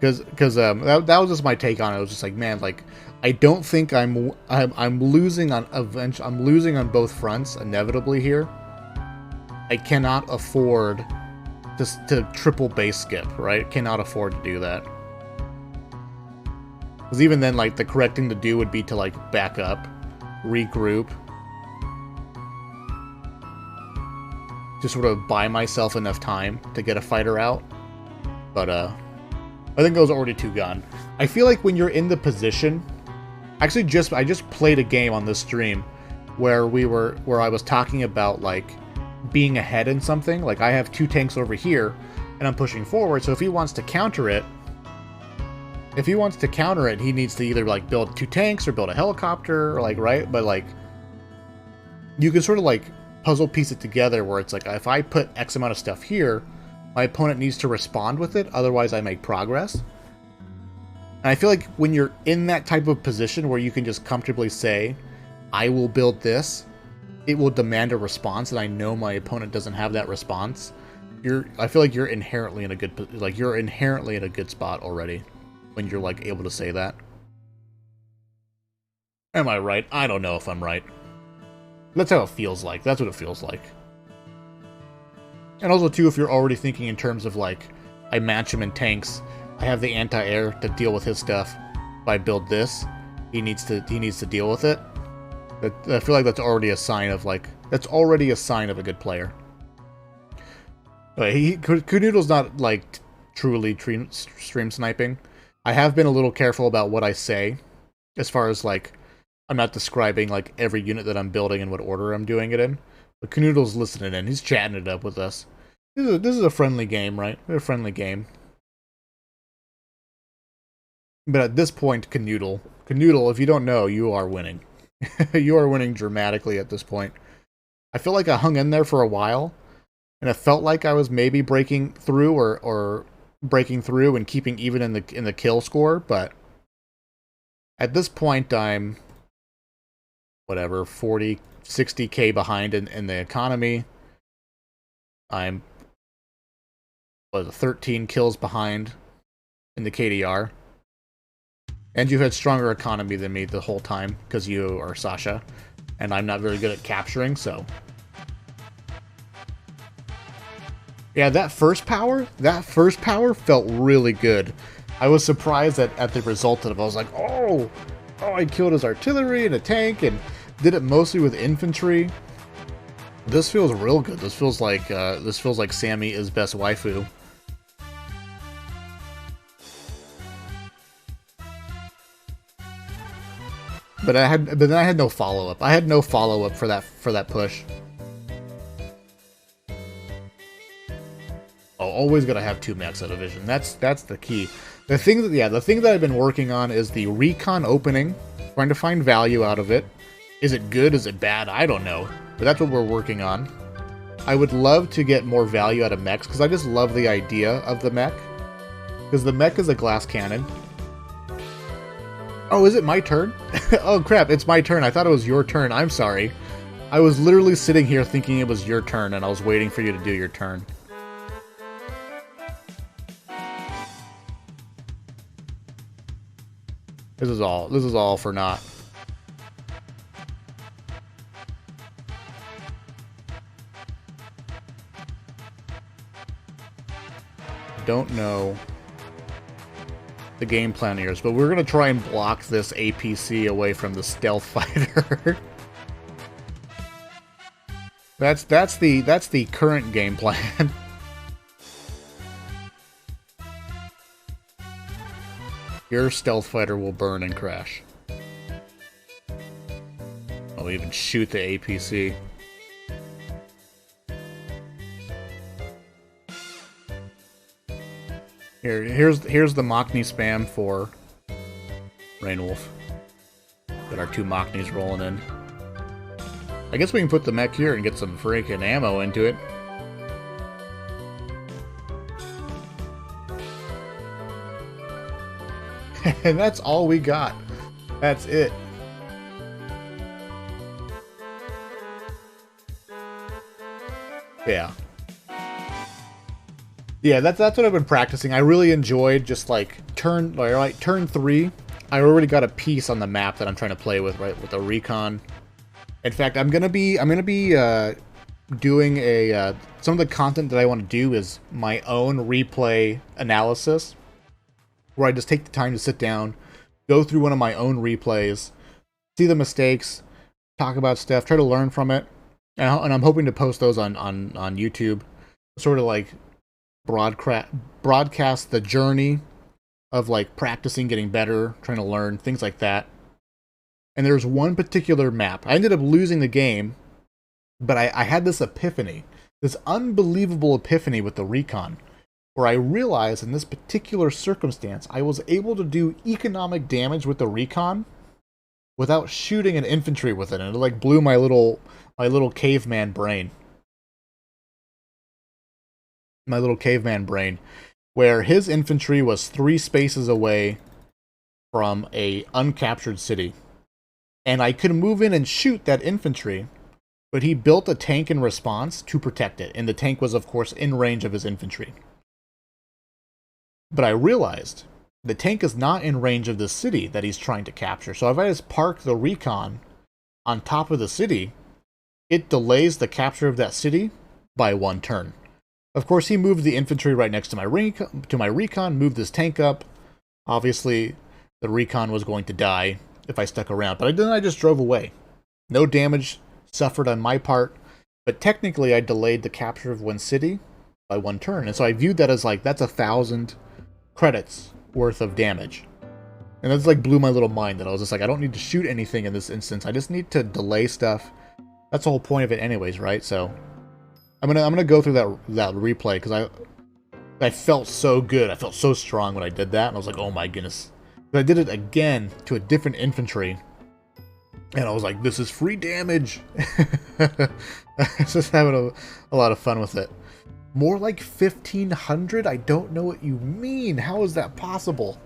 Because that was just my take on it. It was just like, man, like I don't think I'm losing on I'm losing on both fronts inevitably here. I cannot afford to triple base skip, right? Cannot afford to do that. Because even then, like the correct thing to do would be to like back up, regroup, to sort of buy myself enough time to get a fighter out. But I think it was already 2 gone. I feel like when you're in the position... Actually, I just played a game on this stream where I was talking about, like, being ahead in something. Like, I have 2 tanks over here, and I'm pushing forward, so if he wants to counter it... he needs to either, like, build 2 tanks or build a helicopter, or, like, right? But, like, you can sort of, like, puzzle piece it together where it's like, if I put X amount of stuff here... my opponent needs to respond with it, otherwise I make progress. And I feel like when you're in that type of position where you can just comfortably say, I will build this, it will demand a response, and I know my opponent doesn't have that response. I feel like you're inherently in a good spot already when you're like able to say that. Am I right? I don't know if I'm right. That's how it feels like. That's what it feels like. And also too, if you're already thinking in terms of like, I match him in tanks, I have the anti-air to deal with his stuff. If I build this, he needs to deal with it. I feel like that's already a sign of like, that's already a sign of a good player. Canoodle's not like truly stream sniping. I have been a little careful about what I say, as far as like, I'm not describing like every unit that I'm building and what order I'm doing it in. But Canoodle's listening in. He's chatting it up with us. This is a friendly game, right? A friendly game. But at this point, Canoodle, if you don't know, you are winning. You are winning dramatically at this point. I feel like I hung in there for a while, and it felt like I was maybe breaking through or breaking through and keeping even in the kill score, but at this point I'm whatever 40, 60k behind in the economy. I'm 13 kills behind in the KDR. And you've had stronger economy than me the whole time, because you are Sasha, and I'm not very good at capturing, so... Yeah, that first power felt really good. I was surprised at the result of it. I was like, oh, I killed his artillery and a tank, and did it mostly with infantry. This feels real good. This feels like Sammy is best waifu. But then I had no follow-up. I had no follow-up for that push. Oh, always gotta have 2 mechs at a vision. That's the key. The thing that I've been working on is the recon opening, trying to find value out of it. Is it good? Is it bad? I don't know. But that's what we're working on. I would love to get more value out of mechs, because I just love the idea of the mech. Because the mech is a glass cannon. Oh, is it my turn? Oh crap, it's my turn. I thought it was your turn. I'm sorry. I was literally sitting here thinking it was your turn, and I was waiting for you to do your turn. This is all for naught. Don't know the game plan here, but we're gonna try and block this APC away from the stealth fighter. that's the current game plan. Your stealth fighter will burn and crash. I'll even shoot the APC. Here's the Machni spam for Rainwolf. Got our 2 Machnis rolling in. I guess we can put the mech here and get some freaking ammo into it. And that's all we got. That's it. Yeah. Yeah, that's what I've been practicing. I really enjoyed just like turn 3. I already got a piece on the map that I'm trying to play with, right, with a recon. In fact, I'm gonna be doing a some of the content that I want to do is my own replay analysis, where I just take the time to sit down, go through one of my own replays, see the mistakes, talk about stuff, try to learn from it, and I'm hoping to post those on YouTube, sort of like broadcast the journey of like practicing, getting better, trying to learn, things like that. And there's one particular map. I ended up losing the game, but I had this epiphany, this unbelievable epiphany with the recon, where I realized in this particular circumstance, I was able to do economic damage with the recon without shooting an infantry with it, and it like blew my little caveman brain. My little caveman brain, where his infantry was 3 spaces away from a uncaptured city. And I could move in and shoot that infantry, but he built a tank in response to protect it, and the tank was, of course, in range of his infantry. But I realized the tank is not in range of the city that he's trying to capture, so if I just park the recon on top of the city, it delays the capture of that city by 1 turn. Of course, he moved the infantry right next to my recon, moved this tank up. Obviously, the recon was going to die if I stuck around, but then I just drove away. No damage suffered on my part, but technically I delayed the capture of one city by 1 turn, and so I viewed that as like, that's 1,000 credits worth of damage. And that's like blew my little mind that I was just like, I don't need to shoot anything in this instance, I just need to delay stuff. That's the whole point of it anyways, right? So I'm gonna go through that replay, because I felt so good, I felt so strong when I did that, and I was like, oh my goodness. But I did it again to a different infantry, and I was like, this is free damage. I was just having a lot of fun with it. More like 1,500? I don't know what you mean. How is that possible?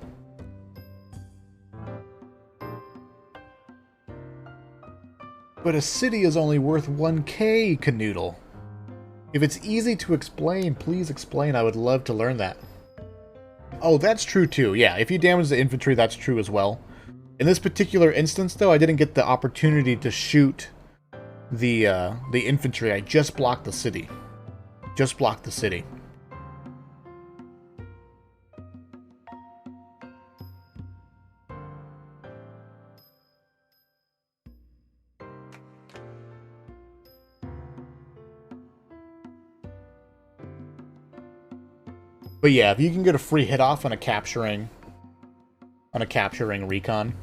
But a city is only worth 1k, Canoodle. If it's easy to explain, please explain. I would love to learn that. Oh, that's true too. Yeah, if you damage the infantry, that's true as well. In this particular instance, though, I didn't get the opportunity to shoot the infantry. I just blocked the city. Just blocked the city. But yeah, if you can get a free hit off on a capturing recon,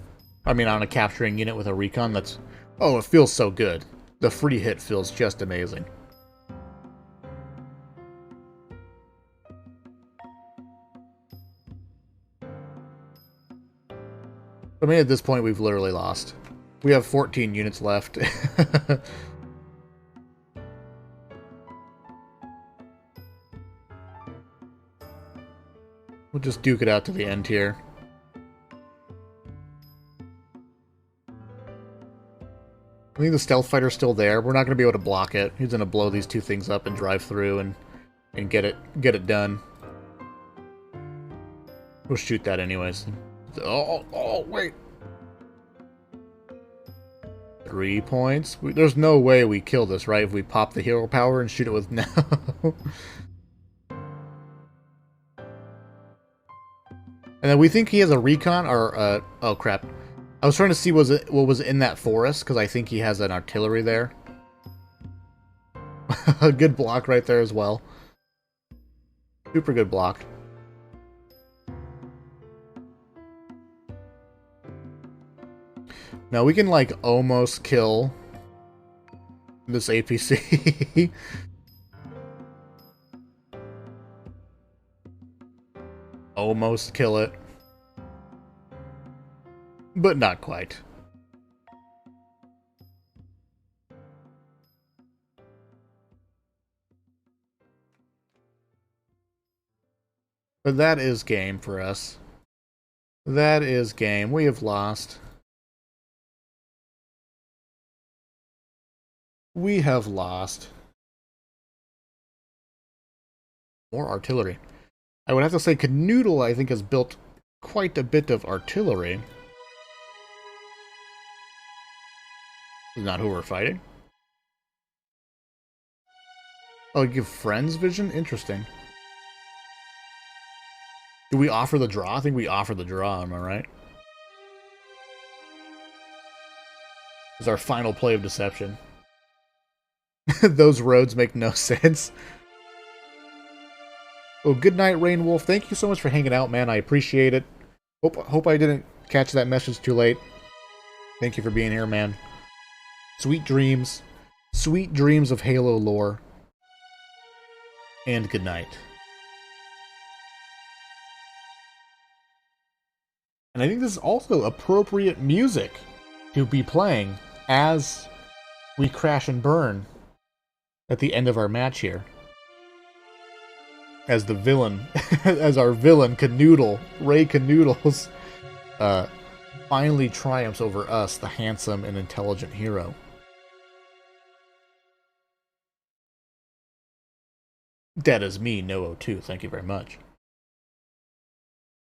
I mean on a capturing unit with a recon, that's, oh, it feels so good. The free hit feels just amazing. I mean, at this point, we've literally lost. We have 14 units left. We'll just duke it out to the end here. I think the stealth fighter's still there. We're not going to be able to block it. He's going to blow these 2 things up and drive through and get it done. We'll shoot that anyways. Oh, wait. 3 points? There's no way we kill this, right? If we pop the hero power and shoot it with no. And then we think he has a recon, or, oh crap. I was trying to see what was in that forest, because I think he has an artillery there. A good block right there as well. Super good block. Now we can, like, almost kill this APC. Almost kill it. But not quite. But that is game for us. That is game. We have lost. We have lost. More artillery. I would have to say Canoodle, I think, has built quite a bit of artillery. Is not who we're fighting. Oh, give friends vision? Interesting. Do we offer the draw? I think we offer the draw, am I right? This is our final play of deception. Those roads make no sense. Oh, good night, Rain Wolf. Thank you so much for hanging out, man. I appreciate it. Hope I didn't catch that message too late. Thank you for being here, man. Sweet dreams. Sweet dreams of Halo lore. And good night. And I think this is also appropriate music to be playing as we crash and burn at the end of our match here. As the villain, as our villain, Canoodle, Ray Canoodles, finally triumphs over us, the handsome and intelligent hero. Dead as me, no O2. Thank you very much.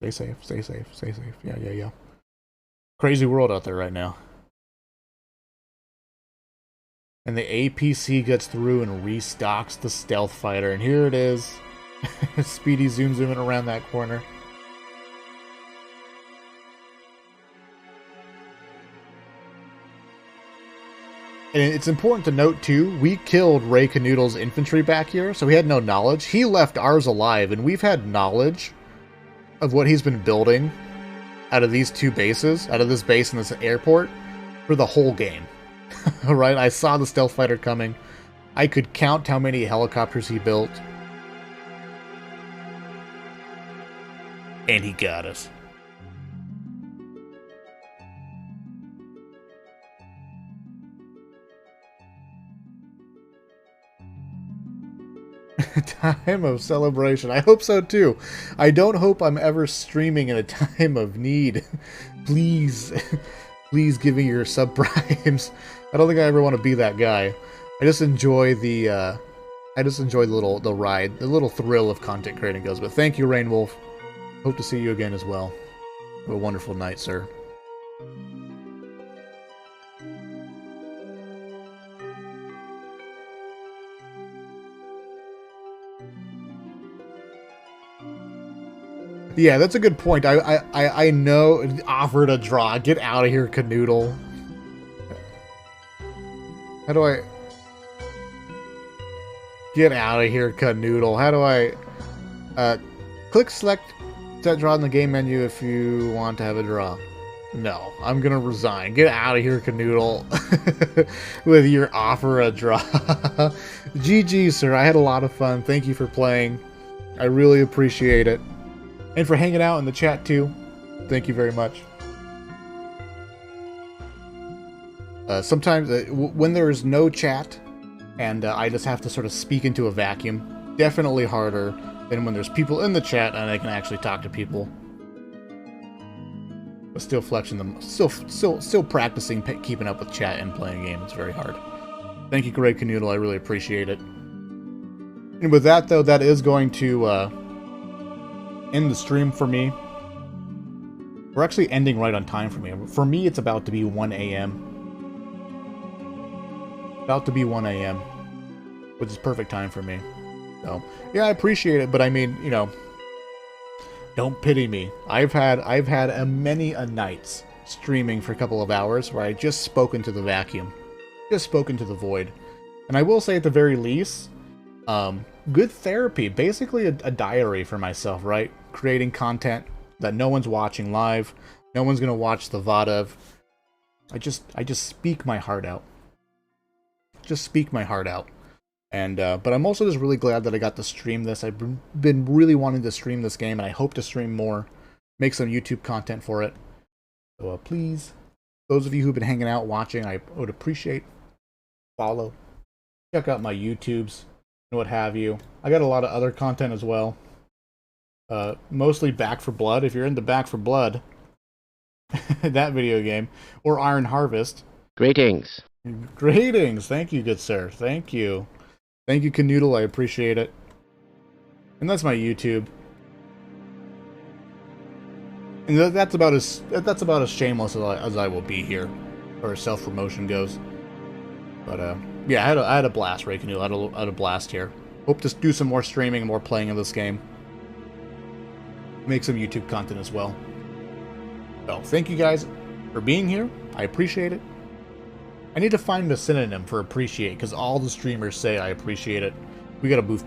Stay safe, stay safe, stay safe. Yeah. Crazy world out there right now. And the APC gets through and restocks the stealth fighter. And here it is. Speedy zooms in around that corner. And it's important to note, too, we killed Ray Canoodle's infantry back here, so he had no knowledge. He left ours alive, and we've had knowledge of what he's been building out of these two bases, out of this base and this airport, for the whole game. Right? I saw the stealth fighter coming. I could count how many helicopters he built. And he got us. Time of celebration. I hope so too. I don't hope I'm ever streaming in a time of need. Please, please give me your subprimes. I don't think I ever want to be that guy. I just enjoy the the ride, the little thrill of content creating goes. But thank you, Rainwolf. Hope to see you again as well. Have a wonderful night, sir. Yeah, that's a good point. I know. Offered a draw. Get out of here, Canoodle. How do I... Get out of here, Canoodle. How do I... click select set draw in the game menu if you want to have a draw. No, I'm gonna resign. Get out of here, Canoodle. With your offer a draw. GG, sir. I had a lot of fun. Thank you for playing. I really appreciate it. And for hanging out in the chat, too. Thank you very much. Sometimes, when there is no chat, and I just have to sort of speak into a vacuum, definitely harder than when there's people in the chat and I can actually talk to people. But still flexing them, still practicing keeping up with chat and playing a game. It's very hard. Thank you, Greg Canoodle. I really appreciate it. And with that, though, that is going to... end the stream for me. We're actually ending right on time for me. For me, it's about to be 1 a.m. About to be 1 a.m. Which is perfect time for me. So, yeah, I appreciate it, but I mean, you know, don't pity me. I've had many a nights streaming for a couple of hours where I just spoken to the vacuum. Just spoken to the void. And I will say at the very least, good therapy, basically a diary for myself, right? Creating content that no one's watching live, no one's gonna watch the VOD of. I just speak my heart out. Just speak my heart out. And but I'm also just really glad that I got to stream this. I've been really wanting to stream this game, and I hope to stream more, make some YouTube content for it. So please, those of you who've been hanging out watching, I would appreciate follow, check out my YouTubes and what have you. I got a lot of other content as well. Mostly Back for Blood. If you're into Back for Blood, that video game, or Iron Harvest. Greetings. Greetings. Thank you, good sir. Thank you. Thank you, Canoodle. I appreciate it. And that's my YouTube. And that's about as shameless as I will be here, or as self-promotion goes. But yeah, I had a blast, Ray Canoodle. I had a blast here. Hope to do some more streaming and more playing of this game. Make some YouTube content as well. So, thank you guys for being here. I appreciate it. I need to find a synonym for appreciate, because all the streamers say I appreciate it. We gotta move past